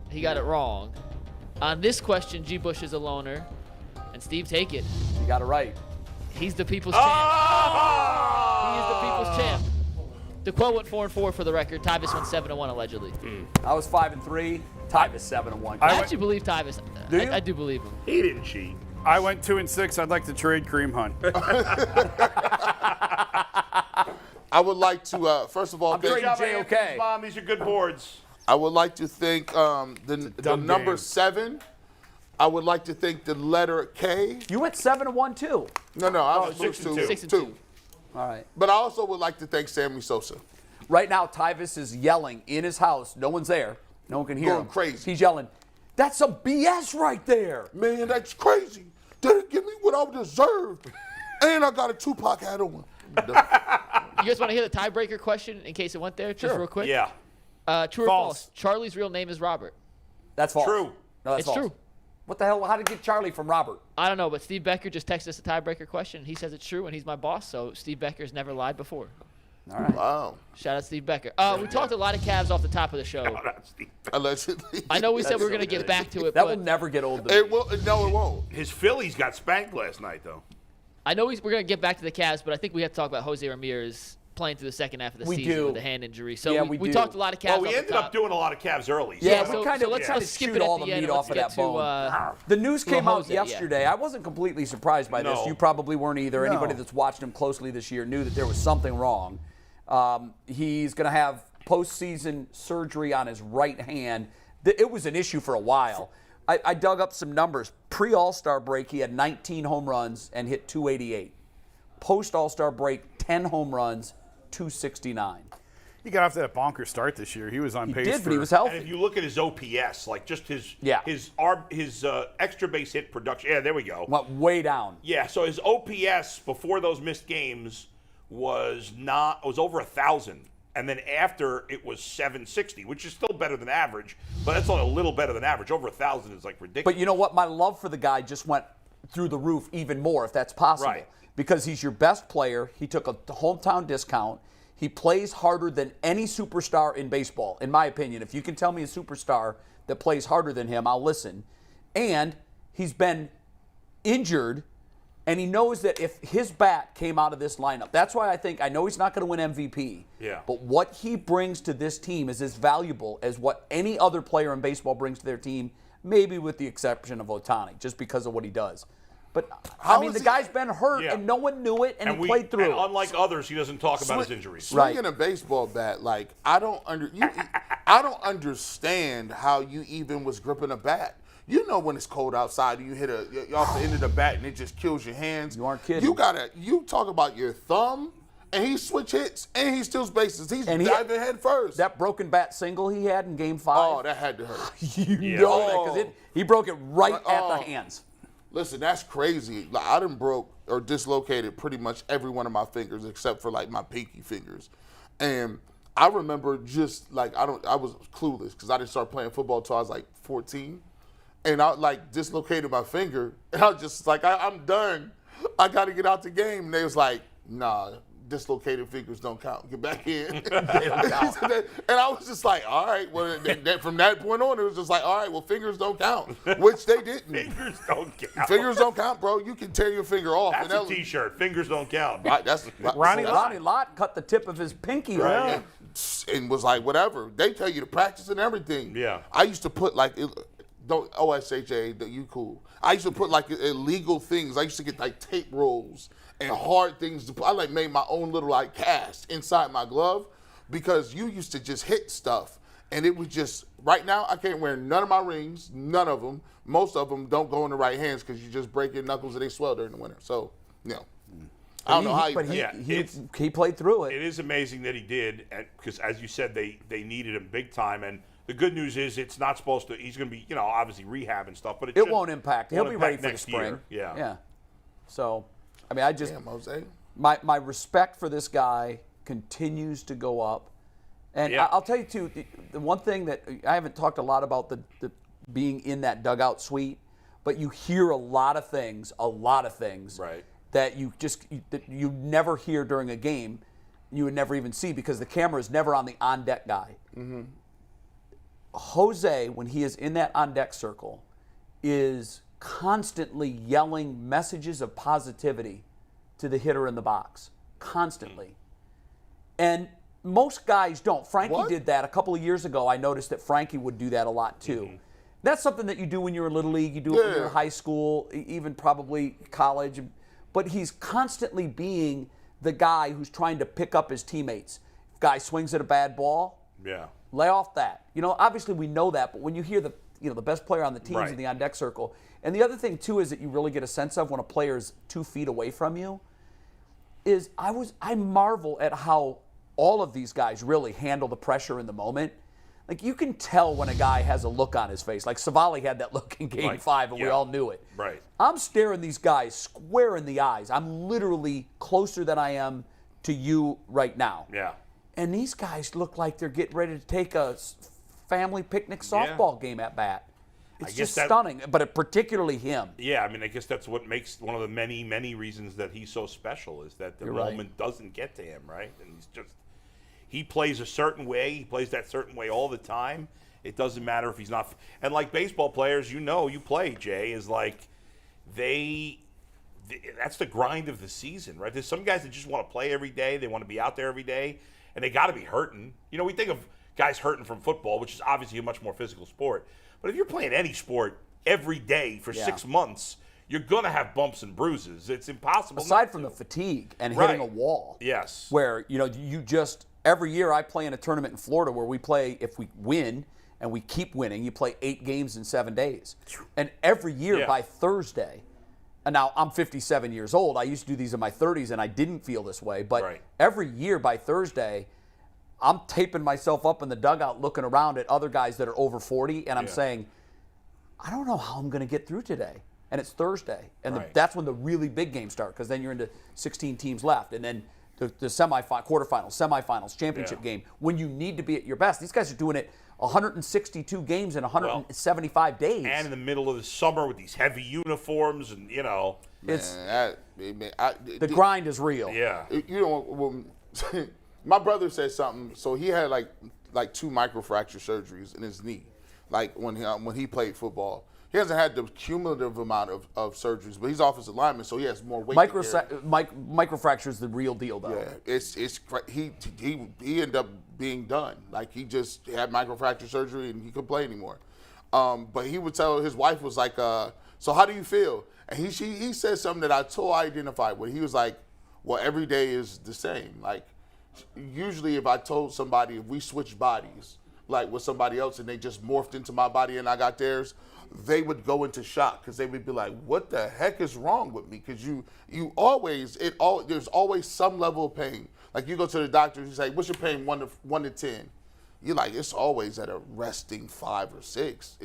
He got it wrong. On this question, G. Bush is a loner, and Steve, take it. You got it right. He's the people's champ. He is the people's champ. DeQuell went 4-4 for the record. Tyvus went 7-1 allegedly. I was 5-3. Tyvus 7-1. I actually believe Tyvus. Do you? I do believe him. He didn't cheat. I went 2-6. I'd like to trade Kareem Hunt. I would like to, first of all, I'm trading thank, JOK. Mom, these are good boards. I would like to thank the dumb number game. 7. I would like to thank the letter K. You went 7-1 too. No, I was 6-2. 6-2. All right. But I also would like to thank Sammy Sosa. Right now, Tyvus is yelling in his house. No one's there. No one can hear Going him. crazy. He's yelling, "That's some BS right there." Man, that's crazy. They didn't give me what I deserved. And I got a Tupac hat on. You guys want to hear the tiebreaker question in case it went there? Just real quick? Yeah. True or false? Charlie's real name is Robert. That's false. True. No, that's It's false. true. What the hell? How did you get Charlie from Robert? I don't know, but Steve Becker just texted us a tiebreaker question. He says it's true, and he's my boss, so Steve Becker's never lied before. All right. Wow. Shout out Steve Becker. We talked a lot of Cavs off the top of the show. Allegedly. I know we said we were going to get back to it, That but will never get old. To It me. will. No, it won't. His Phillies got spanked last night, though. I know we're going to get back to the Cavs, but I think we have to talk about Jose Ramirez playing through the second half of the We season do. with a hand injury. So Yeah, we we do. talked a lot of Cavs Well, we off the ended top. up doing a lot of Cavs early. Yeah, so, we kind so of let's kind of skip shoot it at all the the end meat and off of let's that get to, bone. The news came little out Jose, yeah. yesterday. I wasn't completely surprised by this. No. You probably weren't either. No. Anybody that's watched him closely this year knew that there was something wrong. He's going to have postseason surgery on his right hand. It was an issue for a while. I dug up some numbers. Pre-All-Star break, he had 19 home runs and hit 288. Post-All-Star break, 10 home runs, 269. He got off to that bonker start this year. He was on He pace did, for but he was And healthy. if you look at his OPS, like just his Yeah. his extra base hit production. Yeah, there we go. Went way down. Yeah, so his OPS before those missed games was over 1,000, and then after it was 760, which is still better than average, but that's only a little better than average. Over 1,000 is like ridiculous. But you know what? My love for the guy just went through the roof even more, if that's possible. Right. Because he's your best player. He took a hometown discount. He plays harder than any superstar in baseball, in my opinion. If you can tell me a superstar that plays harder than him, I'll listen. And he's been injured, and he knows that if his bat came out of this lineup, that's why I know he's not going to win MVP. Yeah. But what he brings to this team is as valuable as what any other player in baseball brings to their team, maybe with the exception of Ohtani, just because of what he does. But, How the is he- guy's been hurt, Yeah. and no one knew it, and he we, played through and it. unlike others, he doesn't talk about his injuries. Right. Swinging a baseball bat, like I don't understand how you even was gripping a bat. You know when it's cold outside and you hit you off the end of the bat and it just kills your hands. You aren't kidding. You talk about your thumb and he switch hits and he steals bases. He's And he- diving head first. That broken bat single he had in Game 5. Oh, that had to hurt. You know that because he broke it right at Oh. the hands. Listen, that's crazy. Like, I done broke or dislocated pretty much every one of my fingers except for like my pinky fingers. And I remember just like I was clueless because I didn't start playing football until I was like 14, and I like dislocated my finger, and I was just like, I'm done. I got to get out the game. And they was like, nah, dislocated fingers don't count. Get back in. They don't count. And I was just like, all right. Well, from that point on, it was just like, all right, well, fingers don't count, which they didn't. Fingers don't count. Fingers don't count, bro. You can tear your finger off. That's a T-shirt. Fingers don't count. Right, Ronnie Lott cut the tip of his pinky. Right. And was like, whatever. They tell you to practice and everything. Yeah. I used to put like, don't OSHA, you cool. I used to put like illegal things. I used to get like tape rolls and hard things to put. I like made my own little like cast inside my glove because you used to just hit stuff. And it was just, right now I can't wear none of my rings, none of them. Most of them don't go in the right hands because you just break your knuckles and they swell during the winter. So, you know. I don't know how he played through it. It is amazing that he did, because as you said, they needed him big time. And the good news is it's not supposed to. He's going to be, obviously rehab and stuff, but it won't impact. He'll be ready for the spring. Year. Yeah. So, I mean, Damn, Jose. My respect for this guy continues to go up, and I'll tell you too. The one thing that I haven't talked a lot about the being in that dugout suite, but you hear a lot of things. Right. That you never hear during a game, you would never even see because the camera is never on the on-deck guy. Mm-hmm. Jose, when he is in that on-deck circle, is constantly yelling messages of positivity to the hitter in the box. Constantly. And most guys don't. Frankie did that a couple of years ago. I noticed that Frankie would do that a lot too. Mm-hmm. That's something that you do when you're in Little League. You do it when you're in high school, even probably college. But he's constantly being the guy who's trying to pick up his teammates. If guy swings at a bad ball, lay off that. Obviously we know that, but when you hear the best player on the team's in the on-deck circle, and the other thing too is that you really get a sense of when a player's 2 feet away from you, is I marvel at how all of these guys really handle the pressure in the moment. Like, you can tell when a guy has a look on his face. Like, Savali had that look in Game 5, and we all knew it. Right. I'm staring these guys square in the eyes. I'm literally closer than I am to you right now. Yeah. And these guys look like they're getting ready to take a family picnic softball game at bat. It's just stunning, but particularly him. Yeah, I mean, I guess that's what makes one of the many, many reasons that he's so special is that the moment doesn't get to him, right? And he plays a certain way. He plays that certain way all the time. It doesn't matter if he's not. And like baseball players, you play, Jay, is like that's the grind of the season, right? There's some guys that just want to play every day. They want to be out there every day, and they got to be hurting. We think of guys hurting from football, which is obviously a much more physical sport. But if you're playing any sport every day for 6 months, you're going to have bumps and bruises. It's impossible. Aside from the fatigue and hitting a wall. Yes. Where, you just... Every year I play in a tournament in Florida where we play, if we win and we keep winning, you play 8 games in 7 days. And every year by Thursday, and now I'm 57 years old. I used to do these in my 30s and I didn't feel this way. But every year by Thursday, I'm taping myself up in the dugout looking around at other guys that are over 40 and I'm saying, I don't know how I'm going to get through today. And it's Thursday. And that's when the really big games start because then you're into 16 teams left. And then the quarterfinals, semifinals, championship game, when you need to be at your best. These guys are doing it 162 games in 175 days. And in the middle of the summer with these heavy uniforms and, the grind is real. Yeah. My brother said something. So he had like 2 microfracture surgeries in his knee, like when he played football. He hasn't had the cumulative amount of surgeries, but he's offensive lineman, so he has more weight. Microfracture is the real deal, though. Yeah, he ended up being done. Like, he just had microfracture surgery and he couldn't play anymore. But he would tell his wife was like, "So how do you feel?" And he said something that I totally identified with. He was like, "Well, every day is the same. Like, usually if I told somebody if we switched bodies, like with somebody else, and they just morphed into my body and I got theirs." They would go into shock because they would be like, "What the heck is wrong with me?" Because there's always some level of pain. Like, you go to the doctor, he's like, "What's your pain 1 to 10?" You're like, it's always at a resting 5 or 6.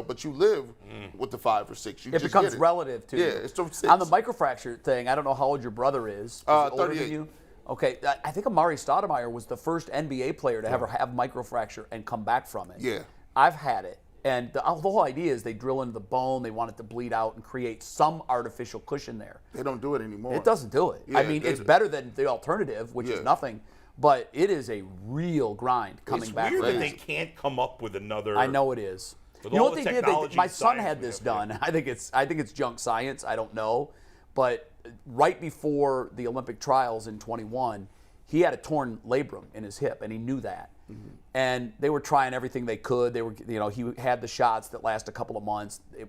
But you live with the 5 or 6. It becomes relative to you. Yeah, it's 6. On the microfracture thing, I don't know how old your brother is. Is he older than you? Okay, I think Amari Stoudemire was the first NBA player to ever have microfracture and come back from it. Yeah. I've had it. And the whole idea is they drill into the bone, they want it to bleed out and create some artificial cushion there. They don't do it anymore. It doesn't do it. Yeah, I mean, it's better than the alternative, which is nothing. But it is a real grind coming back. It's weird that crazy. they can't come up with another. I know it is. With You know all what the they did? technology My son science had we this have, done. I think it's junk science. I don't know, but right before the Olympic trials in 21, he had a torn labrum in his hip, and he knew that. Mm-hmm. And they were trying everything they could. They were, he had the shots that last a couple of months. It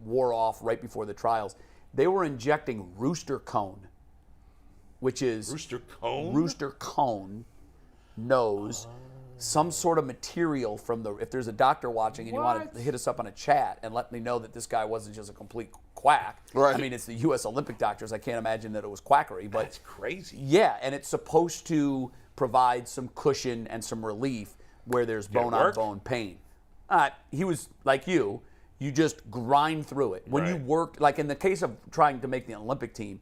wore off right before the trials. They were injecting rooster cone, which is rooster cone nose. Some sort of material from if there's a doctor watching and you want to hit us up on a chat and let me know that this guy wasn't just a complete quack. Right. I mean, it's the U.S. Olympic doctors. I can't imagine that it was quackery. But That's crazy. Yeah, and it's supposed to provide some cushion and some relief where there's bone-on-bone pain. He was like you just grind through it. When you work, like in the case of trying to make the Olympic team,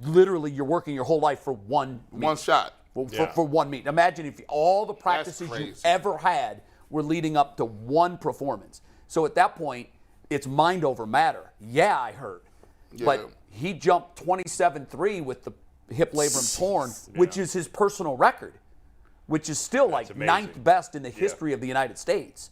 literally you're working your whole life for one shot. For one meet. Imagine if all the practices you ever had were leading up to one performance. So at that point, it's mind over matter. Yeah, I heard. Yeah. But he jumped 27-3 with the hip labrum torn, which is his personal record, which is still like ninth best in the history of the United States.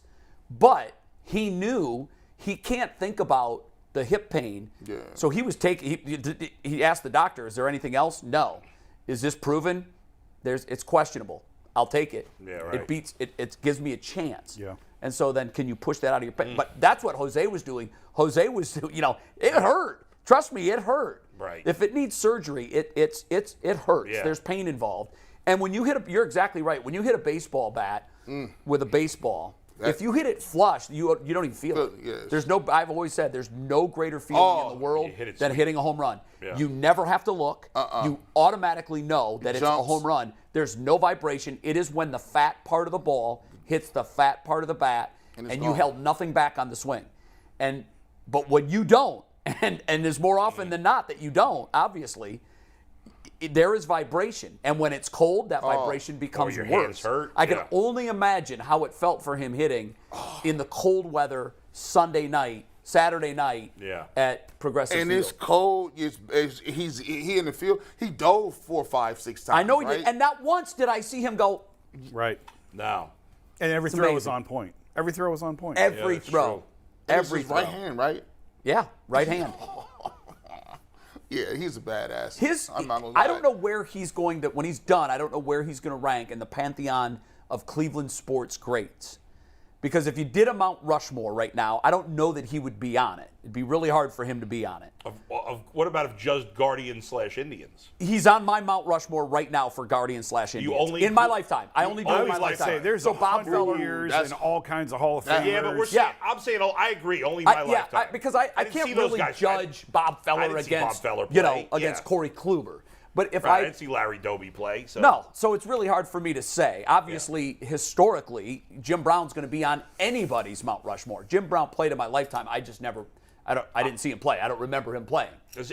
But he knew he can't think about the hip pain. Yeah. So he was he asked the doctor, is there anything else? No. Is this proven? It's questionable. I'll take it. Yeah, right. It gives me a chance. Yeah. And so then can you push that out of your pain? But that's what Jose was doing. Jose was, it hurt. Trust me, it hurt. Right. If it needs surgery, it hurts. Yeah. There's pain involved. And when you you're exactly right. When you hit a baseball bat with a baseball, if you hit it flush, you don't even feel it. Yes. I've always said there's no greater feeling in the world than hitting a home run. Yeah. You never have to look. You automatically know that it's a home run. There's no vibration. It is when the fat part of the ball hits the fat part of the bat, and you held nothing back on the swing. But when you don't, and there's more often than not that you don't, obviously, there is vibration. And when it's cold, that vibration becomes your worse. hands hurt. I can only imagine how it felt for him hitting in the cold weather Saturday night at Progressive And Field. it's cold. He in the field. He dove 4, 5, 6 times. I know he did. And not once did I see him go. Right. No. And every throw was on point. Every throw was on point. Every throw. Every throw. Right hand, right? Yeah, right hand. Yeah, he's a badass. I'm not gonna lie. I don't know where he's going to, when he's done, I don't know where he's going to rank in the pantheon of Cleveland sports greats. Because if you did a Mount Rushmore right now, I don't know that he would be on it. It'd be really hard for him to be on it. What about of just Guardians/Indians? He's on my Mount Rushmore right now for Guardians/Indians. In my lifetime. I only do it in my lifetime. There's Bob Feller years and all kinds of Hall of Famers. Yeah, but I'm saying, I agree, only my lifetime. Because I can't really judge Bob Feller against, against Corey Kluber. But if I didn't see Larry Doby play. So. No, so it's really hard for me to say. Obviously, historically, Jim Brown's going to be on anybody's Mount Rushmore. Jim Brown played in my lifetime. I didn't see him play. I don't remember him playing.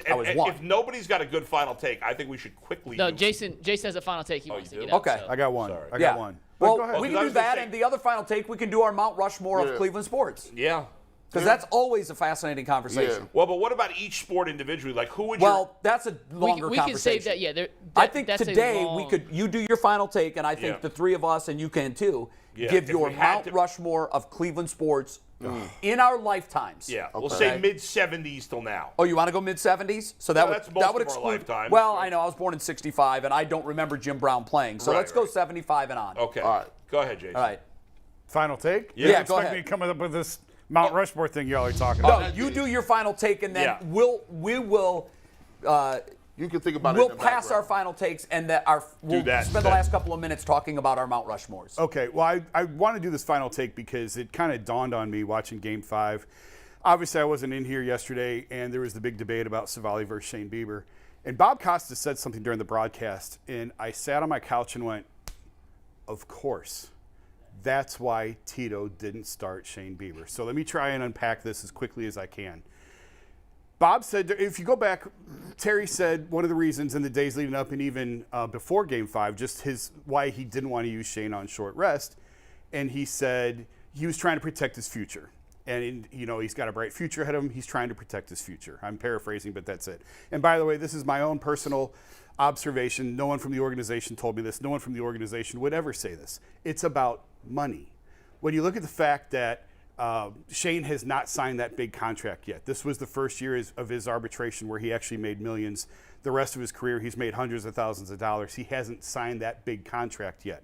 I was one. If nobody's got a good final take, I think we should quickly. No, Jason has a final take. He wants to get out. Okay, So. I got one. Sorry. I got one. Well, we can do that, and the other final take, we can do our Mount Rushmore of Cleveland sports. Yeah. Because that's always a fascinating conversation. Yeah. Well, but what about each sport individually? Like, who would you? Well, that's a longer we conversation. can save that. Yeah, I think today you do your final take, and I think the three of us, and you can too, give your Mount Rushmore of Cleveland sports in our lifetimes. Yeah, we'll say mid-70s till now. Oh, you want to go mid-70s? So that would exclude. Lifetime. Well, I know I was born in '65, and I don't remember Jim Brown playing. So let's go 75 and on. Okay. All right. Go ahead, Jason. All right. Final take? Yeah, go ahead. Me to come up with this Mount Rushmore thing y'all are talking No, about. you do your final take, and then we will. You can think about it. We'll pass our final takes, and we'll spend the last couple of minutes talking about our Mount Rushmores. Okay, well, I want to do this final take because it kind of dawned on me watching Game 5. Obviously, I wasn't in here yesterday, and there was the big debate about Savali versus Shane Bieber. And Bob Costas said something during the broadcast, and I sat on my couch and went, of course. That's why Tito didn't start Shane Bieber. So let me try and unpack this as quickly as I can. Bob said, if you go back, Terry said one of the reasons in the days leading up and even before Game 5, just why he didn't want to use Shane on short rest. And he said he was trying to protect his future. And, he's got a bright future ahead of him. He's trying to protect his future. I'm paraphrasing, but that's it. And by the way, this is my own personal observation. No one from the organization told me this. No one from the organization would ever say this. It's about money. When you look at the fact that Shane has not signed that big contract yet. This was the first year of his arbitration where he actually made millions. The rest of his career, he's made hundreds of thousands of dollars. He hasn't signed that big contract yet.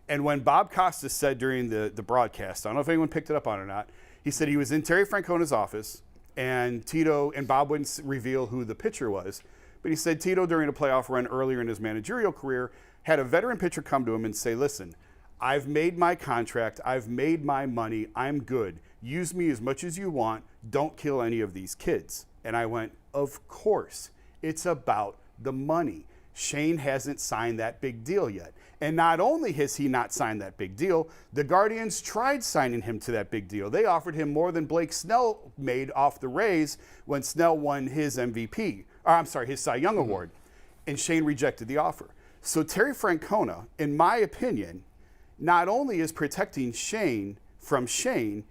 And when Bob Costas said during the broadcast, I don't know if anyone picked it up on it or not, he said he was in Terry Francona's office, and Tito and Bob wouldn't reveal who the pitcher was, but he said Tito, during a playoff run earlier in his managerial career, had a veteran pitcher come to him and say, listen, I've made my contract, I've made my money, I'm good. Use me as much as you want, don't kill any of these kids. And I went, of course, it's about the money. Shane hasn't signed that big deal yet. And not only has he not signed that big deal, the Guardians tried signing him to that big deal. They offered him more than Blake Snell made off the Rays when Snell won his his Cy Young Award. And Shane rejected the offer. So Terry Francona, in my opinion, not only is protecting Shane from Shane,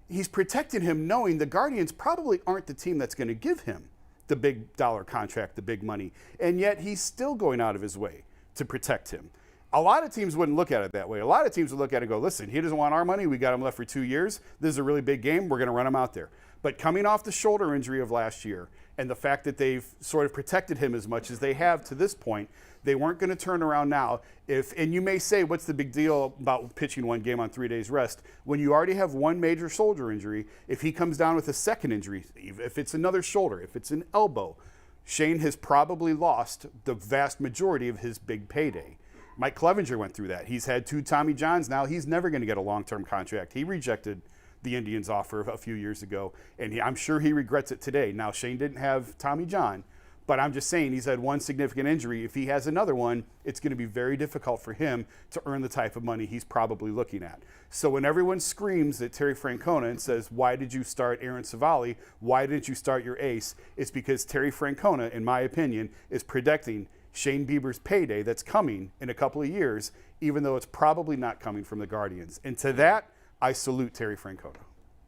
he's protecting him knowing the Guardians probably aren't the team that's going to give him the big dollar contract, the big money. And yet he's still going out of his way to protect him. A lot of teams wouldn't look at it that way. A lot of teams would look at it and go, listen, he doesn't want our money. We got him left for 2 years. This is a really big game. We're going to run him out there. But coming off the shoulder injury of last year and the fact that they've sort of protected him as much as they have to this point, they weren't going to turn around now. And you may say, what's the big deal about pitching one game on 3 days rest? When you already have one major shoulder injury, if he comes down with a second injury, if it's another shoulder, if it's an elbow, Shane has probably lost the vast majority of his big payday. Mike Clevenger went through that. He's had 2 Tommy Johns now. He's never going to get a long-term contract. He rejected the Indians' offer a few years ago, and I'm sure he regrets it today. Now, Shane didn't have Tommy John, but I'm just saying he's had one significant injury. If he has another one, it's going to be very difficult for him to earn the type of money he's probably looking at. So when everyone screams at Terry Francona and says, why did you start Aaron Savali? Why didn't you start your ace? It's because Terry Francona, in my opinion, is protecting Shane Bieber's payday that's coming in a couple of years, even though it's probably not coming from the Guardians. And to that, I salute Terry Francona.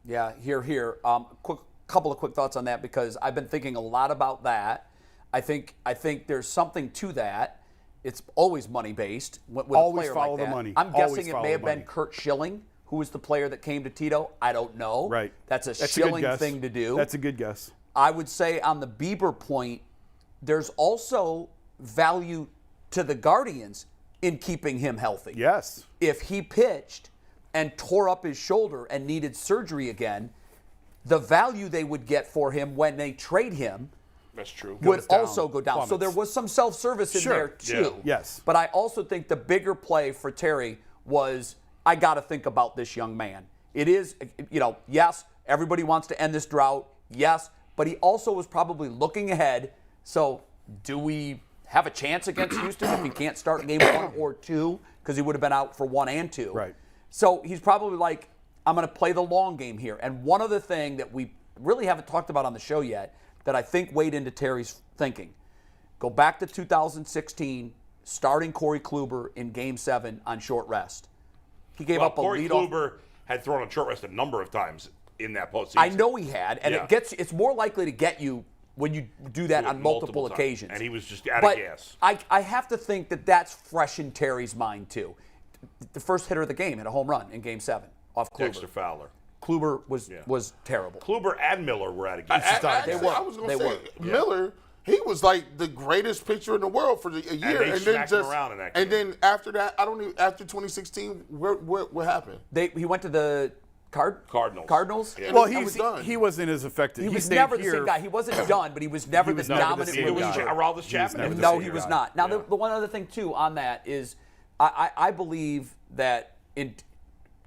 Yeah, here. Couple of quick thoughts on that, because I've been thinking a lot about that. I think there's something to that. It's always money-based with always a player follow like the that. money. I'm Always guessing it follow may have the been money. Kurt Schilling, who was the player that came to Tito. I don't know. Right. That's a a good Schilling guess. thing to do. That's a good guess. I would say on the Bieber point, there's also value to the Guardians in keeping him healthy. Yes. If he pitched and tore up his shoulder and needed surgery again, the value they would get for him when they trade him That's true. would down, also go down. So plummets. there was some self-service in Sure. there too. Yeah. Yes. But I also think the bigger play for Terry was, I got to think about this young man. It is, yes, everybody wants to end this drought. Yes, but he also was probably looking ahead. So do we have a chance against Houston if he can't start game 1 or 2, because he would have been out for 1 and 2. Right. So he's probably like, I'm going to play the long game here. And one other thing that we really haven't talked about on the show yet that I think weighed into Terry's thinking, go back to 2016, starting Corey Kluber in Game 7 on short rest. He gave up a Corey leadoff. Kluber had thrown on short rest a number of times in that postseason. I know he had, and Yeah. it's more likely to get you when you do that on multiple times. occasions. And he was just out but of gas. I have to think that that's fresh in Terry's mind too. The first hitter of the game hit a home run in Game 7 off Kluber. Dexter Fowler. Kluber was terrible. Kluber and Miller were out of gas. Actually, were. I was going to They say, were. Miller, he was like the greatest pitcher in the world for a year. they smacked him around in that and game. then after that, after 2016, what happened? He went to the Cardinals? Yeah. Well, I was done. he wasn't as effective. He was stayed never the here. same guy. He wasn't done, but he was never the never the dominant same It was guy. reliever. Aroldis Chapman. never the No, same he was guy. not. Now, Yeah. the one other thing, too, on that is I believe that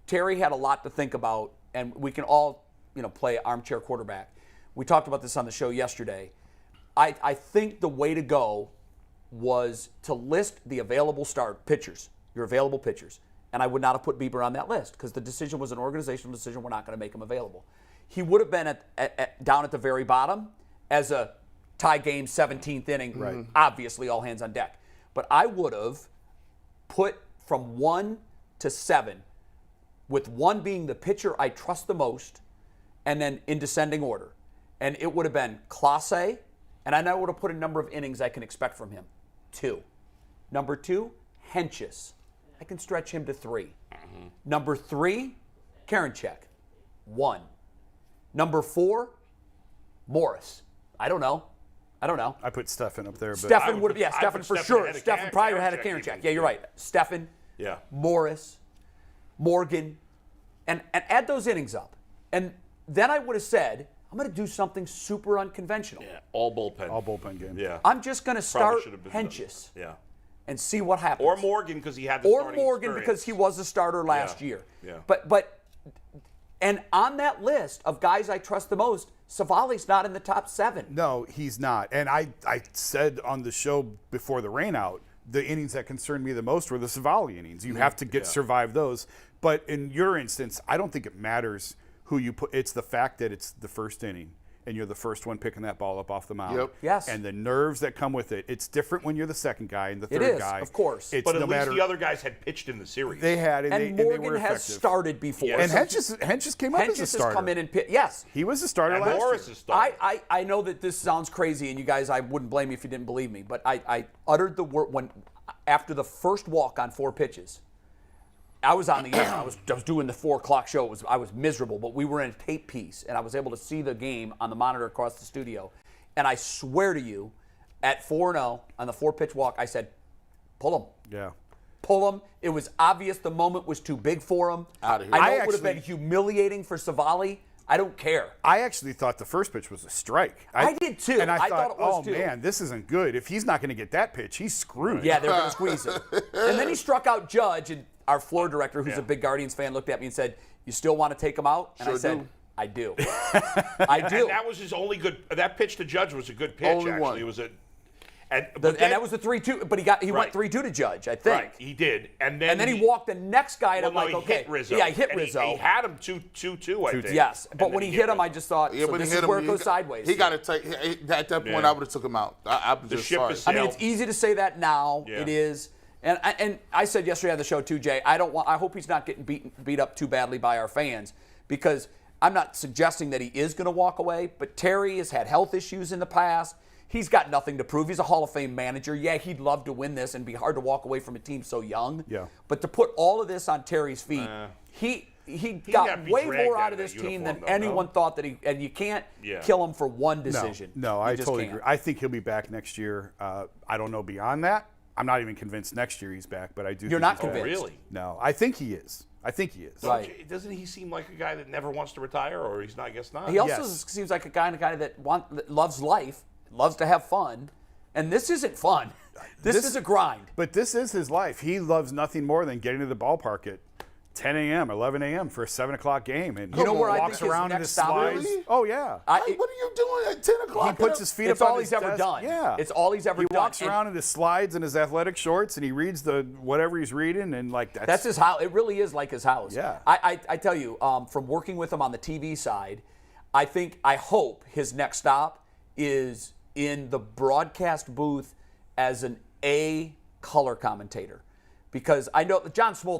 Terry had a lot to think about, and we can all play armchair quarterback. We talked about this on the show yesterday. I think the way to go was to list the available pitchers, your available pitchers. And I would not have put Bieber on that list because the decision was an organizational decision. We're not going to make him available. He would have been down at the very bottom, as a tie game 17th inning. Right. Obviously, all hands on deck. But I would have put from 1 to 7, with 1 being the pitcher I trust the most, and then in descending order. And it would have been Clase, and I would have put a number of innings I can expect from him. 2. Number 2, Hentges. I can stretch him to 3. Number 3, Karinchak. 1. Number 4, Maurice. I don't know. I put Stefan up there. But Stefan would have, yeah, Stefan for sure. Stefan probably had a Karinchak. Karinchak. Yeah, you're right. Stefan, Maurice, Morgan, and add those innings up. And then I would have said, I'm going to do something super unconventional. Yeah, all bullpen game. Yeah. I'm just going to start Hentges. Yeah. And see what happens. Or Morgan because he had the starting experience. Because he was a starter last year. Yeah. But and on that list of guys I trust the most, Savali's not in the top 7. No, he's not. And I said on the show before the rainout, the innings that concerned me the most were the Savali innings. You have to survive those. But in your instance, I don't think it matters who you put. It's the fact that it's the first inning and you're the first one picking that ball up off the mound. Yep. Yes. And the nerves that come with it. It's different when you're the second guy and the third It is, guy. of course. It's But at no least matter, the other guys had pitched in the series. they had, and And they Morgan were has effective. started before. Yes. And Hentges came up as a Hentges starter. has come in and yes. He was a starter And last Morris year. is starting. I know that this sounds crazy, and you guys, I wouldn't blame you if you didn't believe me, but I uttered the word after the first walk on 4 pitches. I was on the air. I was doing the 4 o'clock show. I was miserable, but we were in a tape piece, and I was able to see the game on the monitor across the studio. And I swear to you, at 4-0 on the 4-pitch walk, I said, pull him. Yeah. Pull him. It was obvious the moment was too big for him. Out of here. I know I it would have been actually- humiliating for Savali. I don't care. I actually thought the first pitch was a strike. I did too. And I thought thought, it was oh too. man, this isn't good. If he's not going to get that pitch, he's screwed. Yeah, they're going to squeeze him. And then he struck out Judge, and our floor director, who's a big Guardians fan, looked at me and said, "You still want to take him out?" And I Sure said, do. "I do. I do." And that was his only good. That pitch to Judge was a good pitch. Only actually, one. it was a. And But then, that was the 3-2, but he went 3-2 to Judge, I think. right. He did, and then And then he walked the next guy, and Well, I'm no, like, he okay, hit Rizzo. yeah, I hit And Rizzo. He had him 2-2, I think. Yes, And but then when he hit him, I Rizzo. just thought, Yeah, so when this he hit is where him, it goes sideways. He got to take. At that point, Yeah. I would have took him out. I'm just ship sorry. is I mean, it's easy to say that now. Yeah. It is. And I said yesterday on the show too, Jay, I hope he's not getting beat up too badly by our fans, because I'm not suggesting that he is going to walk away, but Terry has had health issues in the past. He's got nothing to prove. He's a Hall of Fame manager. Yeah, he'd love to win this and be hard to walk away from a team so young. Yeah. But to put all of this on Terry's feet, he got got be way dragged more out out of of this that team uniform, than though, anyone no? thought that he, and you can't kill him for one decision. No, You I just totally can't. agree. I think he'll be back next year. I don't know beyond that. I'm not even convinced next year he's back, but I do. You're think not he's back. convinced? Really? No, I think he is. Right. Doesn't he seem like a guy that never wants to retire, or he's not? I guess not. He also Yes. seems like a guy that loves life, loves to have fun, and this isn't fun. This is a grind. But this is his life. He loves nothing more than getting to the ballpark at 10 a.m., 11 a.m. for a 7 o'clock game, and You know where I walks think his around in next his stop slides. is? Oh yeah. Hey, what are you doing at 10 o'clock? He puts his feet It's up on all his he's ever desk. done. Yeah. It's all he's ever he done. walks And around in his slides and his athletic shorts, and he reads the whatever he's reading, and like That's his house. It really is like his house. Yeah. I tell you, from working with him on the TV side, I hope his next stop is in the broadcast booth as an A color commentator. Because I know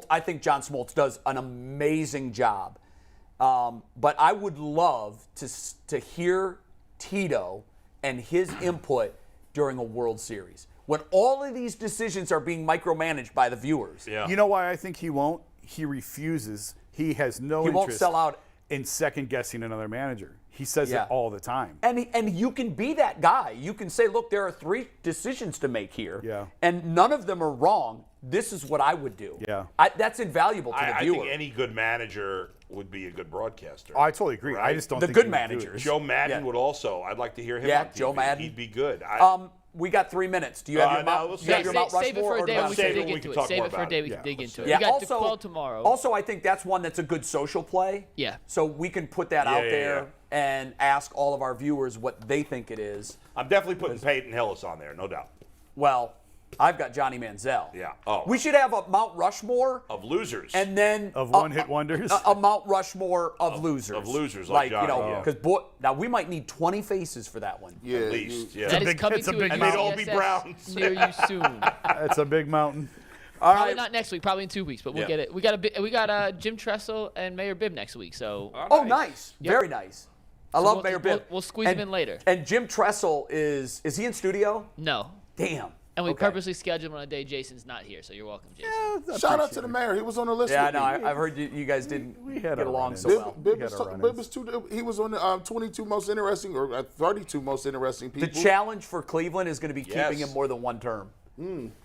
I think John Smoltz does an amazing job. But I would love to hear Tito and his input during a World Series, when all of these decisions are being micromanaged by the viewers. Yeah. You know why I think he won't? He refuses. He has no He interest won't sell out. in second guessing another manager. He says Yeah. it all the time. And you can be that guy. You can say, look, there are 3 decisions to make here, Yeah. and none of them are wrong. This is what I would do. Yeah. That's invaluable to the I viewer. think any good manager would be a good broadcaster. Oh, I totally agree. Right. I just don't The think good he would do it. managers. Joe Madden Yeah. would also. I'd like to hear him. Yeah, on TV. Joe Madden. He'd be good. We got 3 minutes. Do you have your no, Mount, let's do you have save- your Mount Save it Rushmore, for or a do day you when want we to can save it dig when we into can it. talk Save more it for a about day it. we can dig into it. Yeah, We got also, DeQuell tomorrow. Also, I think that's one that's a good social play. Yeah. So we can put that out yeah, there yeah. and ask all of our viewers what they think it is. I'm definitely putting Peyton Hillis on there, no doubt. Well, I've got Johnny Manziel. Yeah. Oh. We should have a Mount Rushmore Of losers. and then Of one-hit wonders? A Mount Rushmore of losers. Of losers like Johnny, yeah. because now we might need 20 faces for that one. Yeah, At least. Yeah. That is big- coming it's a to big a And they'd all be UCSS Browns. near you soon. That's a big mountain. All Probably right. not next week. Probably in 2 weeks, but we'll Yeah. get it. We got Jim Tressel and Mayor Bibb next week. So Oh, nice. Yep. Very nice. I love we'll- Mayor Bibb. we'll squeeze him in later. And Jim Tressel is he in studio? no, Damn. and we Okay. purposely scheduled him on a day Jason's not here. So you're welcome, Jason. Shout out to the mayor. He was on the list. Yeah, I with know. me. I've heard you guys didn't had get our along run-ins. so Bibb, well. Bibb, We was, had our Bibb run-ins. was he was on the 22 most interesting or 32 most interesting The people. challenge for Cleveland is going to be Yes. keeping him more than one term.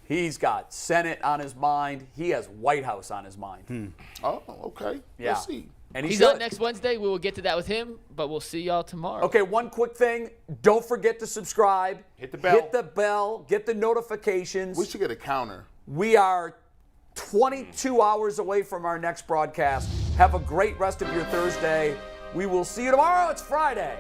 He's got Senate on his mind. He has White House on his mind. Oh, okay. Yeah. Let's see. And He's should. on next Wednesday. We will get to that with him, but we'll see y'all tomorrow. Okay, one quick thing. Don't forget to subscribe. Hit the bell. Hit the bell. Get the notifications. We should get a counter. We are 22 hours away from our next broadcast. Have a great rest of your Thursday. We will see you tomorrow. It's Friday.